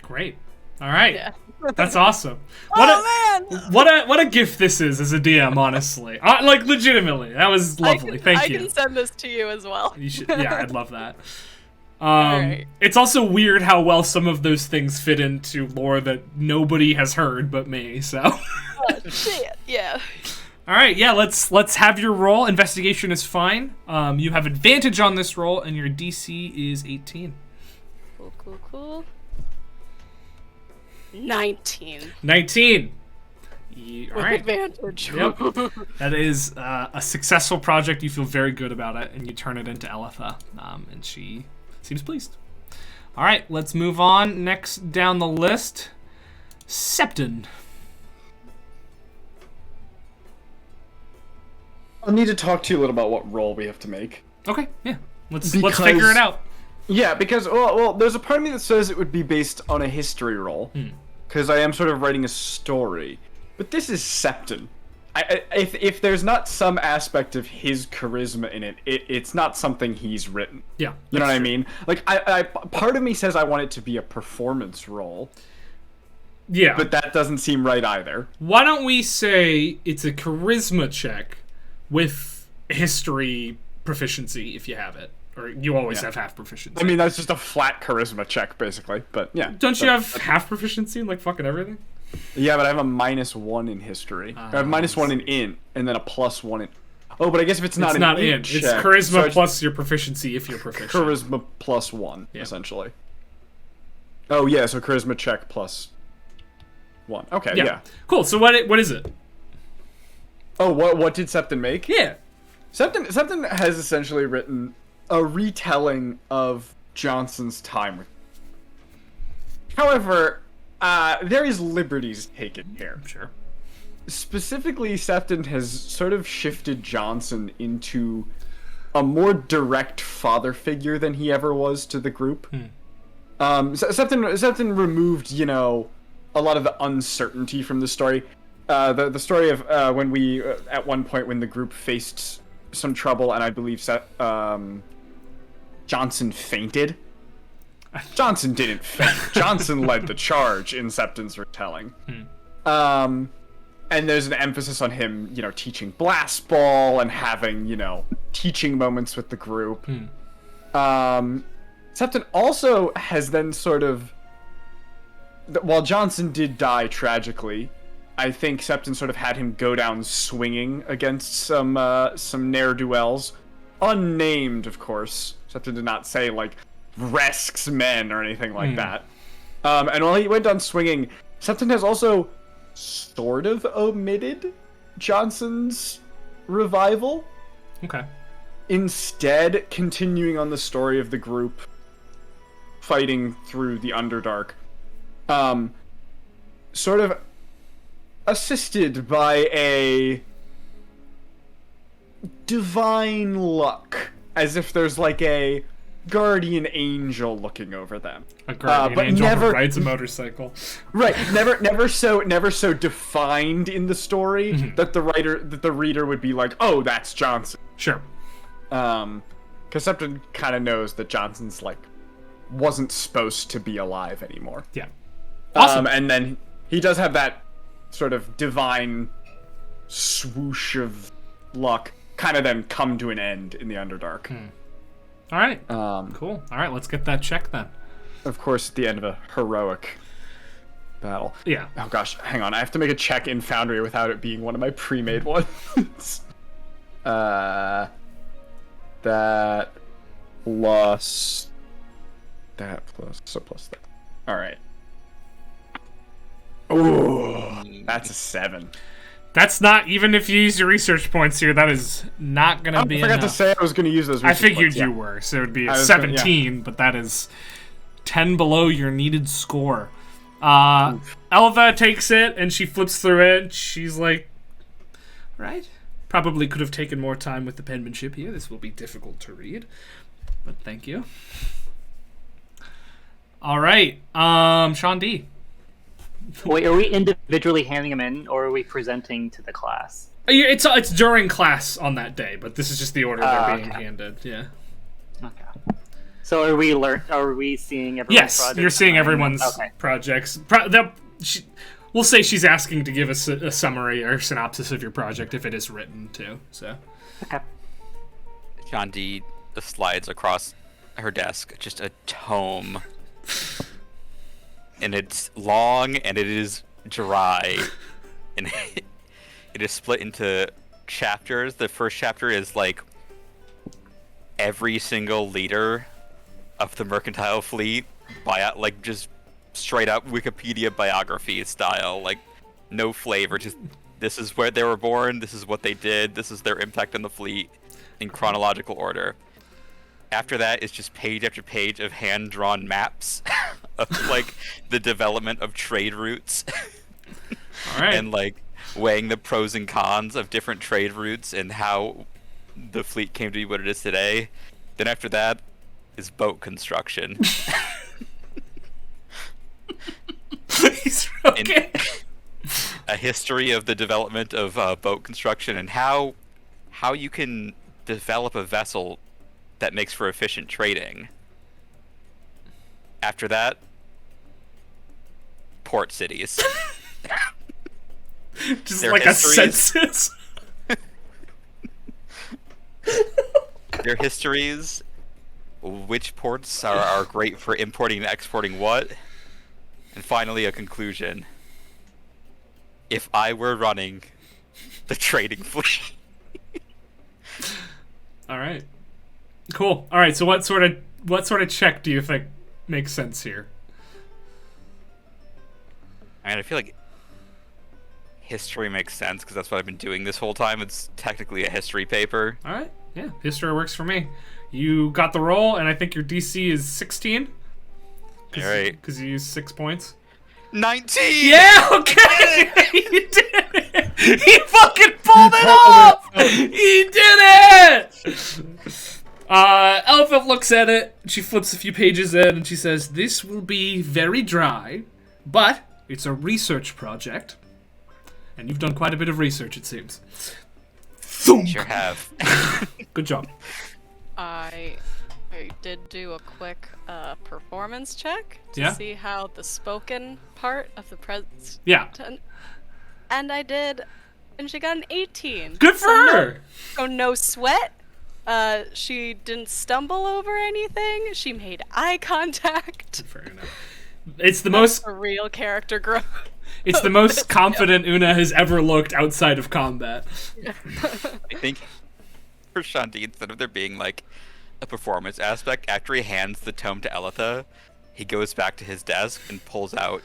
Great. All right. Yeah. That's awesome. Man! What a gift this is as a DM, honestly. Like, legitimately. That was lovely. Thank you. I can send this to you as well. You should. Yeah, I'd love that. Right. It's also weird how well some of those things fit into lore that nobody has heard but me, so. Oh, shit, yeah. All right, yeah, let's have your roll. Investigation is fine. You have advantage on this roll, and your DC is 18. Cool. 19. 19. All right. Advantage. Yep. That is a successful project. You feel very good about it, and you turn it into Elitha, and she seems pleased. All right, let's move on. Next down the list, Septon. I'll need to talk to you a little about what roll we have to make. Okay, yeah. Let's figure it out. Yeah, because well, there's a part of me that says it would be based on a history roll, because I am sort of writing a story. But this is Septon. If there's not some aspect of his charisma in it, it's not something he's written. Yeah, you know what I mean? Like, I part of me says I want it to be a performance role. Yeah, but that doesn't seem right either. Why don't we say it's a charisma check with history proficiency if you have it, or you always have half proficiency? I mean, that's just a flat charisma check, basically. But yeah, don't you have half proficiency in like fucking everything? Yeah, but I have a -1 in history. I have -1 in int, and then a +1 in. Oh, but I guess if it's not int check, it's charisma so plus your proficiency if you're proficient. Charisma +1, essentially. Oh yeah, so charisma check plus. 1. Okay, yeah. Cool. So what is it? Oh, what did Septon make? Yeah. Septon has essentially written a retelling of Johnson's time. However, there is liberties taken here. Sure. Specifically, Septon has sort of shifted Johnson into a more direct father figure than he ever was to the group. Septon removed, a lot of the uncertainty from the story. The story of when we, at one point when the group faced some trouble, and I believe Johnson fainted. Johnson didn't faint. Johnson led the charge in Septon's retelling. And there's an emphasis on him, teaching blast ball and having, teaching moments with the group. Septon also has then sort of, while Johnson did die tragically, I think Septon sort of had him go down swinging against some ne'er-do-wells. Unnamed, of course. Septon did not say, Resk's men or anything like that. And while he went down swinging, Septon has also sort of omitted Johnson's revival. Okay. Instead, continuing on the story of the group fighting through the Underdark. Sort of assisted by a divine luck, as if there's a guardian angel looking over them. A guardian angel who rides a motorcycle. Right, never so defined in the story that the reader would be like, oh, that's Johnson. Sure. Because Septon kind of knows that Johnson's wasn't supposed to be alive anymore. Yeah. Awesome. And then he does have that sort of divine swoosh of luck kind of then come to an end in the Underdark. All right. Cool. All right, let's get that check then. Of course, at the end of a heroic battle. Yeah. Oh gosh, hang on. I have to make a check in Foundry without it being one of my pre-made ones. That plus that. All right. Ooh, that's a 7. That's not, even if you use your research points here, that is not going to be enough. I forgot to say I was going to use those research I figured points, you were, so it would be a 17, but that is 10 below your needed score. Elva takes it, and she flips through it. She's like, right? Probably could have taken more time with the penmanship here. This will be difficult to read, but thank you. All right, Sean D. Wait, are we individually handing them in, or are we presenting to the class? It's during class on that day, but this is just the order they're being handed. Yeah. Okay. So are we seeing everyone's Yes, projects? you're seeing everyone's projects. We'll say she's asking to give us a summary or synopsis of your project if it is written too. So. Okay. John D slides across her desk just a tome. And it's long and it is dry. And it is split into chapters. The first chapter is every single leader of the mercantile fleet just straight up Wikipedia biography style, no flavor, just this is where they were born, this is what they did, this is their impact on the fleet in chronological order. After that is just page after page of hand-drawn maps of the development of trade routes. All right. And weighing the pros and cons of different trade routes and how the fleet came to be what it is today. Then after that is boat construction. He's okay. A history of the development of boat construction and how you can develop a vessel that makes for efficient trading. After that, port cities. Just Their like histories. a census. Their histories, which ports are great for importing and exporting what, and finally a conclusion. If I were running the trading fleet. All right. Cool. All right. So what sort of check do you think makes sense here? I feel like history makes sense because that's what I've been doing this whole time. It's technically a history paper. All right. Yeah, history works for me. You got the roll, and I think your DC is 16. All right. Because you used 6 points. 19! Yeah, okay! You did it! He fucking pulled it off! He did it! Elephant looks at it, she flips a few pages in, and she says, "This will be very dry, but it's a research project. And you've done quite a bit of research, it seems." Thunk. Sure have. Good job. I did do a quick performance check to Yeah? see how the spoken part of the Yeah. and I did, and she got an 18. Good for her! So no sweat. She didn't stumble over anything. She made eye contact. Fair enough. It's the most A real character growth. It's the most confident Una has ever looked outside of combat. I think for Shanti, instead of there being like a performance aspect, after he hands the tome to Elitha, he goes back to his desk and pulls out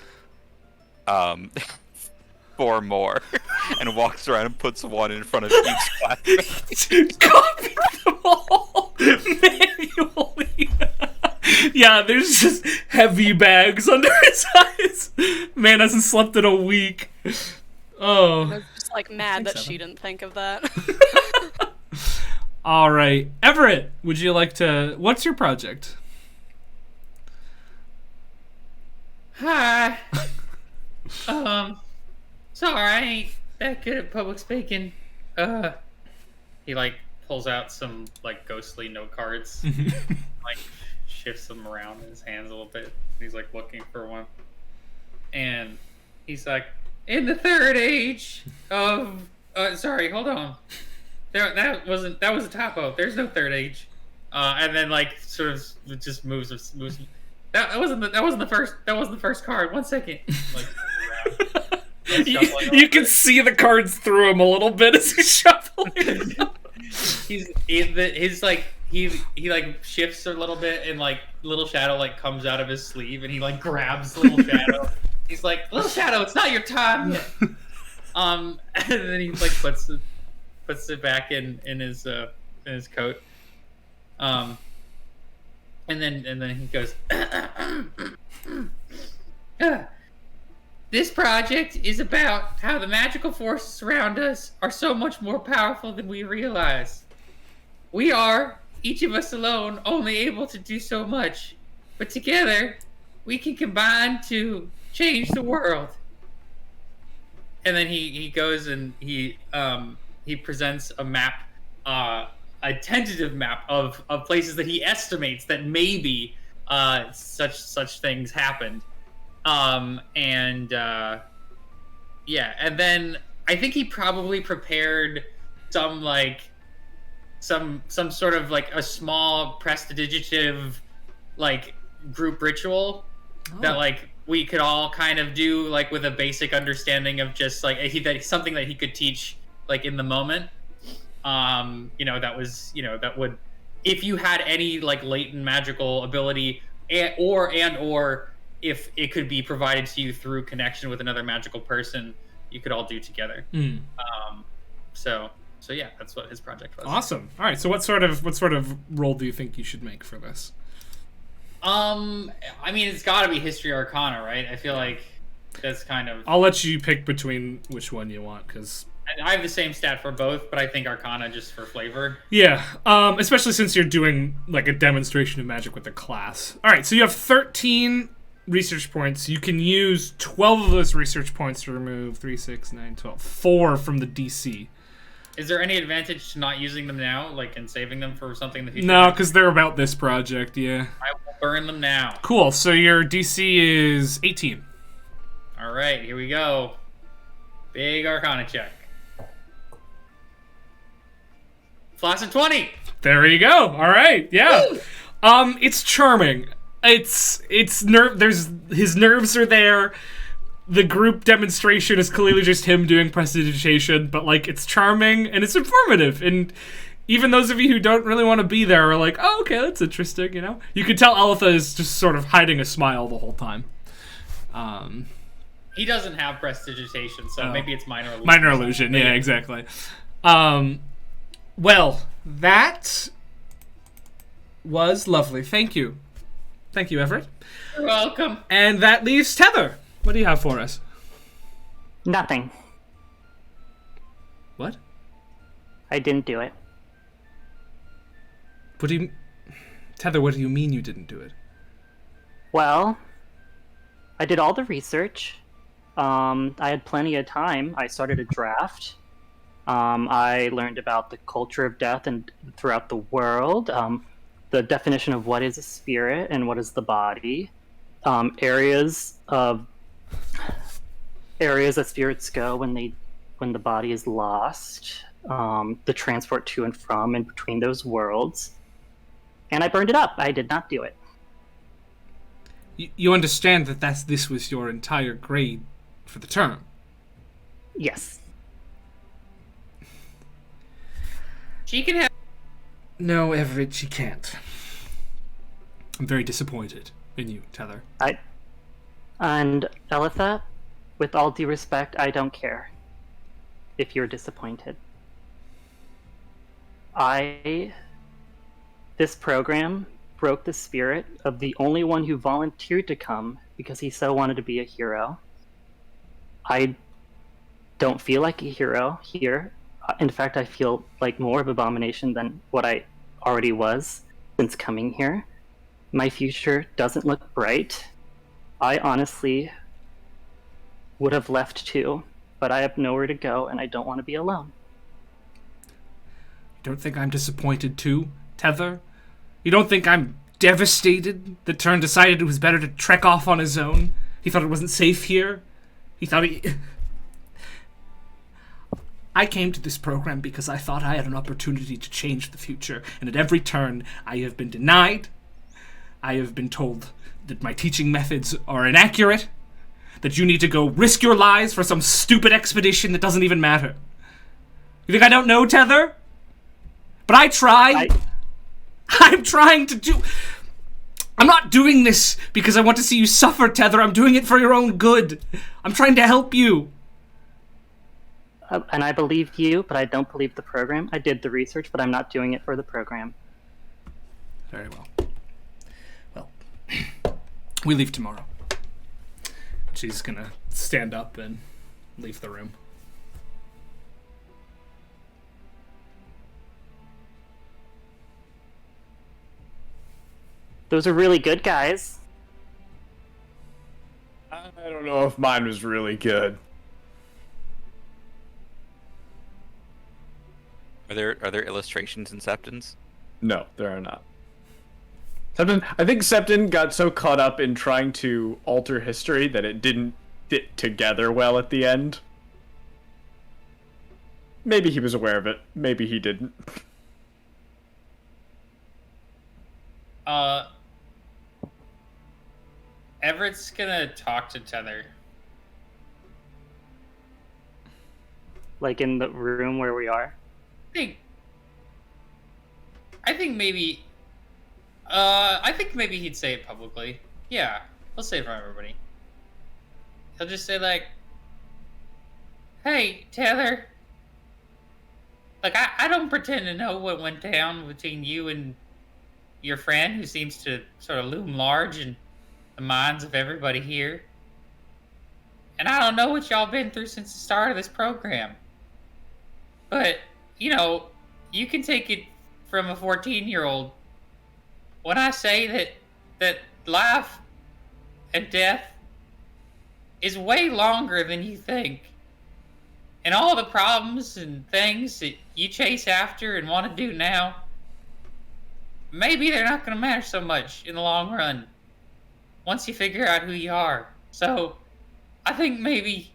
4 more and walks around and puts one in front of each classmate. Copy them all manually. Yeah, there's just heavy bags under his eyes. Man hasn't slept in a week. I Oh. was just like mad that Evan. she didn't think of that. All right, Everett, would you like to? What's your project? Hi. Sorry, I ain't that good at public speaking. He like pulls out some like ghostly note cards, like shifts them around in his hands a little bit. He's like looking for one, and he's like, "In the third age of, sorry, hold on, that was a typo. There's no third age." And then like sort of just moves. That wasn't the first card. 1 second. Like, You can see the cards through him a little bit as he's shuffling. He like shifts a little bit, and like Little Shadow like comes out of his sleeve, and he like grabs Little Shadow. He's like, "Little Shadow, it's not your time yet." And then he like puts it back in his coat. And then he goes, "This project is about how the magical forces around us are so much more powerful than we realize. We are, each of us alone, only able to do so much, but together we can combine to change the world." And then he goes and he presents a map, a tentative map of places that he estimates that maybe such things happened. And then I think he probably prepared some sort of like a small prestidigitative like group ritual that like we could all kind of do like with a basic understanding of just like something that he could teach like in the moment. That would, if you had any like latent magical ability or if it could be provided to you through connection with another magical person, you could all do together. So yeah, that's what his project was. Awesome. All right. So what sort of role do you think you should make for this? I mean, it's got to be History Arcana, right? I feel like that's kind of. I'll let you pick between which one you want, because I have the same stat for both, but I think Arcana just for flavor. yeah. Especially since you're doing like a demonstration of magic with the class. All right. So you have 13 research points. You can use 12 of those research points to remove 3, 6, 9, 12, 4 from the DC. Is there any advantage to not using them now, like, and saving them for something that you? No, because they're about this project. Yeah. I will burn them now. Cool. So your DC is 18. All right, here we go. Big Arcana check. Flaccid 20. There you go. All right. Yeah. Woo! It's charming. It's there's his nerves are there. The group demonstration is clearly just him doing prestidigitation, but like it's charming and it's informative, and even those of you who don't really want to be there are like, "Oh, okay, that's interesting," you know? You could tell Elitha is just sort of hiding a smile the whole time. He doesn't have prestidigitation, so maybe it's minor illusion. Minor illusion, yeah, exactly. Well, that was lovely. Thank you. Thank you, Everett. You're welcome. And that leaves Tether. What do you have for us? Nothing. What? I didn't do it. What do you... Tether, what do you mean you didn't do it? Well, I did all the research. I had plenty of time. I started a draft. I learned about the culture of death and throughout the world, the definition of what is a spirit and what is the body, areas that spirits go when the body is lost, the transport to and from and between those worlds, and I burned it up. I did not do it. You understand that this was your entire grade for the term? Yes. She can have... No, Everett, she can't. I'm very disappointed in you, Tether. And Elitha, with all due respect, I don't care if you're disappointed. This program broke the spirit of the only one who volunteered to come because he so wanted to be a hero. I don't feel like a hero here. In fact, I feel like more of an abomination than what I already was since coming here. My future doesn't look bright. I honestly would have left too, but I have nowhere to go and I don't want to be alone. You don't think I'm disappointed too, Tether? You don't think I'm devastated that Turn decided it was better to trek off on his own? He thought it wasn't safe here? He thought he... I came to this program because I thought I had an opportunity to change the future, and at every turn I have been denied. I have been told that my teaching methods are inaccurate, that you need to go risk your lives for some stupid expedition that doesn't even matter. You think I don't know, Tether? But I try. I'm trying to do... I'm not doing this because I want to see you suffer, Tether. I'm doing it for your own good. I'm trying to help you. And I believe you, but I don't believe the program. I did the research, but I'm not doing it for the program. Very well. Well, we leave tomorrow. She's gonna stand up and leave the room. Those are really good guys. I don't know if mine was really good. Are there illustrations in Septons? No, there are not. I think Septon got so caught up in trying to alter history that it didn't fit together well at the end. Maybe he was aware of it. Maybe he didn't. Everett's gonna talk to Tether. Like in the room where we are? I think maybe he'd say it publicly. Yeah, he'll say it for everybody. He'll just say like, "Hey, Tether. Like, I don't pretend to know what went down between you and your friend who seems to sort of loom large in the minds of everybody here. And I don't know what y'all been through since the start of this program. But, you know, you can take it from a 14-year-old. When I say that life and death is way longer than you think. And all the problems and things that you chase after and want to do now, maybe they're not going to matter so much in the long run once you figure out who you are. So I think maybe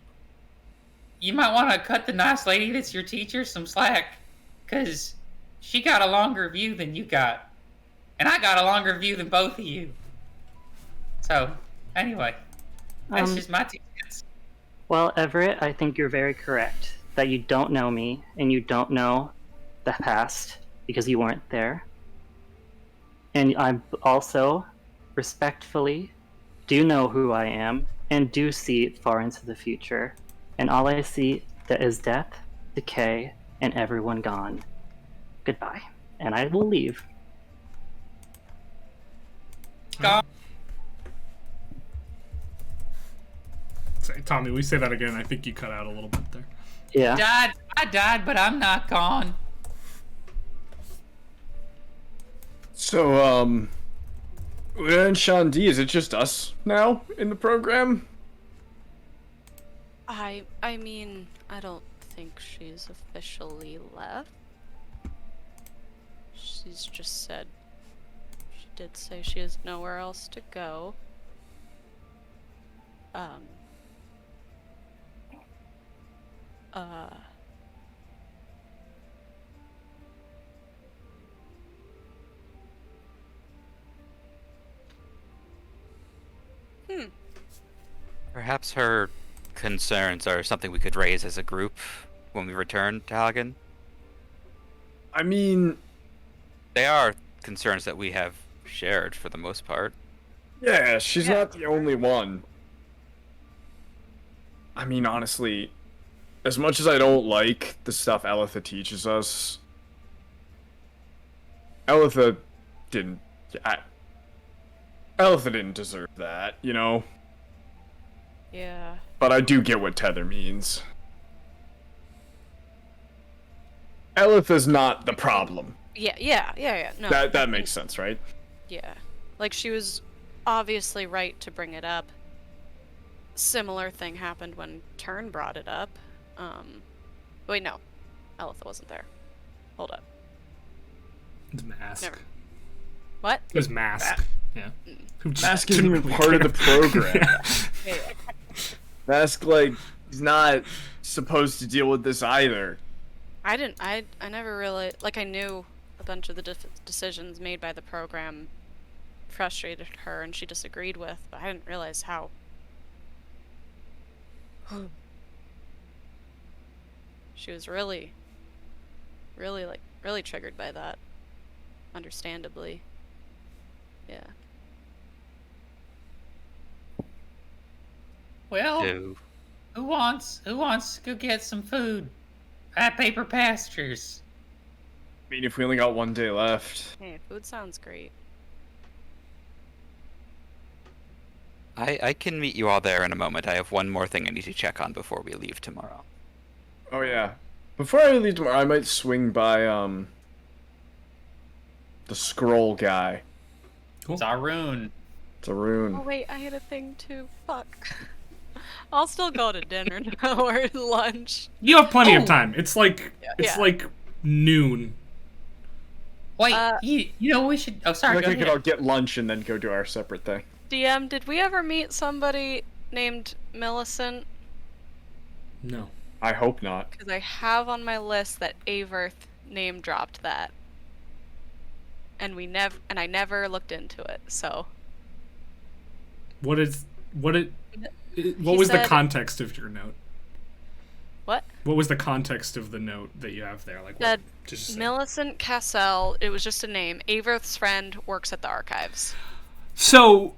you might want to cut the nice lady that's your teacher some slack, because she got a longer view than you got. And I got a longer view than both of you. So, anyway, that's just my 2 cents. Well, Everett, I think you're very correct that you don't know me and you don't know the past because you weren't there. And I also respectfully do know who I am and do see far into the future. And all I see that is death, decay, and everyone gone. Goodbye. And I will leave. God. Say, Tommy, we say that again. I think you cut out a little bit there. Yeah. I died, but I'm not gone. So, Una and Shandi, is it just us now in the program? I mean, I don't think she's officially left. She's just said she did say she has nowhere else to go. Perhaps her concerns are something we could raise as a group when we return to Hagen. I mean, They are concerns that we have shared for the most part. yeah, she's not the only one. I mean, honestly, as much as I don't like the stuff Elitha teaches us, Elitha didn't... Elitha didn't deserve that, you know? Yeah. But I do get what tether means. Elitha's not the problem. Yeah. No. That makes sense, right? Yeah. Like, she was obviously right to bring it up. Similar thing happened when Turn brought it up. Wait, no. Elitha wasn't there. Hold up. It's Mask. Never. What? It was Mask. Yeah. Who just Mask isn't didn't even really part of care. the program. Yeah. Mask, like, he's not supposed to deal with this either. I never really, like, I knew a bunch of the decisions made by the program frustrated her and she disagreed with, but I didn't realize how. She was really triggered by that. Understandably. Yeah. Well, So, who wants to go get some food at Paper Pastures? I mean, if we only got one day left. Hey, food sounds great. I can meet you all there in a moment. I have one more thing I need to check on before we leave tomorrow. Oh, yeah. Before I leave tomorrow, I might swing by, the scroll guy. Zarun. It's a rune. Oh wait, I had a thing too. Fuck. I'll still go to dinner now or lunch. You have plenty of time. It's like Yeah. like noon. Wait, you know we should. Oh, I sorry. think Go we could ahead. all get lunch and then go do our separate thing. DM, did we ever meet somebody named Millicent? No. I hope not. Because I have on my list that Averth name dropped that. And I never looked into it, so. What was the said- context of your note? What? What was the context of the note that you have there? Like That what, just Millicent Cassell, it was just a name. Averth's friend works at the archives. So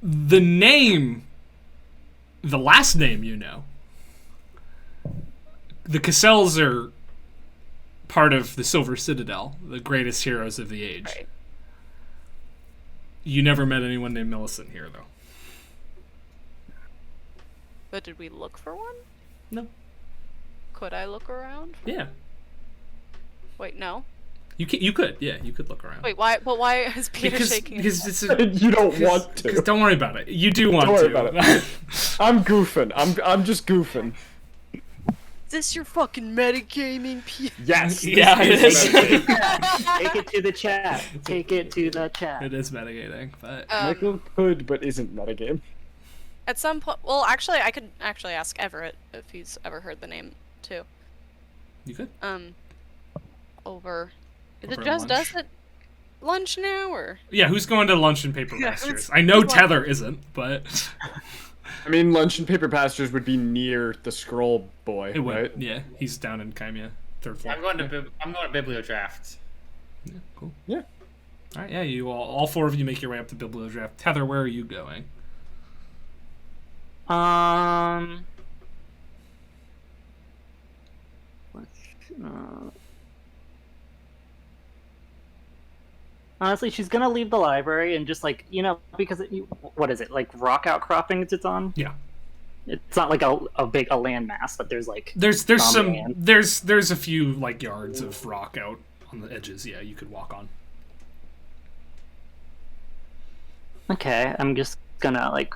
the name, the last name, you know. The Cassells are part of the Silver Citadel, the greatest heroes of the age. Right. You never met anyone named Millicent here, though. But did we look for one? No. Could I look around? Yeah. Wait, no. You could. Yeah, you could look around. Wait, why? But why is Peter shaking his because head? it's You don't want Because to. don't worry about it. You do want Don't worry to. about it. I'm goofing. I'm just goofing. Is this your fucking metagaming Yes. Yeah, it is. Take it to the chat. Take it to the chat. It is metagaming, but Michael could, but isn't metagame. At some point, well, actually, I could actually ask Everett if he's ever heard the name too. you could. Over. Is it Over just lunch? us at lunch now, or? Yeah, who's going to lunch in Paper Yeah, Masters? who's- I know who's Tether isn't, but I mean, lunch and paper pastures would be near the scroll boy, it would. right? Yeah, he's down in Chimia, third floor. I'm going to BiblioDraft. Yeah, cool. Yeah. All right, yeah, you all four of you make your way up to Bibliodraft. Tether, where are you going? Honestly, she's gonna leave the library and just like because what is it like rock outcroppings it's on? Yeah. It's not like a big landmass, but there's like There's some land. there's a few like yards of rock out on the edges. Yeah, you could walk on. Okay, I'm just gonna like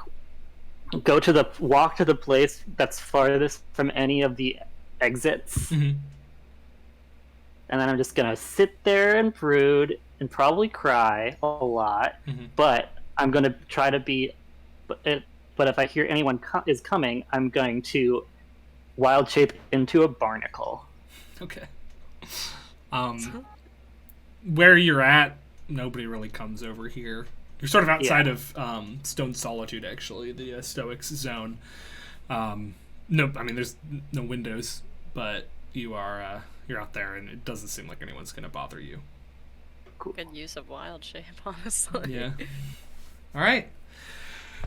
walk to the place that's farthest from any of the exits, Mm-hmm. and then I'm just gonna sit there and brood and probably cry a lot. Mm-hmm. But I'm gonna try to be. But if I hear anyone is coming, I'm going to wild shape into a barnacle. Okay. Where you're at, nobody really comes over here. You're sort of outside of Stone Solitude, actually, the Stoics zone. No, I mean there's no windows, but you're out there, and it doesn't seem like anyone's gonna bother you. Cool. Good use of wild shape, honestly. Yeah. All right.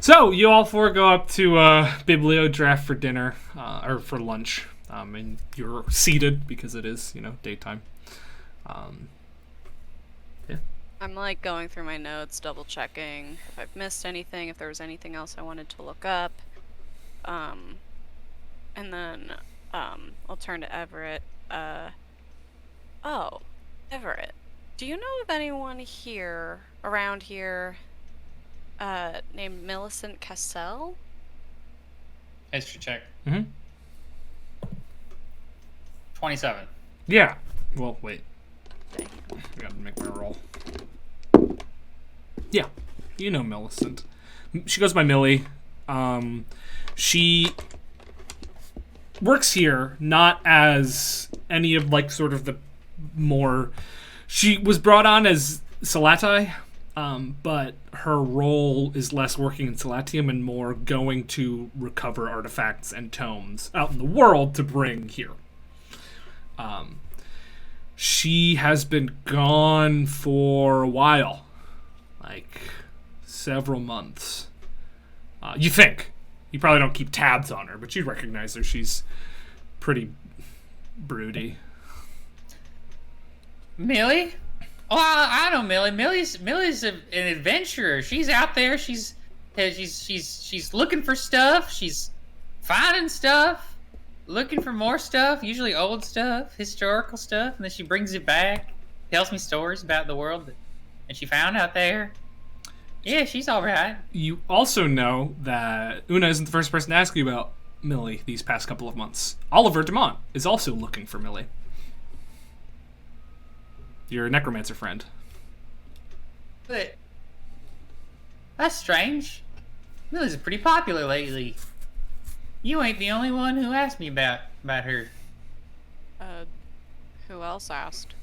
So you all four go up to DungeonDraft for dinner or for lunch, and you're seated because it is daytime. Yeah. I'm like going through my notes, double checking if I've missed anything, if there was anything else I wanted to look up. And then I'll turn to Everett. Oh, Everett, do you know of anyone around here, named Millicent Cassell? History check. Mm-hmm. 27. Yeah. Well, wait. I gotta make my roll. Yeah, you know Millicent. She goes by Millie. She works here not as any of like sort of the more. She was brought on as Salatai, but her role is less working in Salatium and more going to recover artifacts and tomes out in the world to bring here. She has been gone for a while, like several months. You think. You probably don't keep tabs on her, but you recognize her. She's pretty broody. Millie? Oh, I know Millie. Millie's an adventurer. She's out there. She's looking for stuff. She's finding stuff. Looking for more stuff, usually old stuff, historical stuff, and then she brings it back, tells me stories about the world that she found out there. Yeah, she's all right. You also know that Una isn't the first person to ask you about Millie these past couple of months. Oliver Dumont is also looking for Millie. Your necromancer friend. But that's strange. Millie's pretty popular lately. You ain't the only one who asked me about her. Who else asked?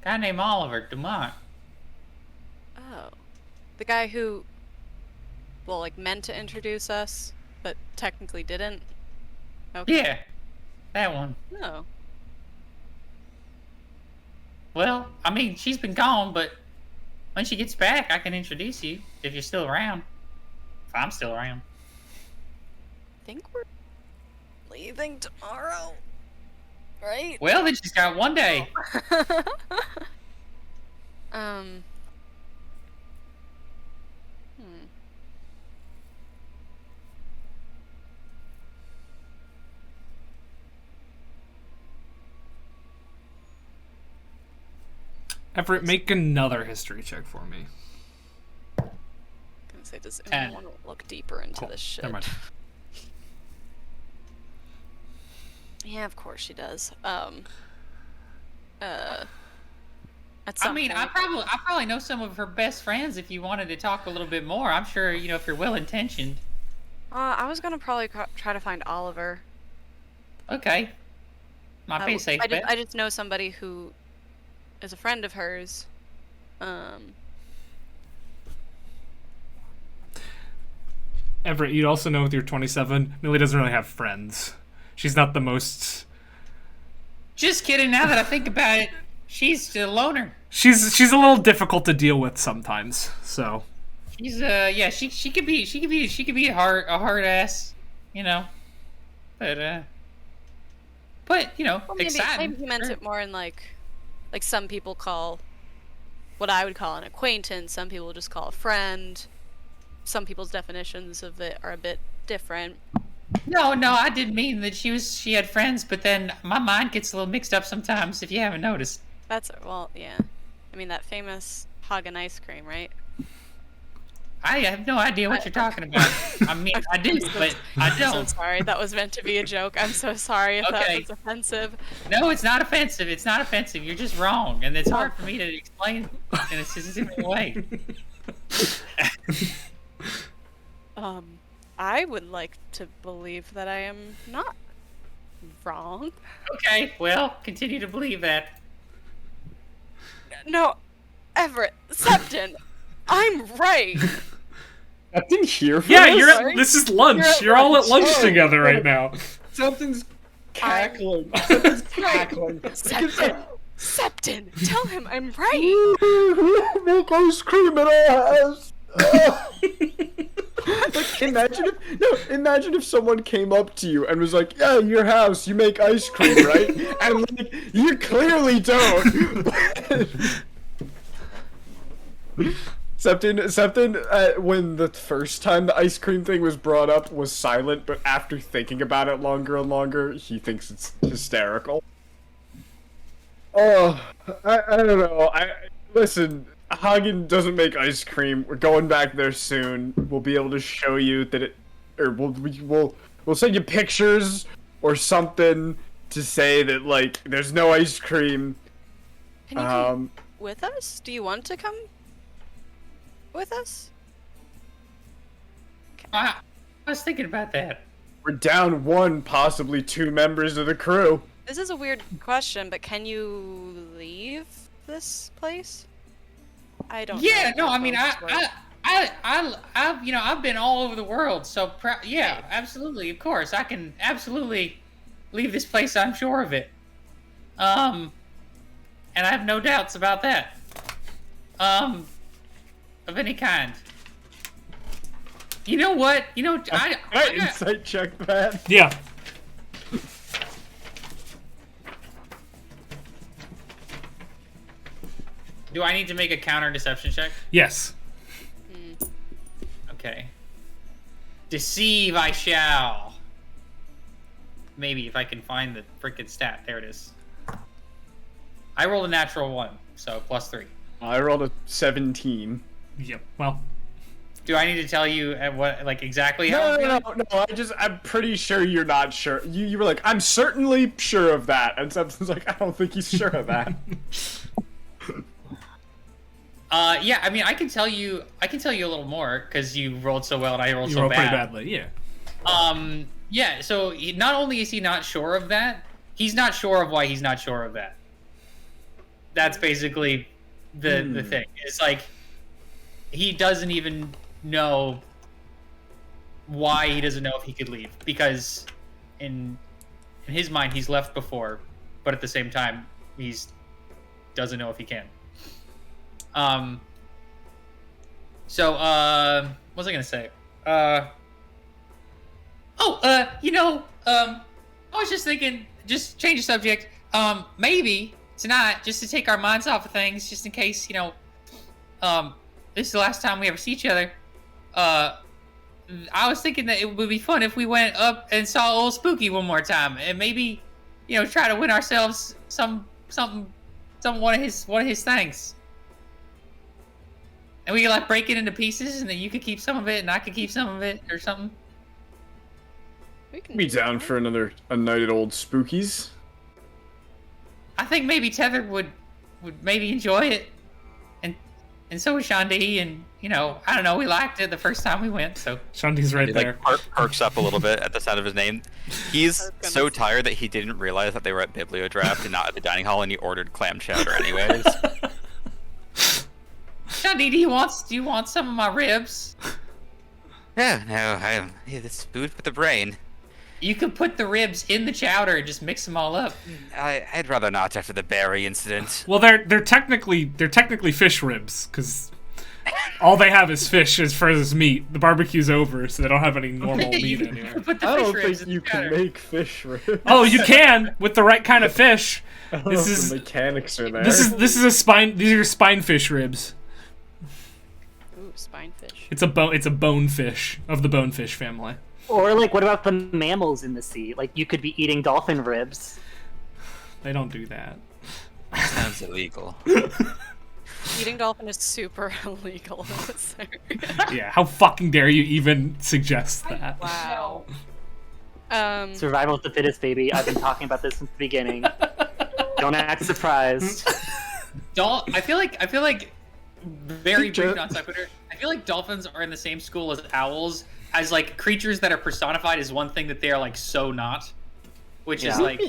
Guy named Oliver Dumont. Oh. The guy who, well, like, meant to introduce us, but technically didn't? Okay. Yeah, that one. No. Well, I mean, she's been gone, but when she gets back, I can introduce you, if you're still around. If I'm still around. I think we're leaving tomorrow, right? Well, then she's got one day. Everett, make another history check for me. Gonna say, does anyone want to look deeper into Cool. this shit? Never mind. Yeah, of course she does. At I some mean, point, I probably know some of her best friends. If you wanted to talk a little bit more, I'm sure if you're well intentioned. I was gonna probably try to find Oliver. Okay, might be a safe bet. I just know somebody who is a friend of hers. Everett, you'd also know with your 27, Millie doesn't really have friends. She's not the most... Just kidding. Now that I think about it, she's a loner. She's a little difficult to deal with sometimes, so... She's yeah, she could be a hard ass, you know. But you know, Well, maybe exciting. he meant it more in like some people call what I would call an acquaintance. Some people just call a friend. Some people's definitions of it are a bit different. No, I didn't mean that she had friends, but then my mind gets a little mixed up sometimes if you haven't noticed. Well, yeah. I mean that famous Hagen ice cream, right? I have no idea what you're talking about. I mean, I do, but I I'm so don't. sorry. That was meant to be a joke. I'm so sorry if that Okay. was offensive. No, it's not offensive. It's not offensive. You're just wrong, and it's hard for me to explain in a specific way. I would like to believe that I am not wrong. Okay, well, continue to believe that. No, Everett, Septon, I'm right. I didn't hear from Yeah, this. this is lunch. You're at You're all at lunch lunch. together right now. Something's cackling. Something's cackling. Septon, tell him I'm right. Make ice cream in our house. Like, imagine if someone came up to you and was like, "Yeah, in your house, you make ice cream, right?" And like, you clearly don't. Septon, when the first time the ice cream thing was brought up, was silent, but after thinking about it longer and longer, he thinks it's hysterical. Oh, I don't know. Listen. Hagen doesn't make ice cream. We're going back there soon. We'll be able to show you that it, or we'll send you pictures or something to say that like there's no ice cream. Can you come with us? Do you want to come with us? I was thinking about that. We're down one, possibly two members of the crew. This is a weird question, but can you leave this place? I don't. Yeah, know no, I mean, how this works. I've you know, I've been all over the world, so yeah, absolutely, of course, I can absolutely leave this place. I'm sure of it. And I have no doubts about that. Of any kind. You know what? You know, I Insight check that. Yeah. do I need to make a counter deception check? Yes. Okay. Deceive I shall. Maybe if I can find the frickin' stat. There it is. I rolled a natural 1, so +3. I rolled a 17. Yep. Well. Do I need to tell you at what, like, exactly how? No. I'm pretty sure you're not sure. You were like, I'm certainly sure of that, and Septon's like, I don't think he's sure of that. Yeah. I mean, I can tell you a little more because you rolled so well and I rolled You so rolled pretty bad. badly, yeah. Yeah. So not only is he not sure of that, he's not sure of why he's not sure of that. That's basically the thing. It's like he doesn't even know why he doesn't know if he could leave, because in his mind he's left before, but at the same time doesn't know if he can. So what was I gonna say? I was just thinking, just change the subject. Maybe tonight, just to take our minds off of things, just in case, this is the last time we ever see each other. I was thinking that it would be fun if we went up and saw Old Spooky one more time, and maybe, try to win ourselves one of his things. And we could like break it into pieces, and then you could keep some of it, and I could keep some of it, or something. We can Be do down that. for a night at Old Spooky's. I think maybe Tether would maybe enjoy it, and so would Shandi, and I don't know, we liked it the first time we went, so. Shanti's right He there. like perks up a little bit at the sound of his name. He's I was gonna so say. tired that he didn't realize that they were at Bibliodraft and not at the dining hall, and he ordered clam chowder anyways. Shandi, do you want some of my ribs? Yeah, no, it's food for the brain. You could put the ribs in the chowder and just mix them all up. I'd rather not after the berry incident. Well, they're technically fish ribs, because All they have is fish as far as meat. The barbecue's over, so they don't have any normal meat anymore. Put the I fish don't ribs think in you the can batter. make fish ribs. Oh, you can with the right kind of fish. This is the mechanics are there. this is a spine. These are spine fish ribs. Ooh, spinefish. It's a bone fish of the bonefish family. Or like, what about the mammals in the sea? Like, you could be eating dolphin ribs. They don't do that. Sounds illegal. Eating dolphin is super illegal. Yeah, how fucking dare you even suggest that? Wow. Survival of the fittest, baby. I've been talking about this since the beginning. Don't act surprised. I feel like very brief non sequitur. I feel like dolphins are in the same school as owls, as like creatures that are personified as one thing that they are like so not, which is Yeah. like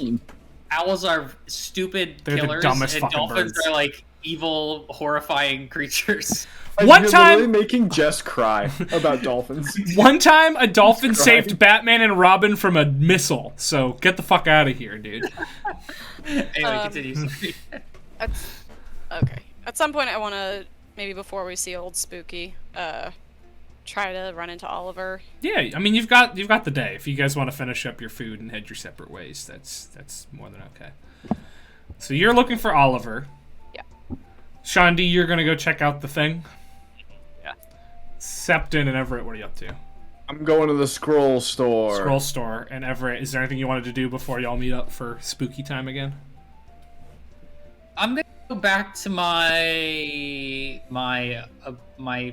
owls are stupid They're the killers, dumbest and fucking dolphins birds. are like evil, horrifying creatures. One You're time- literally making Jess cry about dolphins. One time, a dolphin Christ. saved Batman and Robin from a missile. So get the fuck out of here, dude. Anyway, continue. Okay. At some point, I want to, maybe before we see Old Spooky, try to run into Oliver. Yeah, I mean you've got the day. If you guys want to finish up your food and head your separate ways, that's more than okay. So you're looking for Oliver. Yeah. Shandi, you're gonna go check out the thing. Yeah. Septon and Everett, what are you up to? I'm going to the scroll store. Scroll store. And Everett, is there anything you wanted to do before y'all meet up for spooky time again? I'm gonna go back to my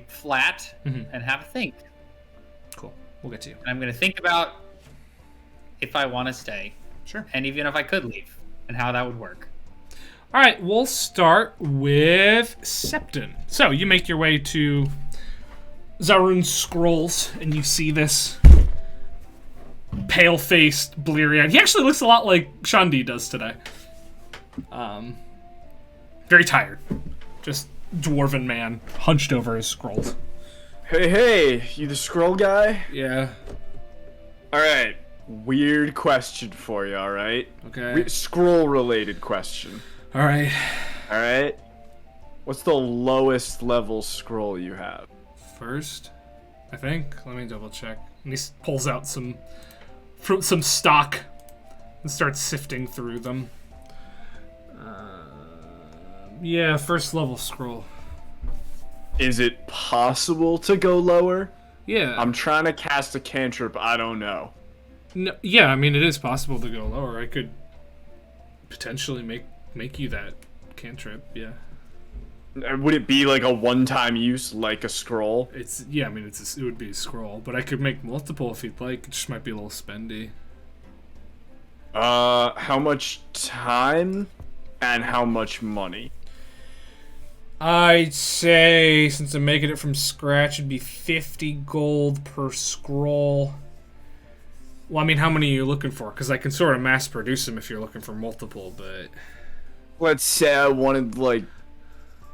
flat and have a think. Cool. We'll get to you. And I'm gonna think about if I want to stay, Sure. and even if I could leave, and how that would work. All right, we'll start with Septon. So you make your way to Zarun's scrolls, and you see this pale-faced, bleary-eyed. He actually looks a lot like Shandi does today. Very tired. Just dwarven man, hunched over his scrolls. Hey, you the scroll guy? Yeah. Alright, weird question for you, alright? Okay. Scroll-related question. All right. Alright? What's the lowest level scroll you have? First, I think. Let me double check. And he pulls out some stock and starts sifting through them. Yeah, first level scroll. Is it possible to go lower? Yeah. I'm trying to cast a cantrip, I don't know. No, yeah, I mean it is possible to go lower. I could potentially make you that cantrip. Yeah. Would it be like a one-time use, like a scroll? I mean it would be a scroll, but I could make multiple if you'd like. It just might be a little spendy. How much time and how much money? I'd say, since I'm making it from scratch, it'd be 50 gold per scroll. Well, I mean, how many are you looking for? Because I can sort of mass produce them if you're looking for multiple, but... Let's say I wanted, like,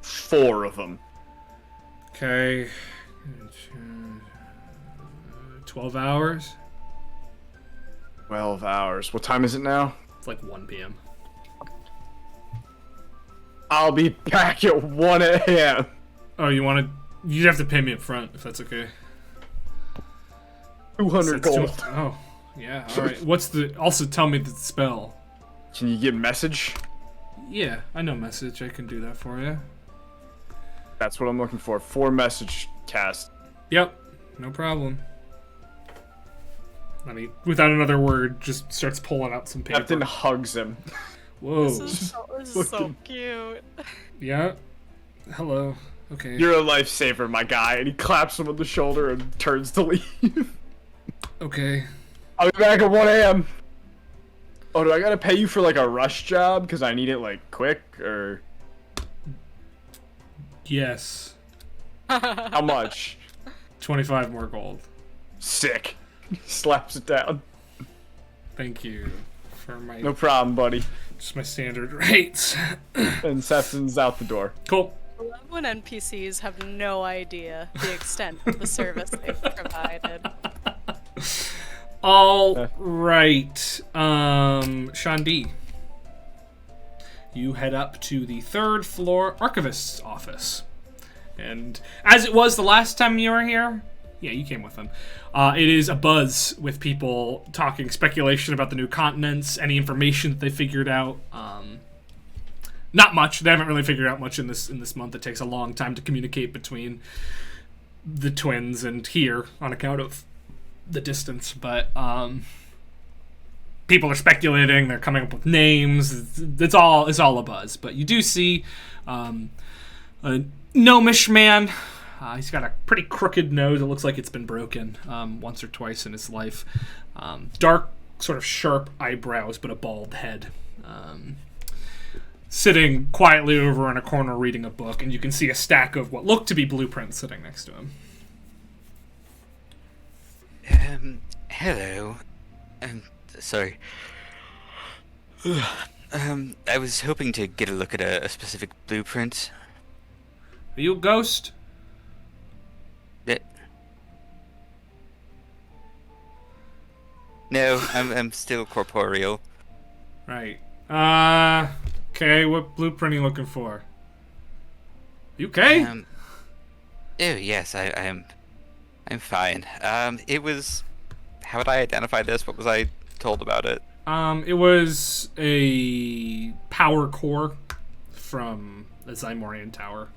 4 of them. Okay. 12 hours? 12 hours. What time is it now? It's like 1 p.m. I'll be back at 1 a.m. Oh, you'd have to pay me up front, if that's okay. 200 That's gold. Oh, yeah, alright. Also tell me the spell. Can you get message? Yeah, I know message. I can do that for you. That's what I'm looking for. 4 message cast. Yep, no problem. I mean, without another word, just starts pulling out some paper. Captain hugs him. Whoa. This is so cute. Yeah. Hello. Okay. You're a lifesaver, my guy. And he claps him on the shoulder and turns to leave. Okay. I'll be back at 1 a.m. Oh, do I gotta pay you for like a rush job? Because I need it like quick, or Yes. how much? 25 more gold. Sick. Slaps it down. Thank you for my No problem, buddy. just my standard rates. And Septon's out the door. Cool. I love when NPCs have no idea the extent of the service they've provided. All right. Shandi. You head up to the 3rd floor archivist's office. And as it was the last time you were here, yeah, you came with them. It is a buzz with people talking speculation about the new continents, any information that they figured out. Not much. They haven't really figured out much in this month. It takes a long time to communicate between the twins and here on account of the distance. But people are speculating. They're coming up with names. It's all a buzz. But you do see a gnomish man. He's got a pretty crooked nose. It looks like it's been broken once or twice in his life. Dark, sort of sharp eyebrows, but a bald head. Sitting quietly over in a corner reading a book, and you can see a stack of what look to be blueprints sitting next to him. Hello. Sorry. I was hoping to get a look at a specific blueprint. Are you a ghost? No, I'm still corporeal. Right. Okay, what blueprint are you looking for? You okay? Oh yes, I'm fine. It was... How would I identify this? What was I told about it? It was a power core from the Zymorian Tower.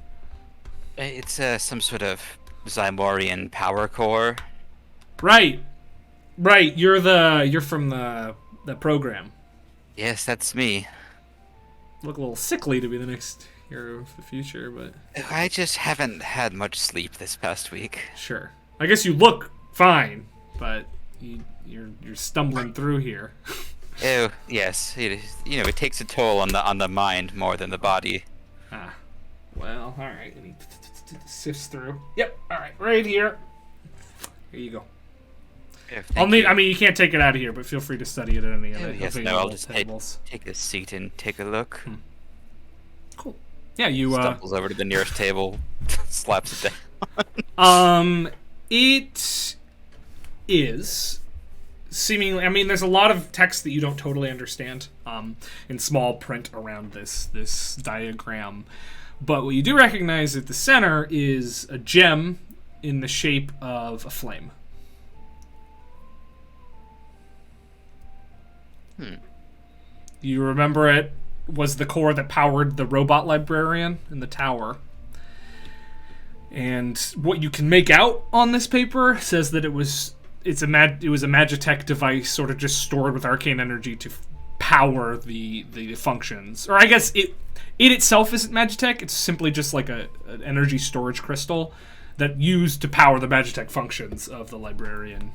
It's some sort of Zymorian power core. Right. You're from the program. Yes, that's me. Look a little sickly to be the next hero of the future, but I just haven't had much sleep this past week. sure. I guess you look fine, but you're stumbling through here. Oh yes, it takes a toll on the mind more than the body. Well, all right. And he sifts through. Yep. All right. Right here. Here you go. Oh, you can't take it out of here, but feel free to study it at any other. Yes, no, I'll just take a seat and take a look. Cool. Yeah, you stumbles over to the nearest table, slaps it down. It is seemingly. I mean, there's a lot of text that you don't totally understand. In small print around this diagram, but what you do recognize at the center is a gem in the shape of a flame. You remember it was the core that powered the robot librarian in the tower. And what you can make out on this paper says that it was a Magitech device, sort of just stored with arcane energy to power the functions. Or I guess it itself isn't Magitech. It's simply just like an energy storage crystal that used to power the Magitech functions of the librarian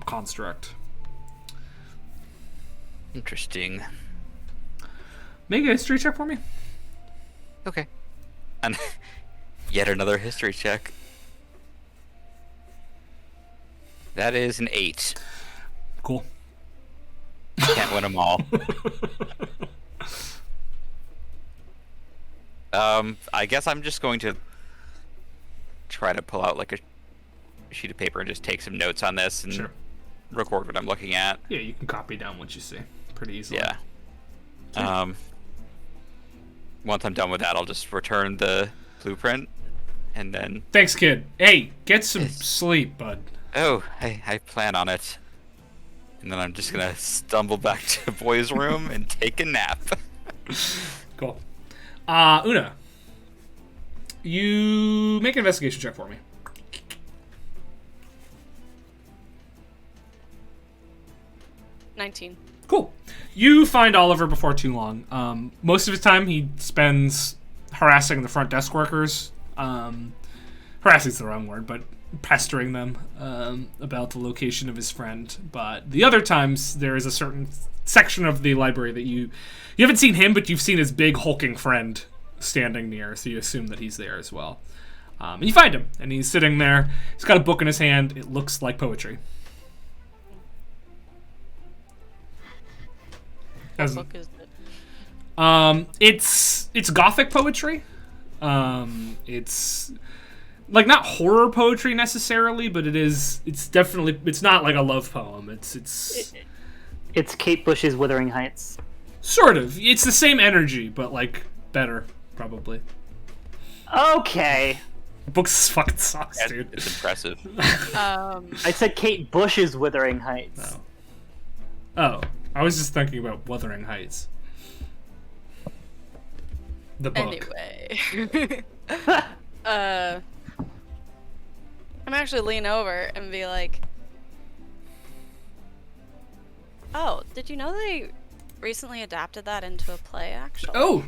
construct. Interesting. Make a history check for me. Okay. And yet another history check. That is an 8. Cool. Can't win them all. I guess I'm just going to try to pull out like a sheet of paper and just take some notes on this and Sure. record what I'm looking at. Yeah, you can copy down what you see pretty easily. Yeah. Once I'm done with that, I'll just return the blueprint, and then... Thanks, kid. Hey, get some sleep, bud. Oh, I plan on it. And then I'm just gonna stumble back to boys' room and take a nap. Cool. Una, you make an investigation check for me. 19. Cool. You find Oliver before too long. Most of his time he spends harassing the front desk workers. Harassing is the wrong word, but pestering them about the location of his friend. But the other times there is a certain section of the library that you haven't seen him, but you've seen his big hulking friend standing near, so you assume that he's there as well. And you find him, and he's sitting there. He's got a book in his hand. It looks like poetry. What book is it? It's gothic poetry. It's like not horror poetry necessarily, but it's definitely, it's not like a love poem. It's Kate Bush's Wuthering Heights. sort of. It's the same energy, but like better, probably. Okay. Books fucking sucks, dude. It's impressive. I said Kate Bush's Wuthering Heights. Oh, I was just thinking about Wuthering Heights. The book. Anyway. I'm actually lean over and be like, oh, did you know they recently adapted that into a play, actually? Oh!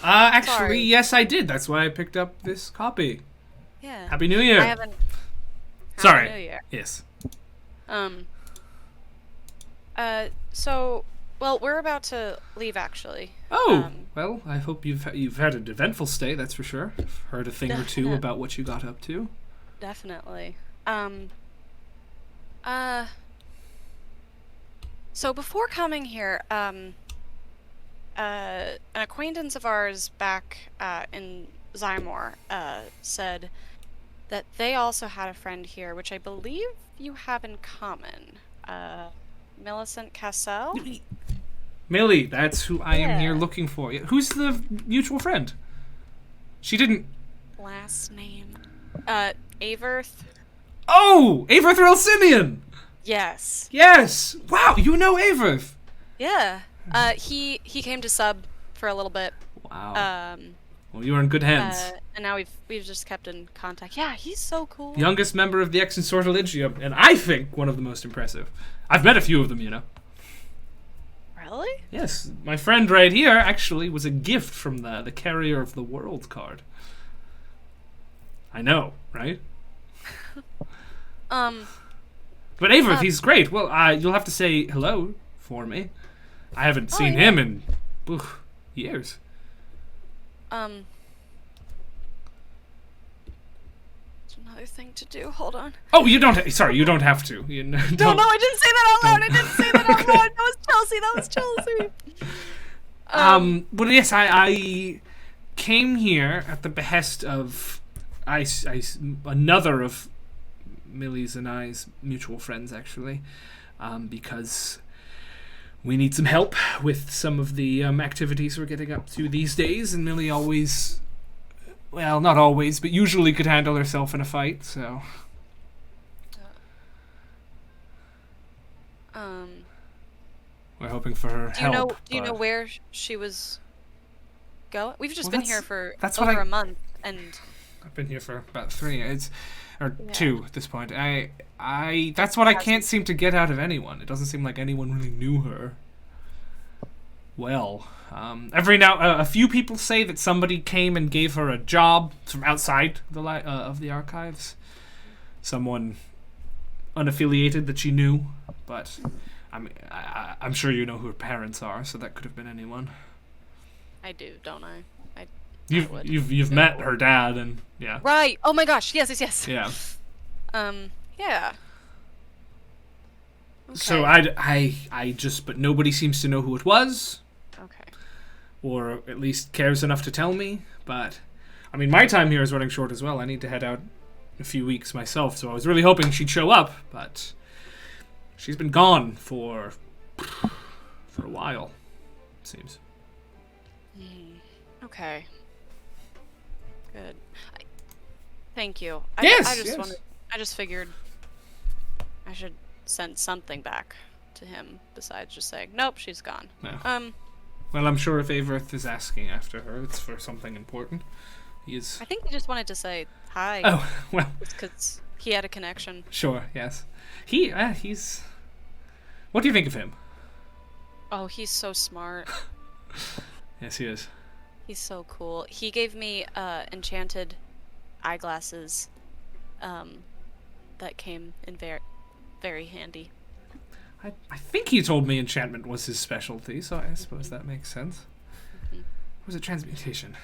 Actually, Sorry. yes, I did. That's why I picked up this copy. Yeah. Happy New Year! I haven't. Sorry. Happy New Year. Yes. So, well, we're about to leave, actually. Oh, well, I hope you've had an eventful stay, that's for sure. I've heard a thing or two Definite. about what you got up to. Definitely. So before coming here, an acquaintance of ours back in Zymor said that they also had a friend here, which I believe you have in common. Millicent Cassell? Millie, that's who I am here Yeah. looking for. Who's the mutual friend? She didn't... Last name. Averth? Oh! Averth Relsinian! Yes. Yes! Wow, you know Averth! Yeah. He came to sub for a little bit. Wow. Well, you are in good hands. And now we've just kept in contact. Yeah, he's so cool. Youngest member of the Exensortilegium, and I think one of the most impressive. I've met a few of them, you know. Really? Yes, my friend right here actually was a gift from the Carrier of the World card. I know, right? But Averth, he's great. Well, you'll have to say hello for me. I haven't seen him in years. There's another thing to do. Hold on. Oh, you don't. Sorry, you don't have to. You No, I didn't say that out loud. I didn't say that out loud. That was Chelsea. But yes, I came here at the behest of another of Millie's and I's mutual friends, actually, because we need some help with some of the activities we're getting up to these days, and Millie always, well, not always, but usually could handle herself in a fight, so... We're hoping for her help. Do you know where she was going? We've just been here for that's over what a month, and I've been here for about 3 2 at this point. That's what I can't seem to get out of anyone. It doesn't seem like anyone really knew her well. A few people say that somebody came and gave her a job from outside of the archives. Someone unaffiliated that she knew, but I'm sure you know who her parents are, so that could have been anyone. I do, don't I? You've met her dad, and yeah. Right. Oh my gosh. Yes. Yeah. Yeah. Okay. So but nobody seems to know who it was. Okay. Or at least cares enough to tell me. But I mean, my time here is running short as well. I need to head out in a few weeks myself, so I was really hoping she'd show up, but she's been gone for a while, it seems. Okay. Good. Thank you. Yes. I just figured I should send something back to him besides just saying, nope, she's gone. No. Well, I'm sure if Averth is asking after her, it's for something important. I think he just wanted to say hi. Oh, well. Just because he had a connection. Sure, yes. He's... What do you think of him? Oh, he's so smart. Yes, he is. He's so cool. He gave me enchanted eyeglasses that came in very, very handy. I think he told me enchantment was his specialty, so I suppose that makes sense. Mm-hmm. Or was it transmutation?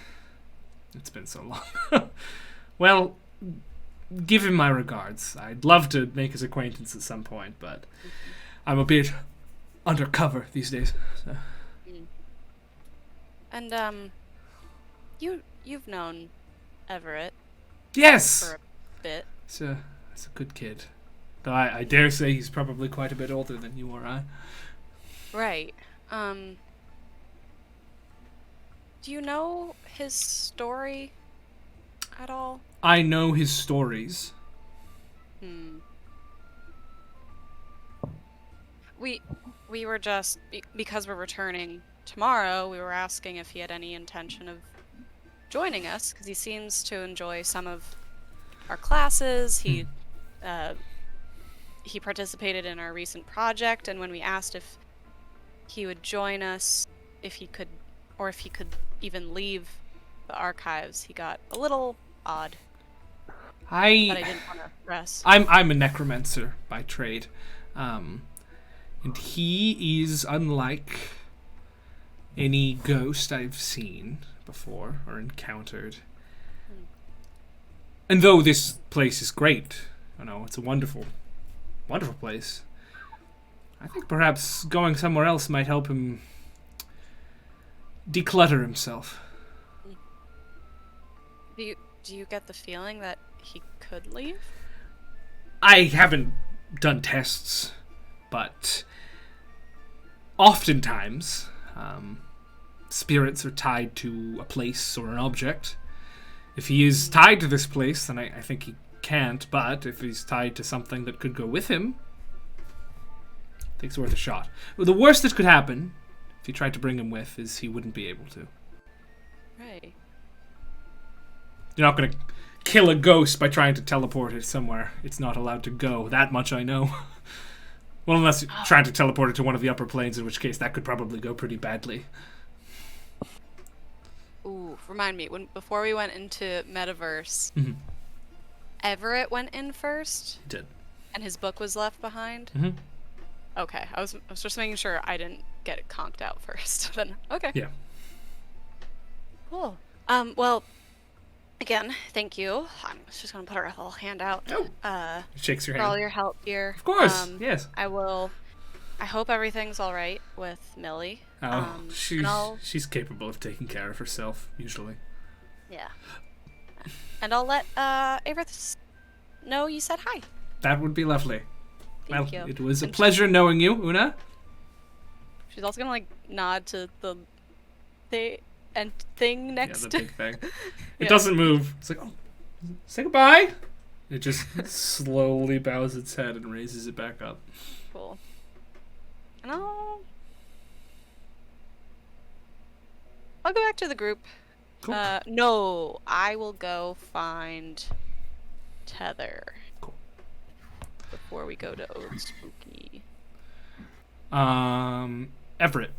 It's been so long. Well, give him my regards. I'd love to make his acquaintance at some point, but I'm a bit undercover these days. So. And you've known Everett Yes! for a bit. He's a good kid. Though I dare say he's probably quite a bit older than you or I. Right. Do you know his story? at all? I know his stories. We were just because we're returning tomorrow. We were asking if he had any intention of joining us because he seems to enjoy some of our classes. He participated in our recent project, and when we asked if he would join us, if he could even leave the archives, he got a little odd. But I didn't want to press. I'm a necromancer by trade. And he is unlike any ghost I've seen before or encountered. And though this place is great, it's a wonderful, wonderful place, I think perhaps going somewhere else might help him declutter himself. Do you get the feeling that he could leave? I haven't done tests, but oftentimes spirits are tied to a place or an object. If he is tied to this place, then I think he can't, but if he's tied to something that could go with him, I think it's worth a shot. Well, the worst that could happen, if you tried to bring him with, is he wouldn't be able to. Right. You're not going to kill a ghost by trying to teleport it somewhere it's not allowed to go. That much I know. Well, unless you're trying to teleport it to one of the upper planes, in which case that could probably go pretty badly. Ooh, remind me, before we went into Metaverse, Everett went in first? He did. And his book was left behind? Mm-hmm. Okay, I was just making sure I didn't get it conked out first. Then, okay. Yeah. Cool. Well, again, thank you. I'm just gonna put our little hand out. Oh. Shakes your for hand. all your help here. Of course, yes. I hope everything's all right with Millie. Oh, she's capable of taking care of herself, usually. Yeah. And I'll let Averith know you said hi. That would be lovely. Thank you. you. It was a pleasure knowing you, Una. She's also gonna nod to the thing next the to big thing. It doesn't move. It's like, oh, say goodbye. It just slowly bows its head and raises it back up. Cool. And I'll go back to the group. Cool. No, I will go find Tether. Cool. Before we go to Old Spooky. Everett.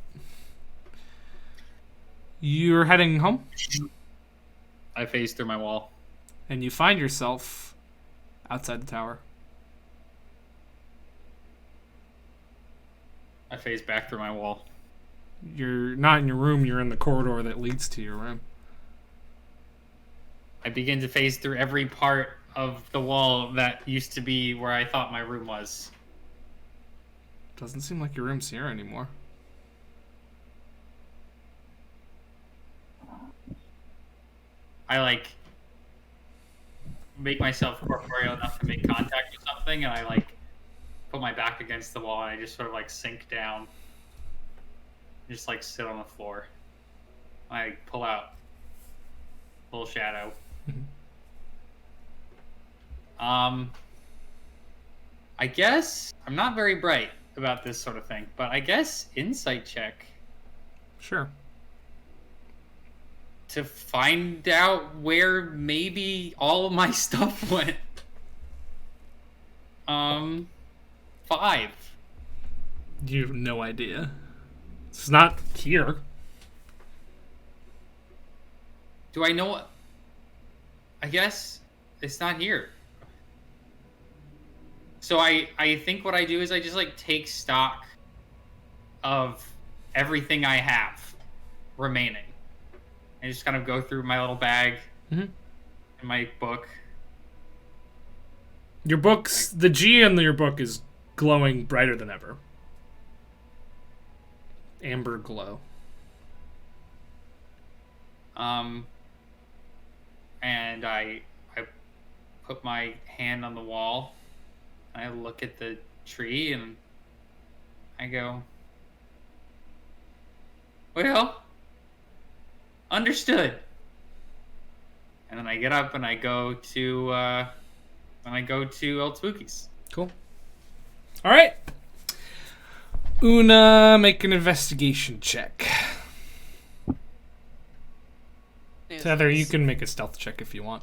You're heading home? I phase through my wall. And you find yourself outside the tower. I phase back through my wall. You're not in your room, you're in the corridor that leads to your room. I begin to phase through every part of the wall that used to be where I thought my room was. Doesn't seem like your room's here anymore. I make myself corporeal enough to make contact with something, and I put my back against the wall, and I just sort of sink down, just sit on the floor. I pull out a little shadow. I guess I'm not very bright about this sort of thing, but I guess insight check. Sure. To find out where maybe all of my stuff went. 5. You have no idea. It's not here. Do I know what? I guess it's not here. So I think what I do is I just take stock of everything I have remaining. I just kind of go through my little bag and my book. Your book's the G in your book is glowing brighter than ever. Amber glow. And I put my hand on the wall. And I look at the tree and I go, well, understood. and then I get up and I go to Old Spookies. Cool. All right. Una, make an investigation check. Tether, you can make a stealth check if you want.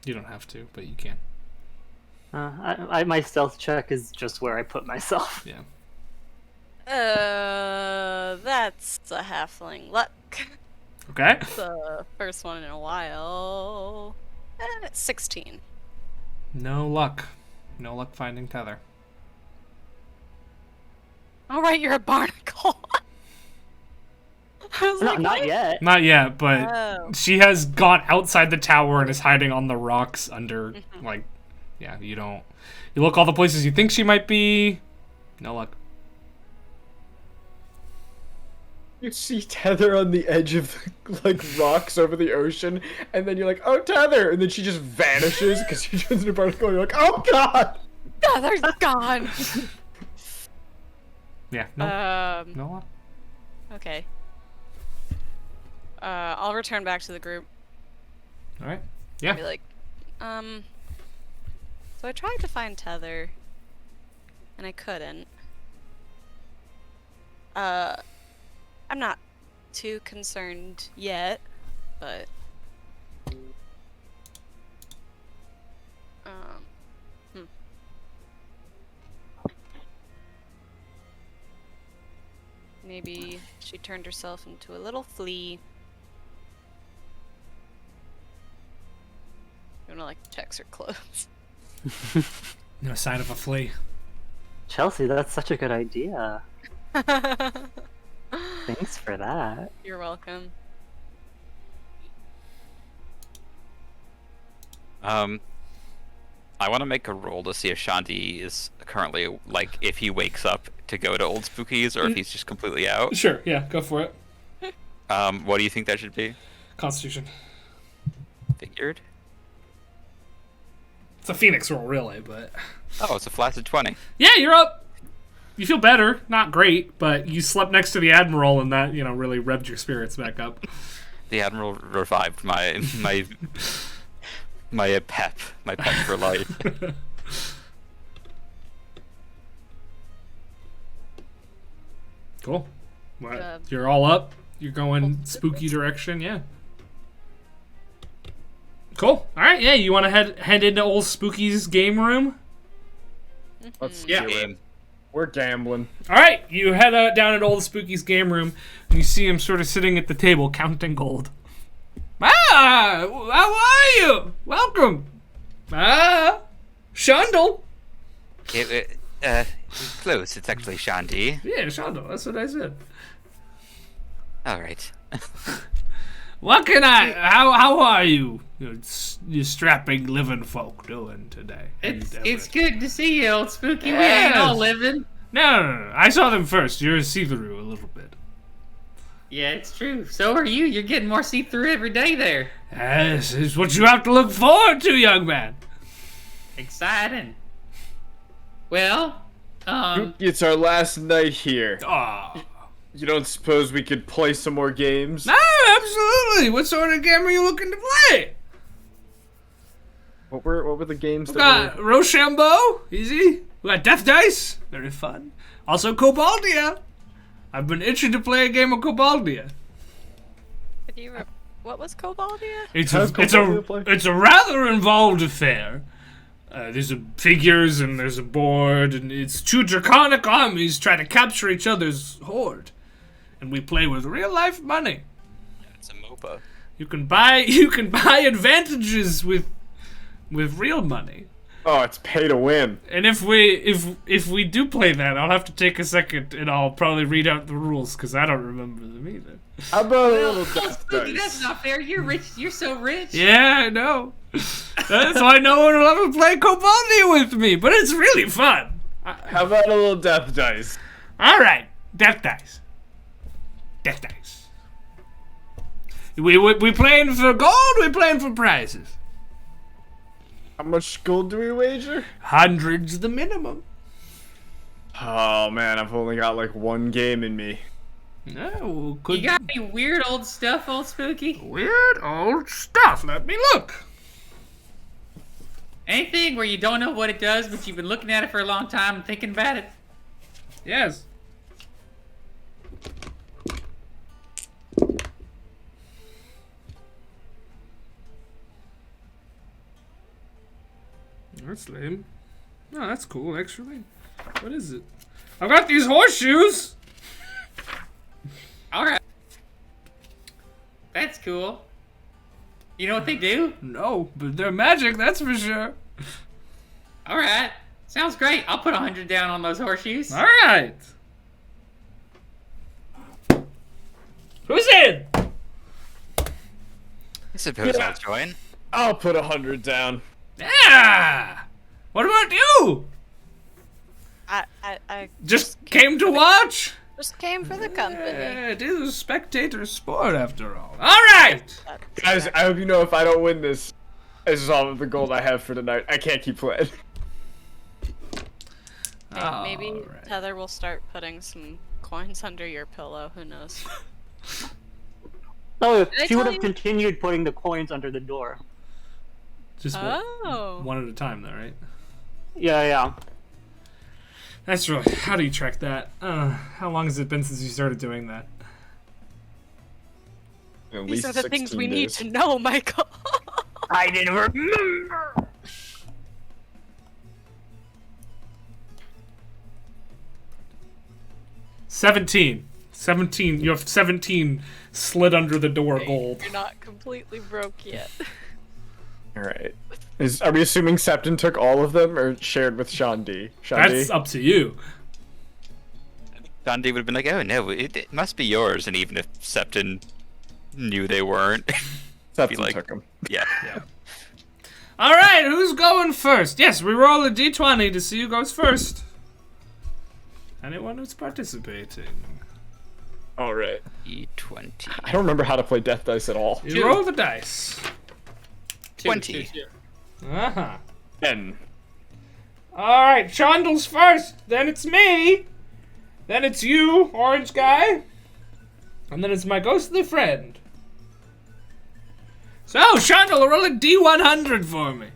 You don't have to, but you can. My stealth check is just where I put myself. Yeah. That's a halfling luck. Okay. The first one in a while. 16. No luck. No luck finding Tether. All right, you're a barnacle. I was No, like, not what? yet. Not yet, but Oh. she has gone outside the tower and is hiding on the rocks under, like, yeah, you don't... You look all the places you think she might be. No luck. You see Tether on the edge of like rocks over the ocean, and then you're like, "Oh, Tether!" and then she just vanishes because she turns into a particle. And you're like, "Oh God!" Tether's gone. Yeah, no, no luck. Okay. I'll return back to the group. All right. Be Yeah. like, so I tried to find Tether, and I couldn't. I'm not too concerned yet, but maybe she turned herself into a little flea. Gonna like checks her clothes. No sign of a flea. Chelsea, that's such a good idea. Thanks for that. You're welcome. I want to make a roll to see if Shandy is currently, like, if he wakes up to go to Old Spookies or if he's just completely out. Sure. Yeah. Go for it. What do you think that should be? Constitution. Figured. It's a Phoenix roll, really, but Oh, it's a flaccid 20. yeah, you're up. You feel better. Not great, but you slept next to the Admiral, and that, you know, really revved your spirits back up. The Admiral revived my pep for life. Cool. What? You're all up. You're going spooky direction, yeah. Cool. All right, yeah. You want to head into old Spooky's game room? Let's Yeah. do it. We're gambling. All right, you head down at old Spooky's game room, and you see him sort of sitting at the table counting gold. Ah, how are you? Welcome. Ah, Shundle. Close. It's actually Shandy. Yeah, Shundle. That's what I said. All right. What can I? How are you? You strapping living folk doing today? It's good to see you, Old Spooky. We Yes. ain't all living. No. I saw them first. You're see-through a little bit. Yeah, it's true. So are you. You're getting more see-through every day there. This is what you have to look forward to, young man. Exciting. Well, It's our last night here. Oh, You don't suppose we could play some more games? no, absolutely. What sort of game are you looking to play? What were the games We that got Rochambeau, easy. We got Death Dice, very fun. Also Cobaldia. I've been itching to play a game of Cobaldia. What was Cobaldia? It's How's Cobaldia play? it's a rather involved affair. There's figures and there's a board, and it's two draconic armies trying to capture each other's horde, and we play with real life money. It's a MOBA. You can buy advantages with real money. Oh, it's pay to win. And if we do play that, I'll have to take a second and I'll probably read out the rules because I don't remember them either. How about a little Old death Spooky, that's dice? not fair. You're rich. You're so rich. Yeah, I know. That's why no one will ever play Cobaldia with me, but it's really fun. How about a little death dice? All right, Death Dice. Death Dice. We playing for gold. We playing for prizes. How much gold do we wager? Hundreds the minimum. Oh man, I've only got like one game in me. No, You got any weird old stuff, old Spooky? weird old stuff. Let me look. Anything where you don't know what it does, but you've been looking at it for a long time and thinking about it? Yes. That's lame. No, that's cool, actually. What is it? I've got these horseshoes! Alright. That's cool. You know what they do? No, but they're magic, that's for sure. Alright. Sounds great. I'll put 100 down on those horseshoes. Alright. Who's in? I suppose I'll join. I'll put 100 down. Yeah! What about you? I Just came to watch? just came for the company. It is a spectator sport after all. Alright! Guys, I hope you know if I don't win this, this is all of the gold I have for tonight. I can't keep playing. Maybe Alright. Heather will start putting some coins under your pillow. Who knows? Oh, Did I she would tell have you? continued putting the coins under the door. Just Oh. one at a time, though, right? Yeah. That's really. How do you track that? How long has it been since you started doing that? At These least are the things 16 we need days. to know, Michael. I didn't remember. $17. You have 17 slid under the door gold. You're not completely broke yet. Alright. Are we assuming Septon took all of them or shared with Sean D? Sean That's D? up to you. Gandhi would have been like, oh no, it must be yours. And even if Septon knew they weren't, Septon like- took them. yeah. Alright, who's going first? Yes, we roll a d20 to see who goes first. Anyone who's participating. Alright. E20. I don't remember how to play Death Dice at all. You roll the dice. 20. Uh-huh. 10. Alright, Shondel's first. Then it's me. Then it's you, orange guy. And then it's my ghostly friend. So, Shondel, roll a d100 for me.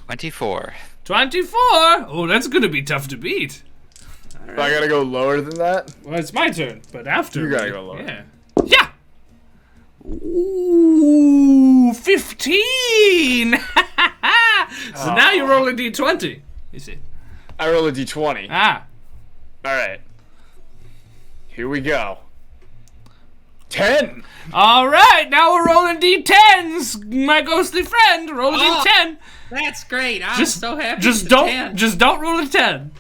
24. 24. Oh, that's gonna be tough to beat. So I gotta go lower than that? Well, it's my turn, but after. You gotta go lower. Yeah. Yeah! Ooh, 15! So now you roll a d20. You see. I roll a d20. Ah. Alright. Here we go. 10! Alright, now we're rolling d10s. My ghostly friend, roll a Oh, d10. That's great. I'm so happy. Just it's a don't 10. just don't roll a 10.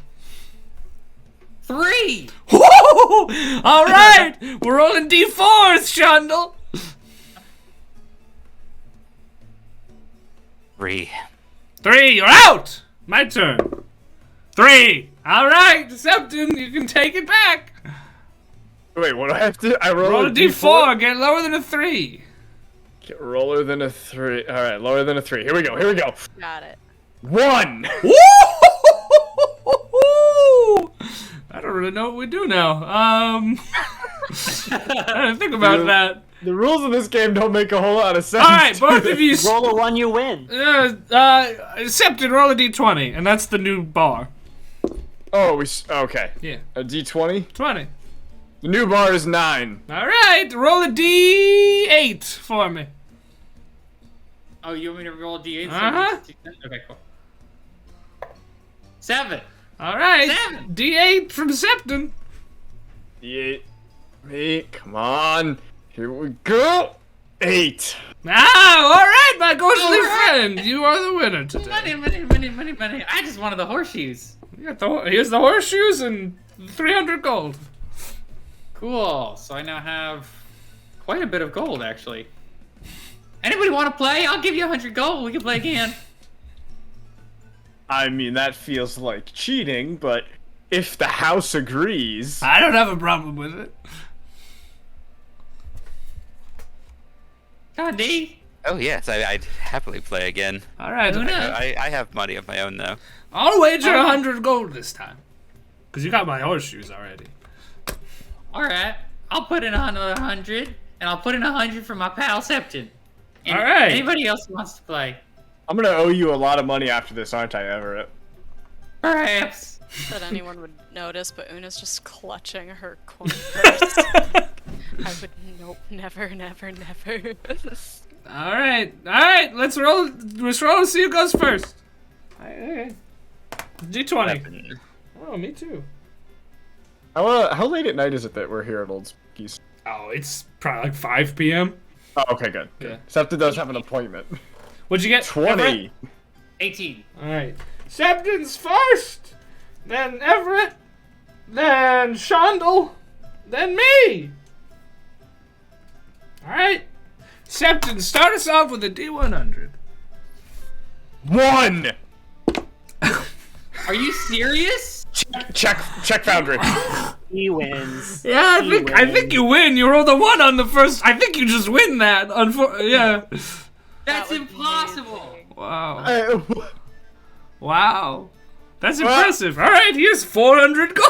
3. Woo! Alright, we're rolling d4s, Shondel. 3. 3, you're out! My turn. 3. Alright, Septon, you can take it back. Wait, what do I have to? I roll, Roll a d4, get lower than a 3. Get lower than a 3. Alright, lower than a 3. Here we go, here we go. Got it. 1! Woo! I don't really know what we do now. I didn't think about that. The rules of this game don't make a whole lot of sense. Alright, both of you. Roll a 1, you win. Septon, roll a d20, and that's the new bar. Oh, okay. Yeah. A d20? 20. The new bar is 9. Alright, roll a d8 for me. Oh, you want me to roll a d8? Uh-huh. Okay, cool. 7. Alright, 7. d8 from Septon. D8. 8. Come on. Here we go. 8. Ah, alright, my ghostly Alright. friend. You are the winner today. Money. I just wanted the horseshoes. You got here's the horseshoes and 300 gold. Cool. So I now have quite a bit of gold, actually. Anybody want to play? I'll give you 100 gold. We can play again. I mean, that feels like cheating, but if the house agrees... I don't have a problem with it. Gandhi. Oh yes, I'd happily play again. Alright, Luna? I have money of my own though. I'll wager 100 gold this time. Because you got my horseshoes already. All right. I'll put in another 100, and I'll put in 100 for my pal Septon. And All right. Anybody else who wants to play? I'm gonna owe you a lot of money after this, aren't I, Everett? Perhaps. That anyone would notice, but Una's just clutching her coin purse. I would nope, never. All right. Let's roll. Let's roll and see who goes first. Okay. D20. Oh, me too. How late at night is it that we're here at Old Spookies? Oh, it's probably like 5 p.m. Oh, okay, good. Yeah. Septa does have an appointment. What'd you get? 20. Everett? 18. All right. Septon's first. Then Everett. Then Shondal. Then me. All right. Septon, start us off with a D100. 1! Are you serious? Check Foundry. He wins. Yeah, He I think wins. you win. You rolled a 1 on the first. I think you just win that. Yeah. That's would be impossible. amazing. Wow. Wow. That's impressive. All right, here's 400 gold.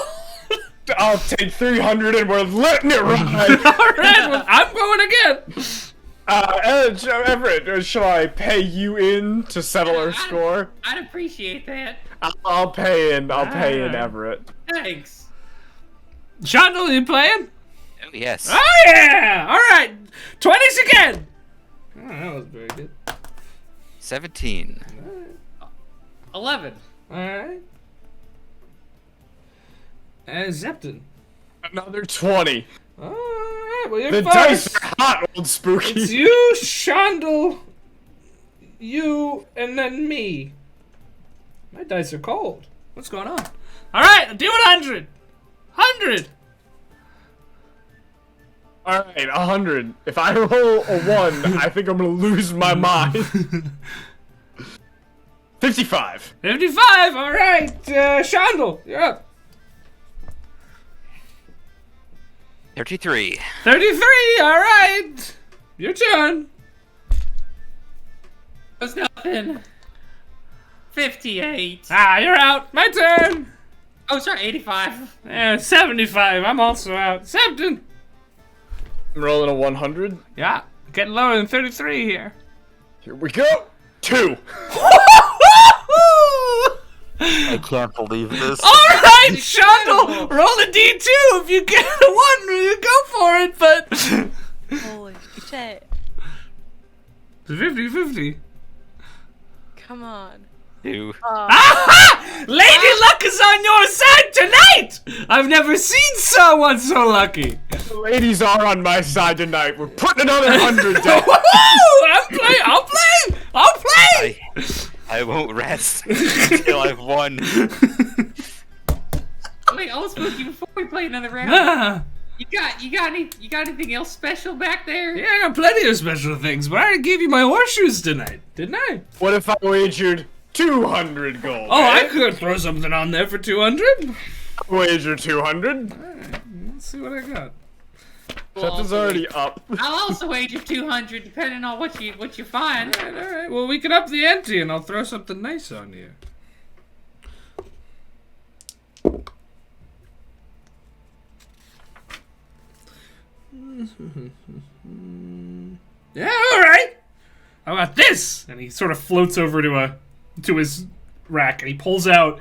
I'll take 300 and we're letting it ride. All right, well, I'm going again. Everett, shall I pay you in to settle our score? I'd appreciate that. I'll pay in. I'll pay in, Alright. Everett. Thanks. Shondal, you playing? Oh, yes. Oh, yeah. All right. 20s again. Oh, that was very good. 17. 11. All right. And Zepton. Another 20. All right, well, you're The first. dice are hot, Old Spooky. It's you, Shondal, you, and then me. My dice are cold. What's going on? All right, do 100. 100. Alright, 100. If I roll a 1, I think I'm gonna lose my mind. 55. 55. All right, Shondal, you're up. 33. 33. All right, your turn. That's nothing. 58. Ah, you're out. My turn. Oh, sorry, 85. 75. I'm also out. Septon. I'm rolling a 100. Yeah, getting lower than 33 here. Here we go. 2. I can't believe this. All right, Shondal, roll a D2. If you get a 1, you go for it, but Holy shit. it's 50-50. Come on. 2. Aha! Lady Luck is on your side tonight! I've never seen someone so lucky. The ladies are on my side tonight. We're putting another 100 down. Woohoo! I'll play! I won't rest until I've won. Wait, Old Spooky, before we play another round, Ah, you got anything else special back there? yeah, I got plenty of special things, but I already gave you my horseshoes tonight, didn't I? What if I wagered 200 gold? Oh, I eh? could throw something on there for 200. Wager 200. Let's see what I got. Septa's already up. I'll also wager 200, depending on what you find. All right. Well, we can up the ante, and I'll throw something nice on you. Yeah, all right. How about this? And he sort of floats over to his rack, and he pulls out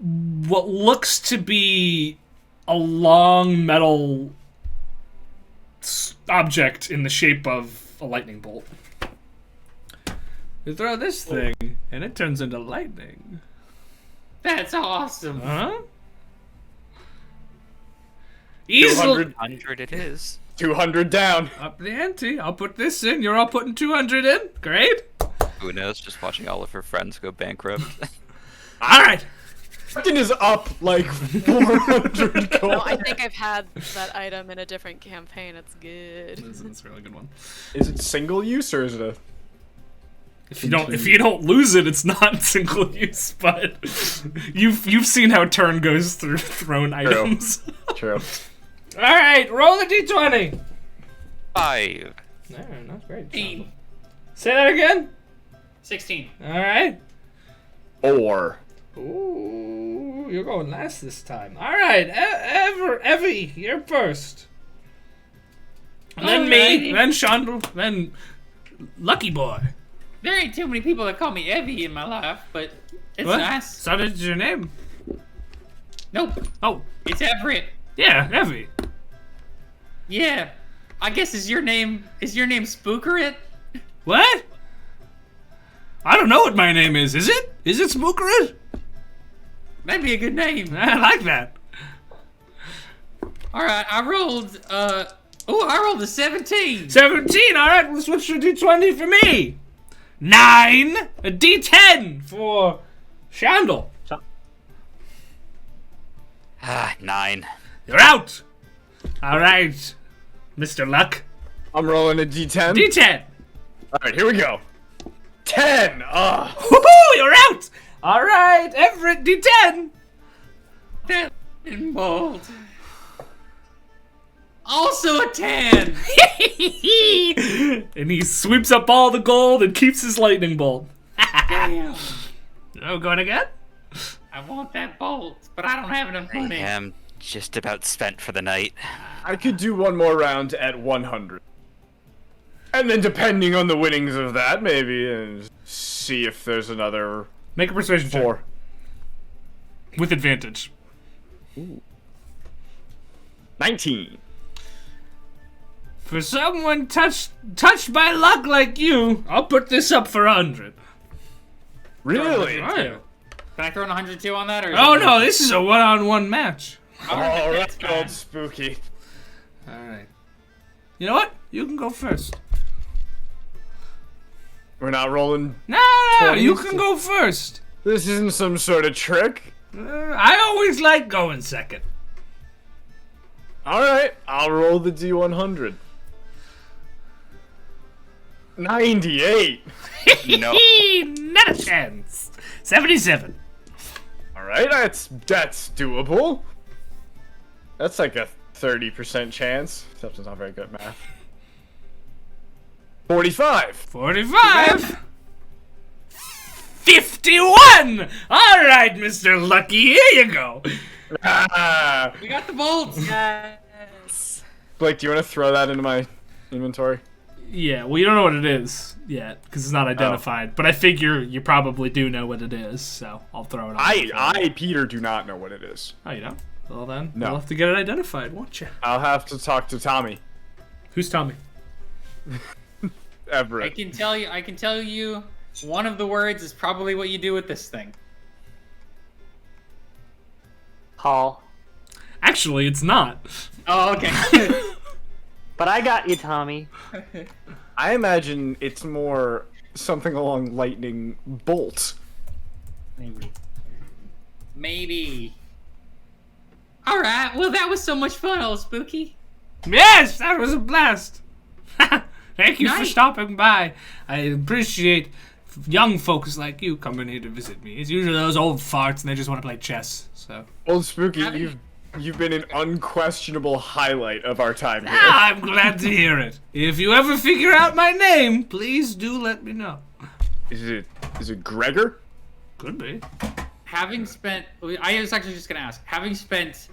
what looks to be a long metal object in the shape of a lightning bolt. You throw this thing, and it turns into lightning. That's awesome. Huh? Easily 100 it is. 200 down. up the ante. I'll put this in. You're all putting 200 in. Great. Who knows? Just watching all of her friends go bankrupt. All right. Septon is up like 400 gold. No, I think I've had that item in a different campaign. It's good. That's a really good one. Is it single use or is it a... If you don't lose it, it's not single use. But you've seen how turn goes through thrown items. True. All right, roll the d20. 5. No, not great. 16. Say that again. 16. All right. 4. Ooh. Ooh, you're going last this time. All right, Evie, you're first. And then me, then Shandel, then Lucky Boy. There ain't too many people that call me Evie in my life, but it's What? nice. So that's your name? Nope. Oh, It's Everett. yeah, Evie. Yeah. I guess is your name Spookerit? What? I don't know what my name is. Is it? Is it Spookerit? That'd be a good name. I like that. Alright, I rolled I rolled a 17. 17. All right, we'll switch to D20 for me. 9. A D10 for Shandel. 9. You're out. All right, Mr. Luck. I'm rolling a D10. D10. All right, here we go. 10. Woohoo! You're out. All right, Everett. D10. That bold. Also a 10. And he sweeps up all the gold and keeps his lightning bolt. Damn. Oh, going again? I want that bolt, but I don't have enough money. I am just about spent for the night. I could do one more round at 100. And then depending on the winnings of that, maybe see if there's another Make a persuasion 4. check with advantage. 19. For someone touched by luck like you, I'll put this up for 100. Really? Oh, yeah. Can I throw in 102 on that? Or is Oh it- no, this is a one-on-one match. Oh, that's that's old spooky. All right. You know what? You can go first. We're not rolling. No, you 20s? can go first. This isn't some sort of trick. I always like going second. All right, I'll roll the D100. 98. No. Not a chance. 77. All right, that's doable. That's like a 30% chance. Except it's not very good at math. 45. 45. 51. All right, Mr. Lucky, here you go. Ah. We got the bolts. Yes. Blake, do you want to throw that into my inventory? Yeah, well, you don't know what it is yet because it's not identified. But I figure you probably do know what it is, so I'll throw it on. I, Peter, do not know what it is. Oh, you don't? Well then, No. you'll have to get it identified, won't you? I'll have to talk to Tommy Who's Tommy? I Everett. can tell you one of the words is probably what you do with this thing. Call. Actually, it's not. Oh, okay. But I got you, Tommy. I imagine it's more something along lightning bolt. Maybe. All right. Well, that was so much fun, old Spooky. Yes, that was a blast. Thank you for Nice. stopping by. I appreciate young folks like you coming here to visit me. It's usually those old farts and they just want to play chess. So Old Spooky, Happy- you've been an unquestionable highlight of our time here. I'm glad to hear it. If you ever figure out my name, please do let me know. Is it Gregor? Could be. Having spent, I was actually just gonna ask. Having spent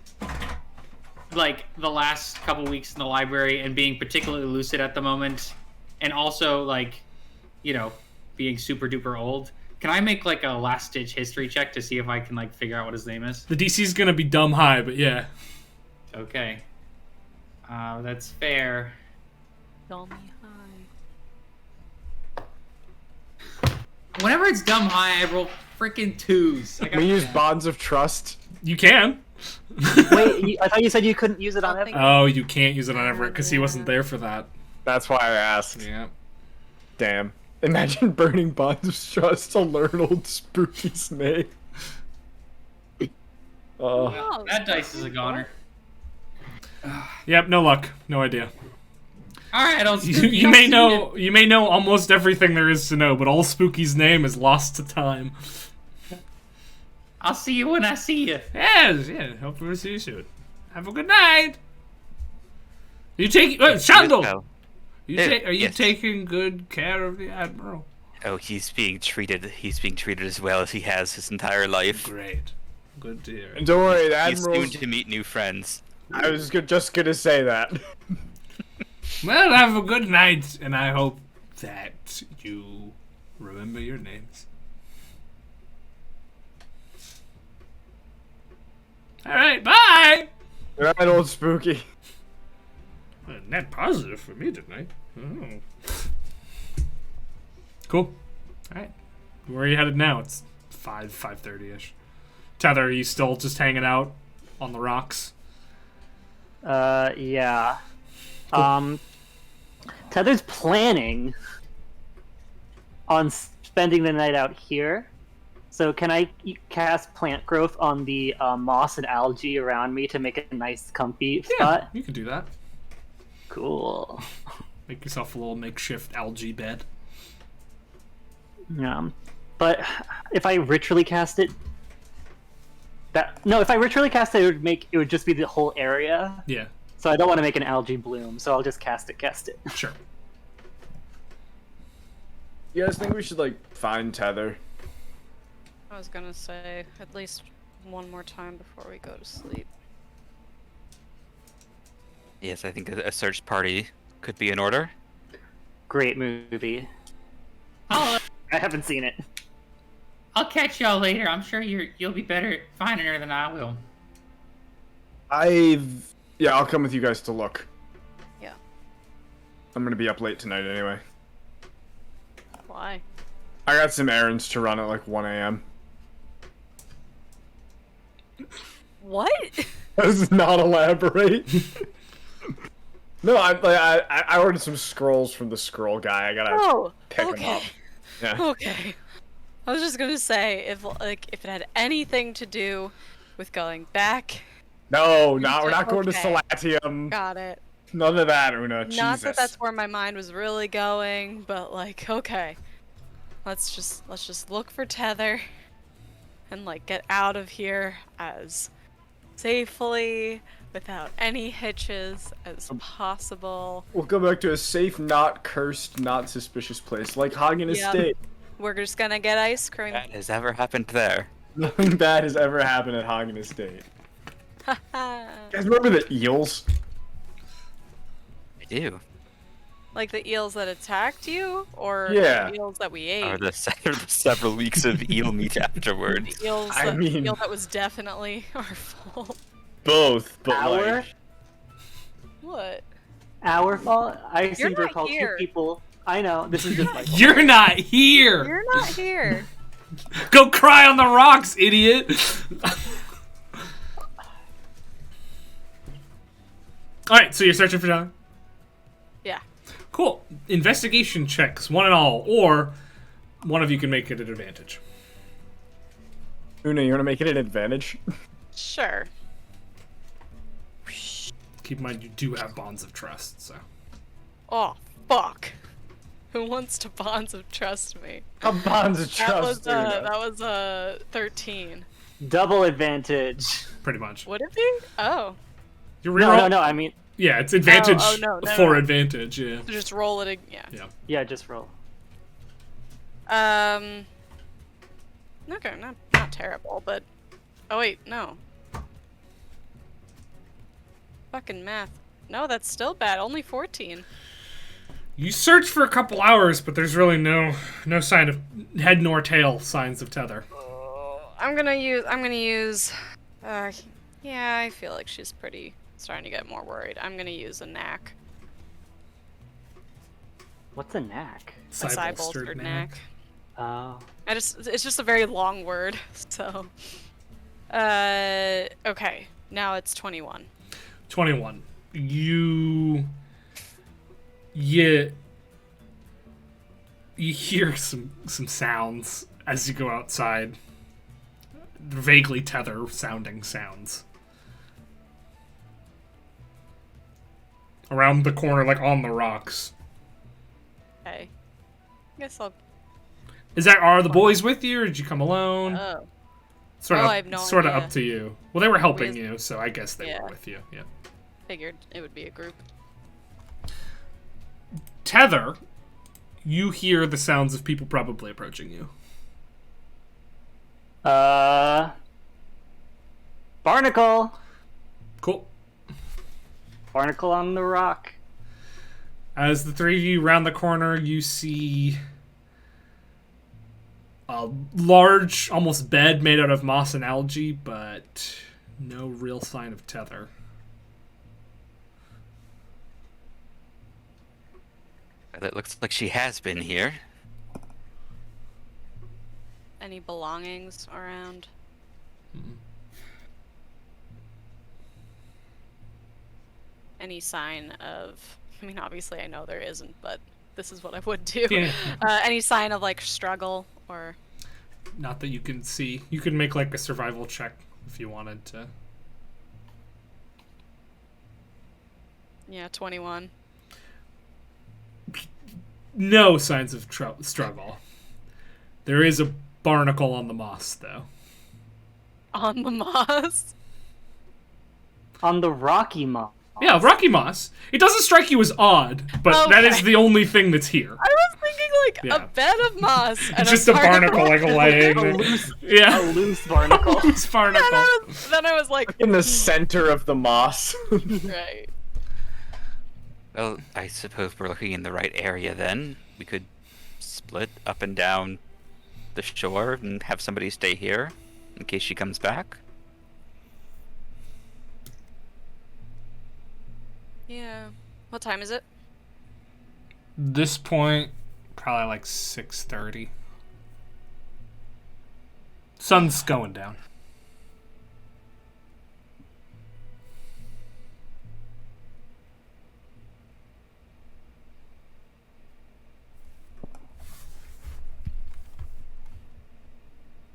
like the last couple weeks in the library and being particularly lucid at the moment, and also like, you know, being super duper old. Can I make like a last ditch history check to see if I can like figure out what his name is? The DC's gonna be dumb high, but yeah. Okay. That's fair. Call me high. Whenever it's dumb high, I roll freaking 2s. I Can we use bonds of trust? You can. Wait, I thought you said you couldn't use it on Something- Everett. Oh, you can't use it on Everett because he wasn't there for that. That's why I asked. Yeah. Damn. Imagine burning bonds of trust to learn old Spooky's name. Oh, That dice is a goner. Yep. No luck. No idea. All right, I'll. You may know almost everything there is to know, but old Spooky's name is lost to time. I'll see you when I see you. Yes, yeah. Hope to see you soon. Have a good night. You take Shandel. Oh, Are you yes. taking good care of the Admiral? oh, he's being treated. He's being treated as well as he has his entire life. Great. Good to hear. And don't worry, the He's soon Admiral's... to meet new friends. I was just gonna say that. Well, have a good night, and I hope that you remember your names. All right, bye. Good night, old Spooky. Net positive for me tonight. Oh. Cool. All right. Where are you headed now? It's 5:30ish. Tether, are you still just hanging out on the rocks? Yeah. Tether's planning on spending the night out here. So can I cast plant growth on the moss and algae around me to make a nice, comfy spot? You could do that. Cool. Make yourself a little makeshift algae bed. Yeah. But if I ritually cast it, if I ritually cast it, it would just be the whole area. Yeah. So I don't want to make an algae bloom, so I'll just cast it. Sure. You guys think we should, like, find Tether? I was gonna say at least one more time before we go to sleep. Yes, I think a search party could be in order. Great movie. I'll I haven't seen it. catch y'all later. I'm sure you'll be better at finding her than I will. Yeah, I'll come with you guys to look. Yeah. I'm gonna be up late tonight anyway. Why? I got some errands to run at like 1 a.m. What? That does not elaborate. No, I ordered some scrolls from the scroll guy. I gotta pick them up. Yeah. Okay. I was just gonna say if it had anything to do with going back. No, we're not going to Okay. Salatium. Got it. None of that, Una. Not Jesus. that that's where my mind was really going, but like, okay. Let's just look for Tether and like get out of here as safely without any hitches as possible. We'll go back to a safe, not cursed, not suspicious place like Hagen Yep. Estate. We're just gonna get ice cream. That has ever happened there. Nothing bad has ever happened at Hagen Estate. You guys remember the eels? I do. Like the eels that attacked you, or Yeah. the eels that we ate? Or the several weeks of eel meat afterwards. The eels I that, mean- eel that was definitely our fault. Both, but Our? like... What? Our fault? I seem to not recall here. 2 people. I know, this is just like... You're not here. You're not here. Go cry on the rocks, idiot. All right, so you're searching for John. Yeah. Cool. Investigation checks, one and all, or one of you can make it an advantage. Una, you want to make it an advantage? Sure. Keep in mind you do have bonds of trust, so. Oh, fuck. Who wants to bonds of trust me? How bonds of trust, that Una? was 13. Double advantage. Pretty much. Would it be? Oh. You No, I mean... Yeah, it's advantage no, for no. advantage, yeah. So just roll it. Yeah. Yeah. Yeah, just roll. Okay, not terrible, but oh wait, no. Fucking math. No, that's still bad. Only 14. You search for a couple hours, but there's really no sign of head nor tail signs of Tether. I'm gonna use. Yeah, I feel like she's starting to get more worried. I'm gonna use a knack. What's a knack? A side-bolstered knack. Oh. It's just a very long word, so. Okay. Now it's 21. 21. You hear some sounds as you go outside. Vaguely Tether sounding sounds. Around the corner, like on the rocks. Okay. I guess I'll. Are the boys with you, or did you come alone? Oh. I have no sort of idea. up to you. Well, they were helping We- you, so I guess they Yeah. were with you. Yeah. Figured it would be a group. Tether, you hear the sounds of people probably approaching you. Barnacle! Cool. Barnacle on the rock. As the three of you round the corner, you see a large, almost bed made out of moss and algae, but no real sign of tether. It looks like she has been here. Any belongings around? Any sign of... I mean, obviously I know there isn't, but this is what I would do. Yeah. Any sign of, like, struggle or... Not that you can see. You can make like a survival check if you wanted to. Yeah, 21. No signs of struggle. There is a barnacle on the moss, though. On the moss? On the rocky moss. Yeah, rocky moss. It doesn't strike you as odd, but that is the only thing that's here. I was thinking, like, a bed of moss and Just a barnacle, like, laying. A loose barnacle. Loose barnacle. Then I was like... In the center of the moss. Right. Well, I suppose we're looking in the right area then. We could split up and down the shore and have somebody stay here in case she comes back. Yeah. What time is it? This point, probably like 6:30. Sun's going down.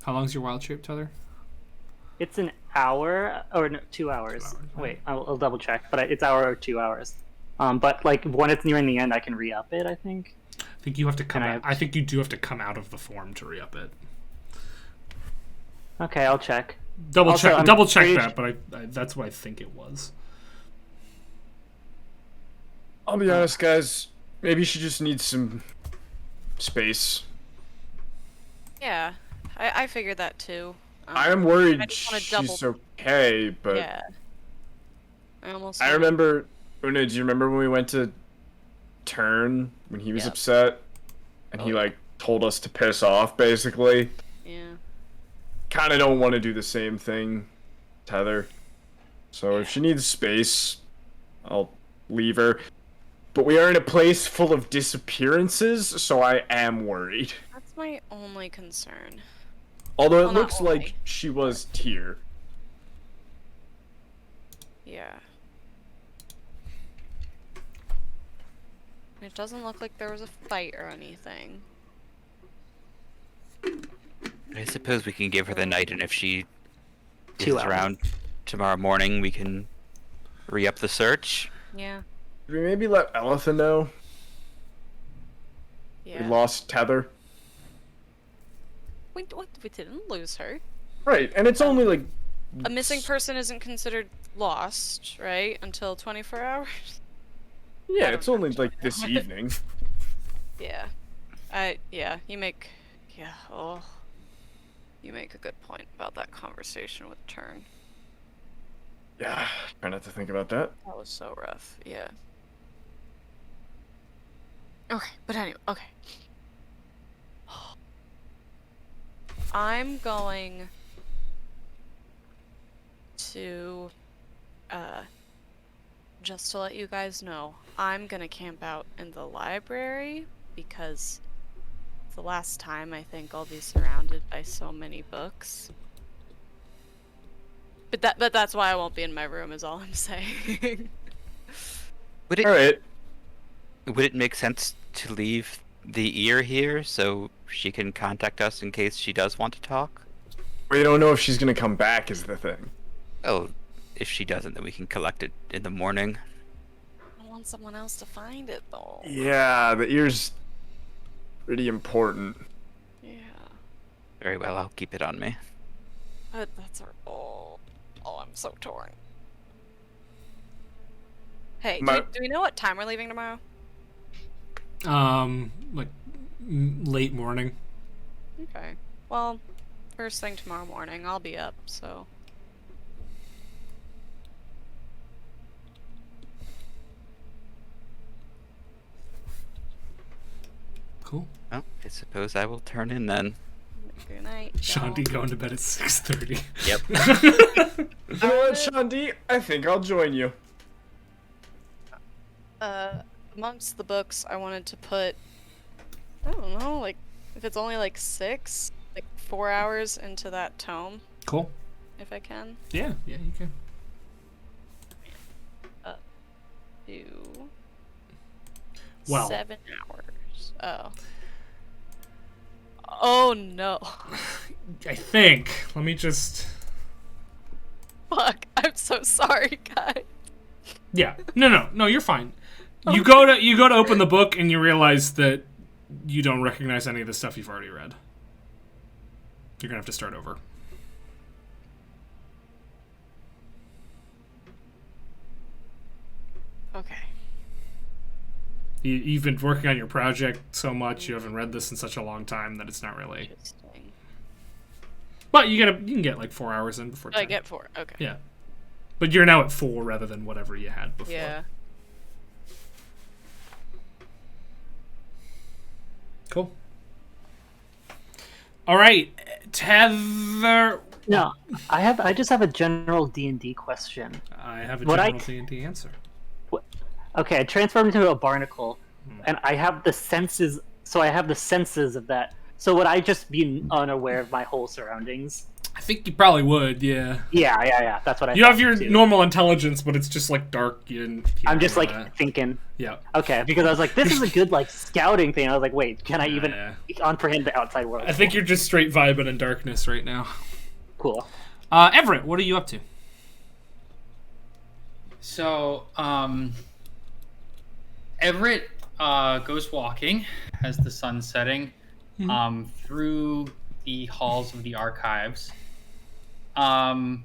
How long's your wild shape, Tether? It's an hour, or no, 2 hours. 2 hours. Wait, I'll double check, but it's hour or 2 hours. But like when it's nearing the end, I can re-up it, I think. I think you have to come Can I out. I think you do have to come out of the form to re-up it. Okay, I'll check. Double Also, check I'm that, pretty but I that's what I think it was. I'll be honest, guys. Maybe she just needs some space. Yeah. I figured that too. I am worried I just wanna she's okay, but Yeah. I remember, Una, do you remember when we went to Turn when he was Yep. upset and he like told us to piss off basically? Yeah. Kind of don't want to do the same thing, Tether. So if she needs space, I'll leave her. But we are in a place full of disappearances, so I am worried. That's my only concern. Although Well, it not looks like only. she was here. Yeah. It doesn't look like there was a fight or anything. I suppose we can give her the night, and if she 2 is hours. around tomorrow morning, we can re-up the search. Yeah. Did we maybe let Elitha know Yeah. we lost Tether? We didn't lose her. Right, and it's only like... A missing person isn't considered lost, right? Until 24 hours? Yeah, it's only like this evening. Yeah. You make a good point about that conversation with Turn. Yeah, try not to think about that. That was so rough, yeah. Okay, but anyway, okay. I'm going to, just to let you guys know, I'm gonna camp out in the library because the last time I think I'll be surrounded by so many books. But that's why I won't be in my room is all I'm saying. Would it Alright. would it make sense to leave the ear here so she can contact us in case she does want to talk? We don't know if she's gonna come back is the thing. Oh, if she doesn't, then we can collect it in the morning. I want someone else to find it though. Yeah, the ear's pretty important. Yeah. Very well, I'll keep it on me. But that's our I'm so torn. Hey, do we know what time we're leaving tomorrow? Like late morning. Okay. Well, first thing tomorrow morning, I'll be up, so Cool. Well, I suppose I will turn in then. Good night. Shanti going to bed at 6:30. Yep. You know what, Shandi? I think I'll join you. Amongst the books, I wanted to put, I don't know, like, if it's only like 6, like 4 hours into that tome, Cool. if I can. Yeah, you can. Do Well. 7 hours. Oh. Oh no. I think. Let me just. Fuck. I'm so sorry, guys. Yeah. No. You're fine. You go to open the book and you realize that you don't recognize any of the stuff you've already read. You're gonna have to start over. Okay. You've been working on your project so much, you haven't read this in such a long time that it's not really. Interesting. But you can get like 4 hours in before. I 10. get 4. Okay. Yeah. But you're now at 4 rather than whatever you had before. Yeah. Cool. All right, Tether. No, I just have a general D&D question. I have a What general D&D answer. Okay, I transformed into a barnacle, and I have the senses. So I have the senses of that. So would I just be unaware of my whole surroundings? I think you probably would, yeah. Yeah. That's what I. You have thought, your too. normal intelligence, but it's just like dark. I'm just know like that. thinking. Yeah. Okay, because I was like, this is a good like scouting thing. I was like, wait, can I even Yeah. comprehend the outside world? I think you're just straight vibing in darkness right now. cool. Everett, what are you up to? So, Everett goes walking as the sun's setting through the halls of the archives. And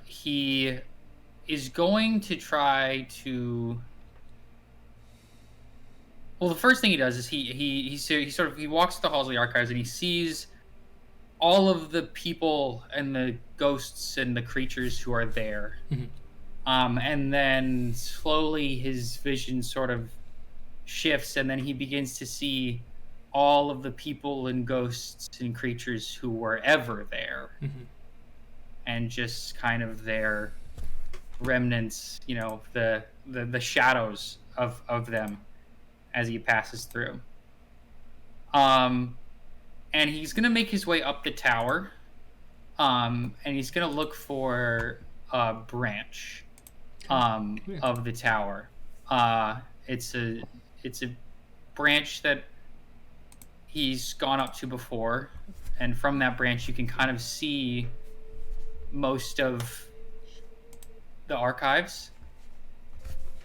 he is going to try to. Well, the first thing he does is he walks to the halls of the archives and he sees all of the people and the ghosts and the creatures who are there. And then slowly his vision sort of shifts, and then he begins to see all of the people and ghosts and creatures who were ever there, and just kind of their remnants, the shadows of them as he passes through. And he's gonna make his way up the tower, and he's gonna look for a branch of the tower. It's a branch that he's gone up to before, and from that branch you can kind of see most of the archives.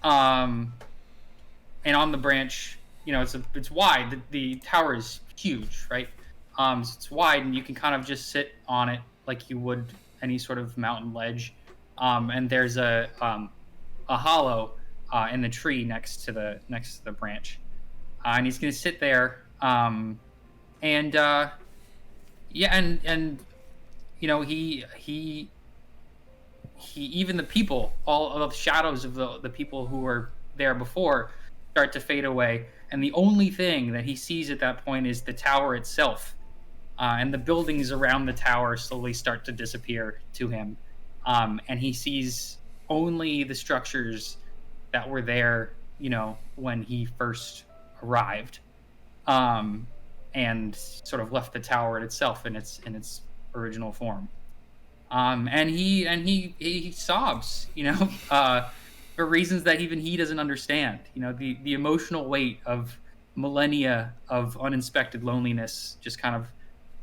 And on the branch, it's wide. The tower is huge, right? So it's wide, and you can kind of just sit on it like you would any sort of mountain ledge. And there's a hollow in the tree next to the branch, and he's gonna sit there. And he even the people, all of the shadows of the people who were there before start to fade away, and the only thing that he sees at that point is the tower itself, and the buildings around the tower slowly start to disappear to him, and he sees only the structures that were there, when he first arrived, and sort of left the tower itself in its original form. And he sobs, for reasons that even he doesn't understand. The emotional weight of millennia of uninspected loneliness just kind of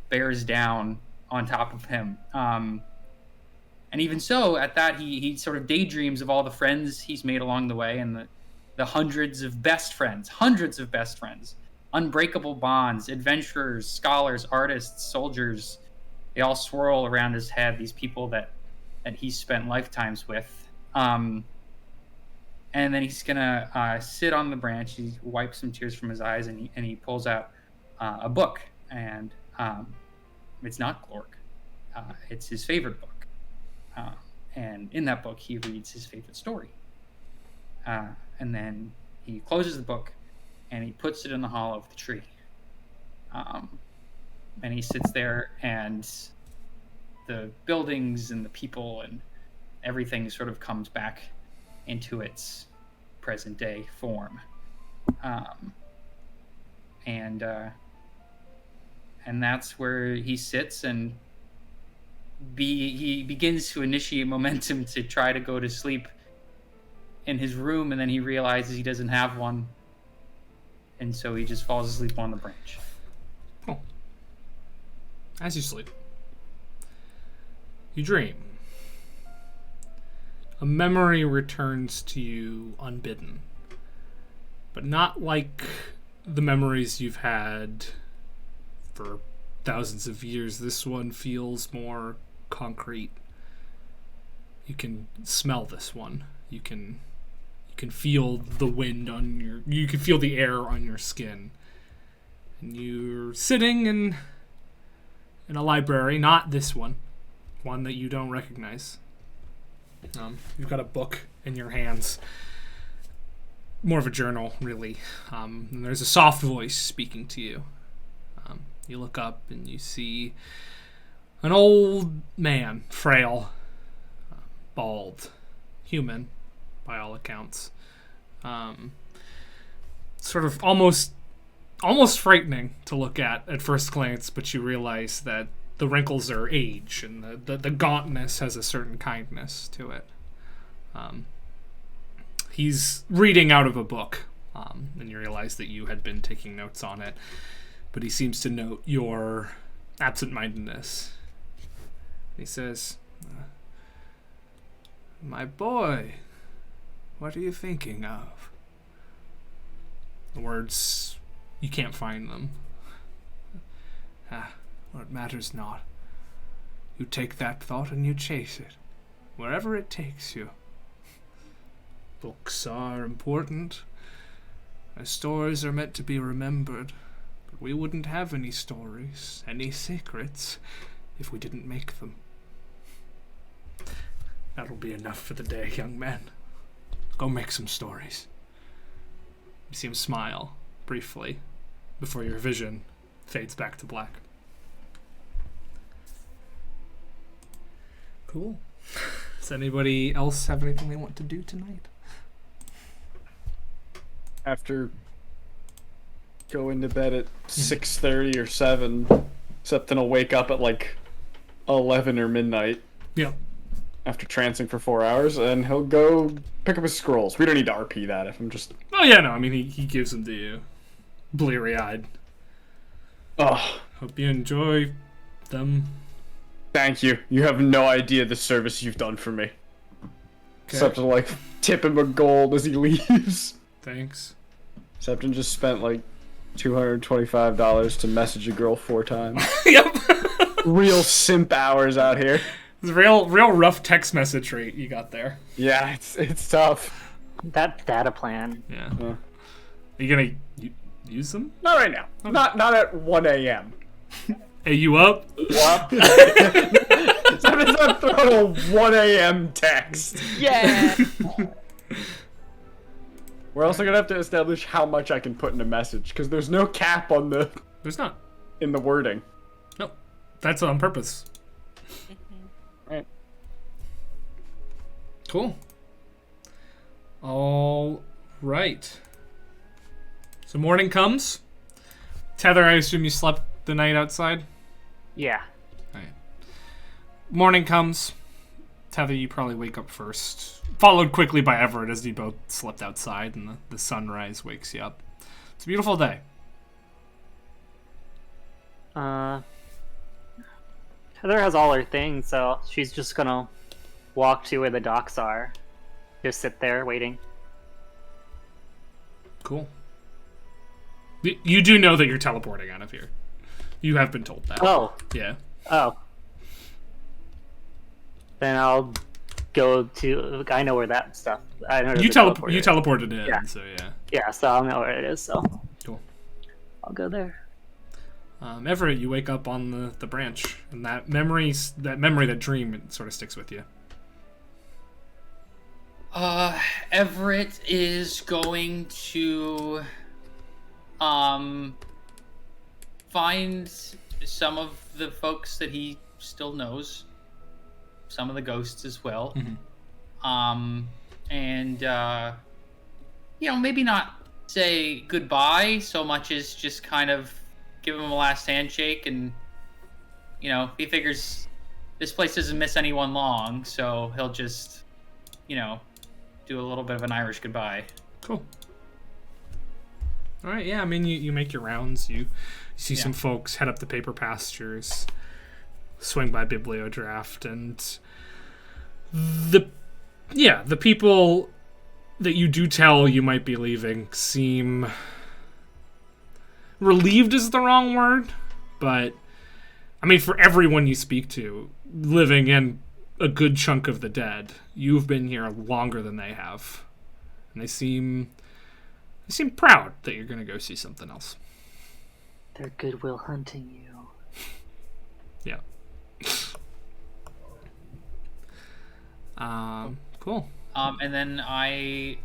bears down on top of him. And even so, at that, he sort of daydreams of all the friends he's made along the way, and the hundreds of best friends, unbreakable bonds, adventurers, scholars, artists, soldiers. They all swirl around his head, these people that he's spent lifetimes with. And then he's gonna sit on the branch. He wipes some tears from his eyes, and he pulls out a book. And it's not Glork. It's his favorite book. And in that book, he reads his favorite story. And then he closes the book, and he puts it in the hollow of the tree. And he sits there, and the buildings and the people and everything sort of comes back into its present day form. And that's where he sits, and he begins to initiate momentum to try to go to sleep in his room, and then he realizes he doesn't have one, and so he just falls asleep on the branch. Oh. As you sleep, you dream. A memory returns to you unbidden, but not like the memories you've had for thousands of years. This one feels more concrete. You can smell this one. You can feel the wind on your... You can feel the air on your skin. And you're sitting in a library, not this one that you don't recognize. You've got a book in your hands. More of a journal, really. And there's a soft voice speaking to you. You look up and you see an old man, frail, bald, human, by all accounts. Sort of almost frightening to look at first glance, but you realize that the wrinkles are age, and the gauntness has a certain kindness to it. He's reading out of a book, and you realize that you had been taking notes on it, but he seems to note your absent-mindedness. He says, "My boy, what are you thinking of?" The words, you can't find them. Well, it matters not. You take that thought and you chase it, wherever it takes you. Books are important. Our stories are meant to be remembered, but we wouldn't have any stories, any secrets, if we didn't make them. That'll be enough for the day, young man. Go make some stories. You see him smile, briefly, before your vision fades back to black. Cool. Does anybody else have anything they want to do tonight? After going to bed at 6:30 or 7, Septon will wake up at like 11 or midnight. Yeah. After trancing for 4 hours, and he'll go pick up his scrolls. We don't need to RP that if I'm just... Oh, yeah, no, I mean, he gives them to you. Bleary-eyed. Oh. Hope you enjoy them. Thank you. You have no idea the service you've done for me. Okay. Septon, like, tip him a gold as he leaves. Thanks. Septon just spent, like, $225 to message a girl 4 times. Yep. Real simp hours out here. It's a real rough text message rate you got there. Yeah, it's tough. That data plan. Yeah. Are you gonna use them? Not right now. Okay. Not at 1 a.m. Hey, you up? What? Somebody's not throwing a 1 a.m. text. Yeah. We're also gonna have to establish how much I can put in a message, because there's no cap on the... There's not. In the wording. No. That's on purpose. Right. Cool. All right. So morning comes. Tether, I assume you slept the night outside? Yeah. All right. Morning comes. Tether, you probably wake up first. Followed quickly by Everett as you both slept outside, and the sunrise wakes you up. It's a beautiful day. Heather has all her things, so she's just gonna walk to where the docks are. Just sit there waiting. Cool. You do know that you're teleporting out of here. You have been told that. Oh. Yeah. Oh. Then I'll go to... I know where that stuff... I know You teleported in, yeah. So yeah. Yeah, so I'll know where it is, so... Cool. I'll go there. Everett, you wake up on the branch, and that that dream, it sort of sticks with you. Everett is going to find some of the folks that he still knows, some of the ghosts as well. And maybe not say goodbye so much as just kind of give him a last handshake, and he figures this place doesn't miss anyone long, so he'll just do a little bit of an Irish goodbye. Cool. All right, yeah, I mean, you make your rounds, you see some folks head up the paper pastures, swing by DungeonDraft, and the people that you do tell you might be leaving seem relieved is the wrong word, but I mean, for everyone you speak to, living in a good chunk of the dead, you've been here longer than they have, and they seem proud that you're going to go see something else. They're Goodwill Hunting you. Yeah. Cool. And then I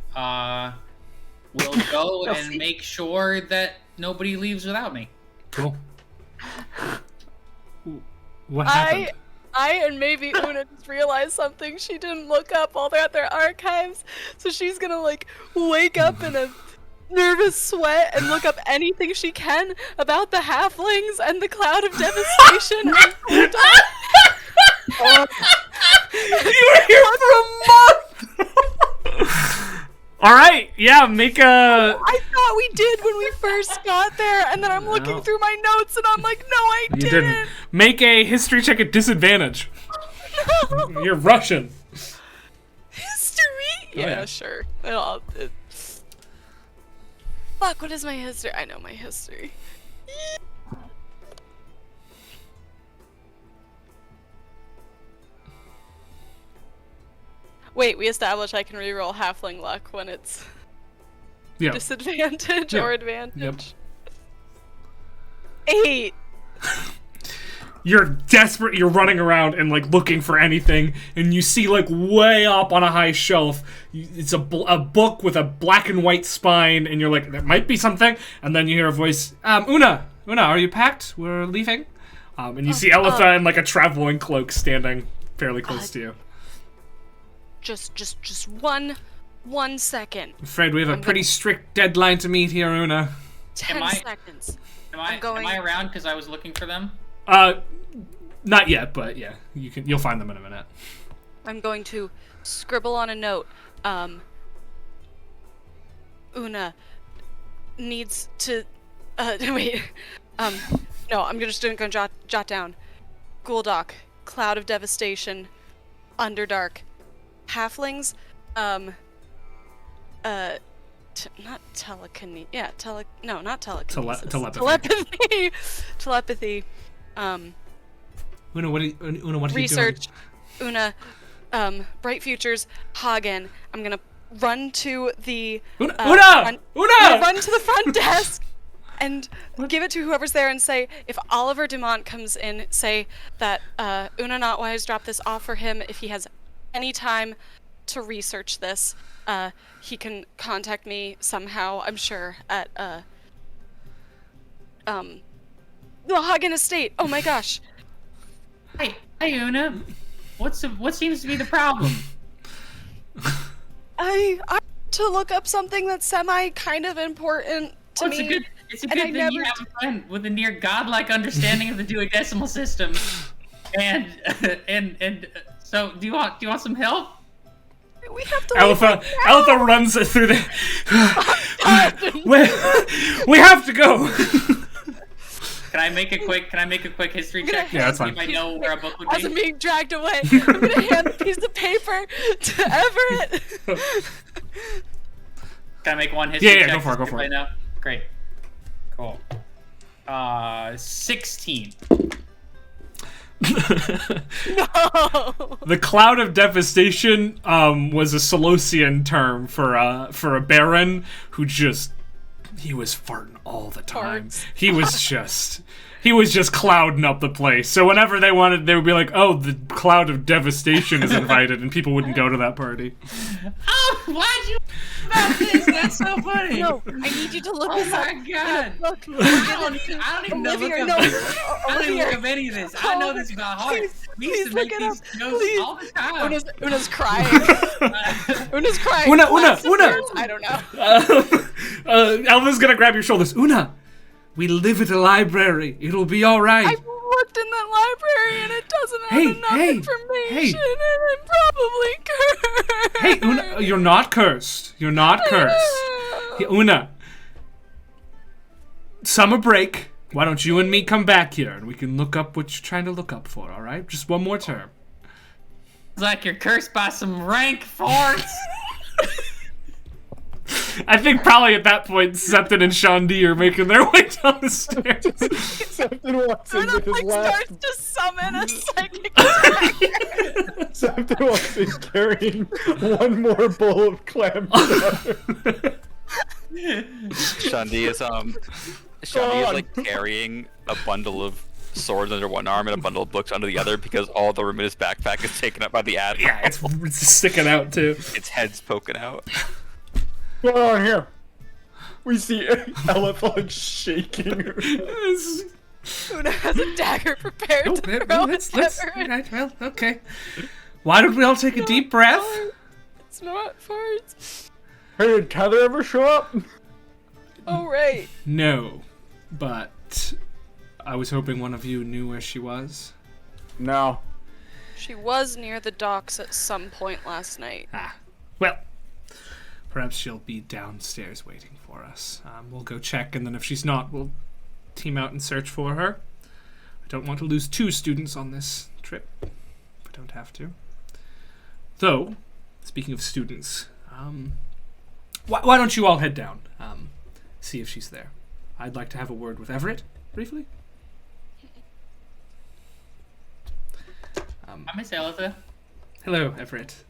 will go and make sure that nobody leaves without me. Cool. What happened? I and maybe Una just realized something. She didn't look up all at their archives, so she's gonna wake up in a nervous sweat and look up anything she can about the halflings and the cloud of devastation. You were here for a month! All right, yeah, make a... I thought we did when we first got there, and then I'm looking through my notes, and I'm like, no, I You didn't. Make a history check at disadvantage. No. You're Russian. History? yeah. Sure. Fuck, what is my history? I know my history. Wait, we established I can reroll halfling luck when it's disadvantage or advantage. Yep. 8. You're desperate. You're running around and looking for anything, and you see way up on a high shelf. It's a book with a black and white spine, and you're like, there might be something. And then you hear a voice, Una, are you packed? We're leaving. And you see Elitha in a traveling cloak standing fairly close to you. Just one second. I'm afraid we have a pretty strict deadline to meet here, Una. 10 seconds. Am I around because I was looking for them? Not yet, but yeah, you'll find them in a minute. I'm going to scribble on a note. Una needs to. Wait. No, I'm just gonna jot down. Ghouldock, Cloud of Devastation, Underdark, Halflings, not telekinesis. Yeah, not telekinesis. Telepathy. Telepathy. Una, what are you doing? Research. Una, Bright Futures, Hagen. I'm gonna run to the Una! I'm gonna run to the front desk and give it to whoever's there and say, if Oliver Dumont comes in, say that Una Notwise dropped this off for him. If he has any time to research this, he can contact me somehow, I'm sure, at the Hagen Estate. Oh my gosh. Hey, Una. What seems to be the problem? I to look up something that's kind of important to me. It's a good thing you have a friend with a near godlike understanding of the duodecimal system. And so do you want some help? We have to. Elitha runs through the. We have to go. Can I make a quick history check? Yeah, that's fine. If I know where a book would be. As I'm being dragged away, I'm gonna hand a piece of paper to Everett. Can I make one history check? Yeah, go for it. I know. Great. Cool. 16. No. The Cloud of Devastation was a Solosian term for a baron who he was farting all the time. Farts. He was just he was just clouding up the place. So whenever they wanted, they would be like, "Oh, the cloud of devastation is invited," and people wouldn't go to that party. Oh, why'd you about this? That's so funny. No, I need you to look Oh this up. my god. Look, I don't even know Olivia, look up no. this. I don't even look up any of this. I know this by heart. We used to Please make look it these up. jokes Please. all the time. Una's crying. Una's crying. Una. I don't know. Elva's gonna grab your shoulders. Una, we live at a library. It'll be all right. I've looked in that library and it doesn't have enough information, and I'm probably cursed. Hey, Una, you're not cursed. You're not cursed. Hey, Una, summer break. Why don't you and me come back here and we can look up what you're trying to look up for, all right? Just one more term. It's like you're cursed by some rank farts. I think probably at that point, Septon and Shandi are making their way down the stairs. Septon walks in Una with his like last. starts to summon a psychic attacker. Septon walks in carrying one more bowl of clam chowder. Shandi is like carrying a bundle of swords under one arm and a bundle of books under the other because all the room in his backpack is taken up by the admiral. Yeah, it's sticking out too. Its head's poking out. What's going on here? We see Elephant shaking her. Una has a dagger prepared to throw let's at her. right, well, okay. Why don't we all take a deep breath? It's not farts. Hey, did Tether ever show up? Oh, right. No, but I was hoping one of you knew where she was. No. She was near the docks at some point last night. Ah, well, perhaps she'll be downstairs waiting for us. We'll go check, and then if she's not, we'll team out and search for her. I don't want to lose 2 students on this trip. I don't have to. Though, speaking of students, why don't you all head down? See if she's there. I'd like to have a word with Everett, briefly. I miss Elitha. Hello, Everett.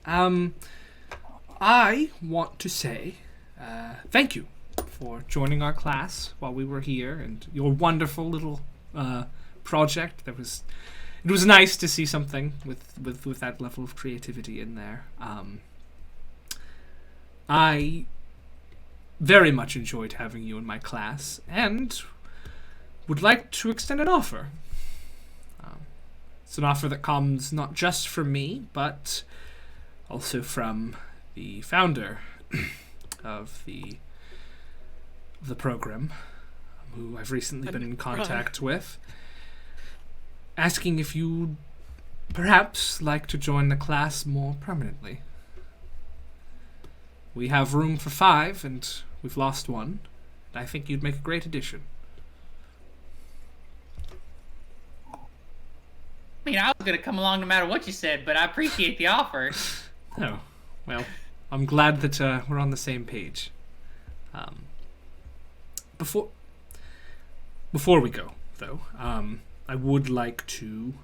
I want to say thank you for joining our class while we were here and your wonderful little project. It was nice to see something with that level of creativity in there. I very much enjoyed having you in my class and would like to extend an offer. It's an offer that comes not just from me, but also from the founder of the program, who I've recently been in contact with, asking if you'd perhaps like to join the class more permanently. We have room for 5, and we've lost 1. I think you'd make a great addition. I mean, I was gonna come along no matter what you said, but I appreciate the offer. Oh, well, I'm glad that we're on the same page. Before we go, though, I would like to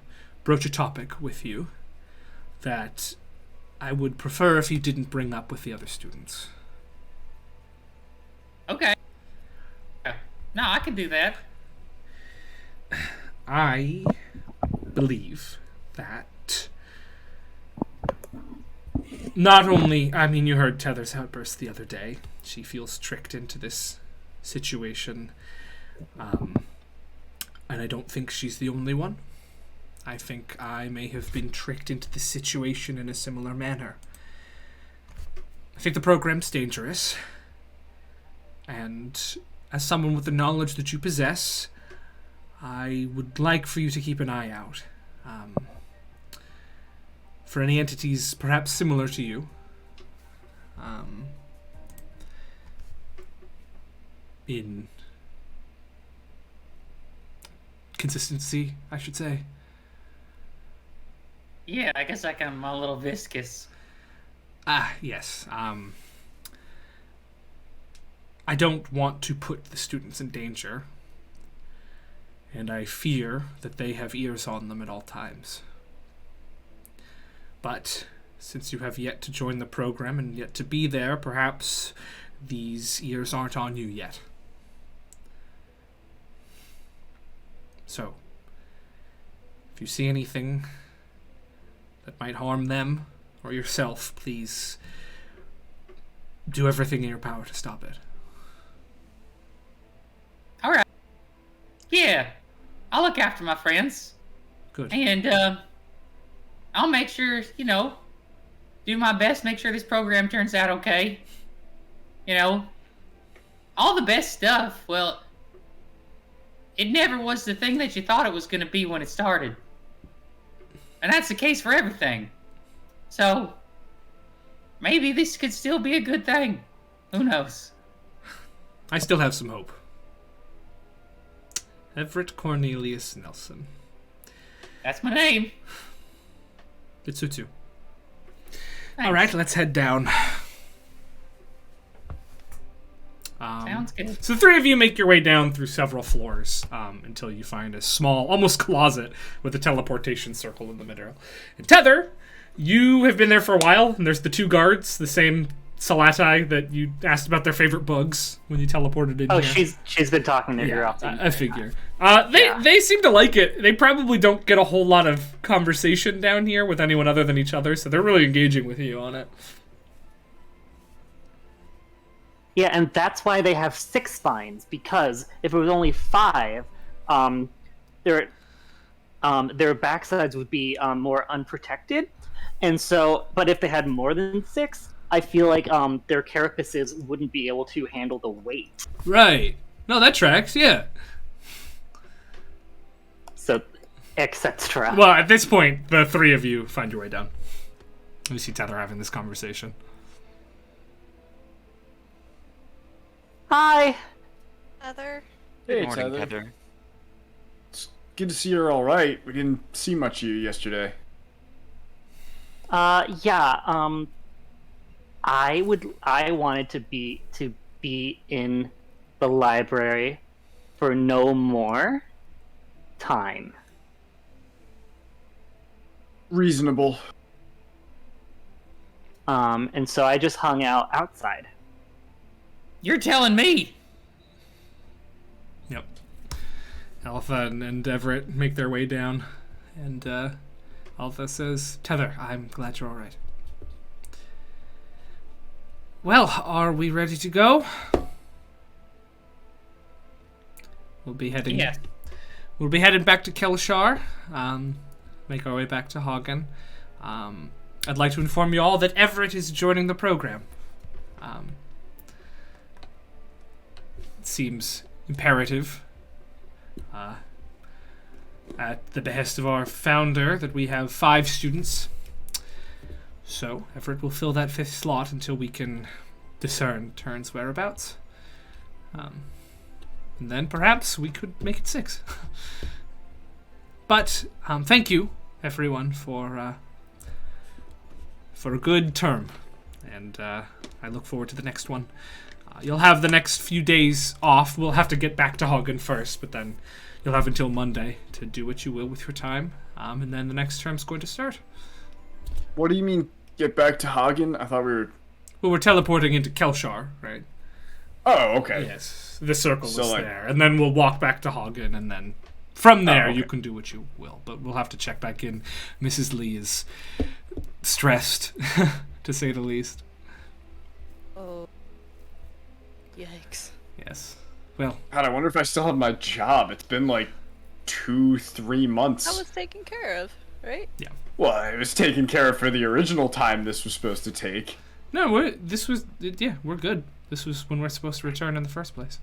broach a topic with you that I would prefer if you didn't bring up with the other students. Okay. No, I can do that. I believe that not only, I mean, you heard Tether's outburst the other day. She feels tricked into this situation. And I don't think she's the only one. I think I may have been tricked into this situation in a similar manner. I think the program's dangerous. And as someone with the knowledge that you possess, I would like for you to keep an eye out for any entities perhaps similar to you. In consistency, I should say. Yeah, I guess I'm a little viscous. Yes. I don't want to put the students in danger, and I fear that they have ears on them at all times. But since you have yet to join the program and yet to be there, perhaps these ears aren't on you yet. So, if you see anything that might harm them or yourself, please do everything in your power to stop it. All right. Yeah, I'll look after my friends. Good. And I'll make sure, do my best, make sure this program turns out okay. All the best stuff, well, it never was the thing that you thought it was going to be when it started. And that's the case for everything. So, maybe this could still be a good thing. Who knows? I still have some hope. Everett Cornelius Nelson. That's my name. It suits you. Thanks. All right, let's head down. Sounds good. So the three of you make your way down through several floors until you find a small, almost closet with a teleportation circle in the middle. And Tether, you have been there for a while, and there's the two guards, the same Salati that you asked about their favorite bugs when you teleported in. Oh, here. she's been talking to her off. I figure. They seem to like it. They probably don't get a whole lot of conversation down here with anyone other than each other, so they're really engaging with you on it. Yeah, and that's why they have 6 spines, because if it was only 5, their backsides would be more unprotected. And so, but if they had more than 6, I feel like their carapaces wouldn't be able to handle the weight. Right. No, that tracks, yeah. So, etc. Well, at this point, the three of you find your way down. You see Tether having this conversation. Hi. Heather. Hey, Good morning, Tether. Heather. It's good to see you're all right. We didn't see much of you yesterday. Yeah. I wanted to be in the library for no more time. Reasonable. And so I just hung out outside. You're telling me. Yep. Alpha and Everett make their way down, and Alpha says, Tether, I'm glad you're all right. Well, are we ready to go? We'll be heading. Yeah. We'll be headed back to Kelshar. Make our way back to Hagen. I'd like to inform you all that Everett is joining the program. It seems imperative, at the behest of our founder, that we have 5 students. So, Everett will fill that 5th slot until we can discern Turn's whereabouts. And then perhaps we could make it 6. But, thank you, everyone, for a good term. And I look forward to the next one. You'll have the next few days off. We'll have to get back to Hagen first, but then you'll have until Monday to do what you will with your time. And then the next term's going to start. What do you mean, get back to Hagen? I thought we were... Well, we're teleporting into Kelshar, right? Oh, okay. Yes, the circle So, is like- there. And then we'll walk back to Hagen, and then from there okay. you can do what you will. But we'll have to check back in. Mrs. Lee is stressed, to say the least. Oh. Yikes. Yes. Well, God, I wonder if I still have my job. It's been like 2-3 months. That was taken care of, right? yeah. Well, it was taken care of for the original time this was supposed to take. No, we're good. This was when we're supposed to return in the first place.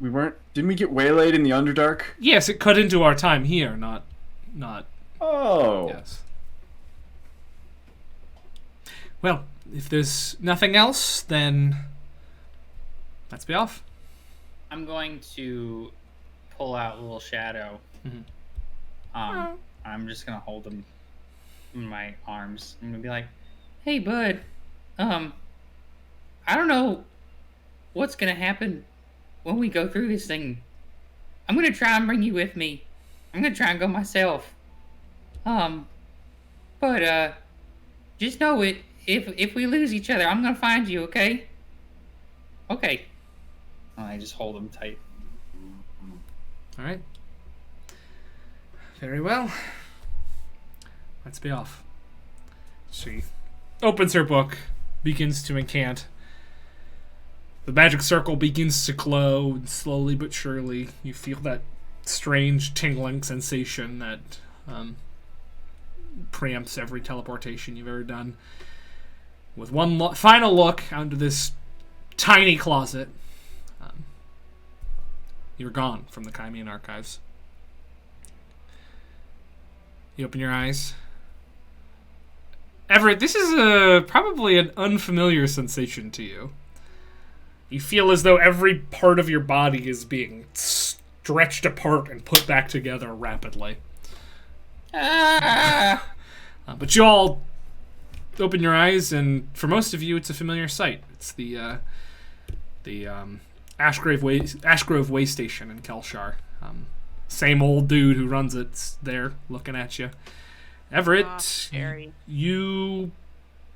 We weren't... Didn't we get waylaid in the Underdark? Yes, it cut into our time here, not. Oh. Yes. Well, if there's nothing else, then let's be off. I'm going to pull out Little Shadow. Mhm. I'm just gonna hold him in my arms. I'm gonna be like, "Hey, bud. I don't know what's gonna happen when we go through this thing. I'm gonna try and bring you with me. I'm gonna try and go myself. But just know it. If we lose each other, I'm gonna find you. Okay? Okay." And I just hold him tight. All right. Very well. Let's be off. She opens her book, begins to incant. The magic circle begins to glow, and slowly but surely you feel that strange tingling sensation that preempts every teleportation you've ever done. With one final look out into this tiny closet, you're gone from the Chimian Archives. You open your eyes. Everett, this is probably an unfamiliar sensation to you. You feel as though every part of your body is being stretched apart and put back together rapidly. But you all open your eyes, and for most of you, it's a familiar sight. It's the Ashgrove Way Station in Kelshar. Same old dude who runs it's there looking at you. Everett, you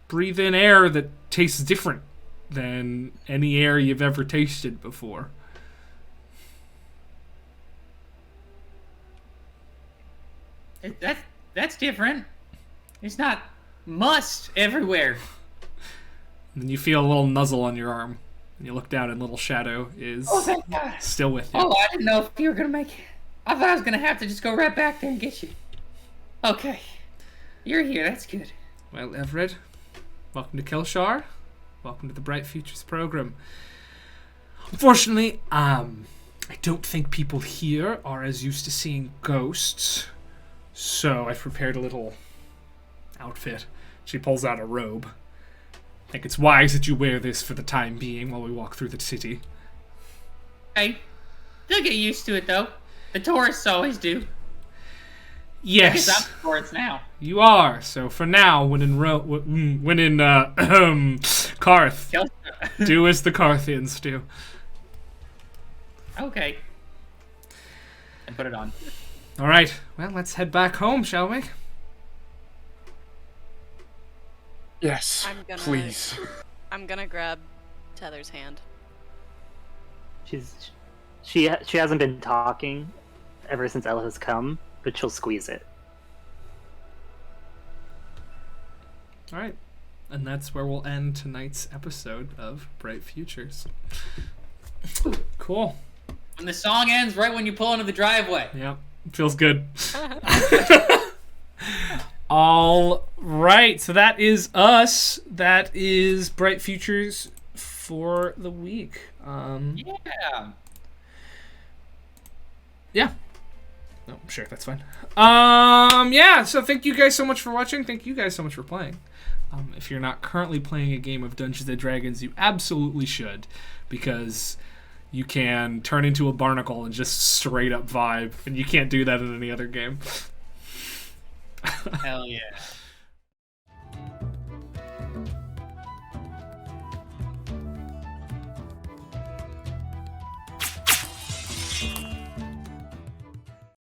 breathe in air that tastes different than any air you've ever tasted before. That's different. It's not must everywhere. And then you feel a little nuzzle on your arm. And you look down, and Little Shadow is still with you. Oh, I didn't know if you were going to make it. I thought I was going to have to just go right back there and get you. Okay. You're here. That's good. Well, Everett, welcome to Kelshar. Welcome to the Bright Futures program. Unfortunately, I don't think people here are as used to seeing ghosts. So I've prepared a little outfit. She pulls out a robe. I think it's wise that you wear this for the time being while we walk through the city. Hey, they'll get used to it, though. The tourists always do. Yes. I guess I'm the tourist now. You are. So for now, when in Karth, do as the Karthians do. Okay. And put it on. All right. Well, let's head back home, shall we? Yes, please. I'm gonna grab Tether's hand. She hasn't been talking ever since Ella has come, but she'll squeeze it. All right. And that's where we'll end tonight's episode of Bright Futures. Cool. And the song ends right when you pull into the driveway. Yep. Feels good. All right. So that is us. That is Bright Futures for the week. Yeah. No, sure, that's fine. Yeah, so thank you guys so much for watching. Thank you guys so much for playing. If you're not currently playing a game of Dungeons & Dragons, you absolutely should, because you can turn into a barnacle and just straight up vibe, and you can't do that in any other game. Hell yeah.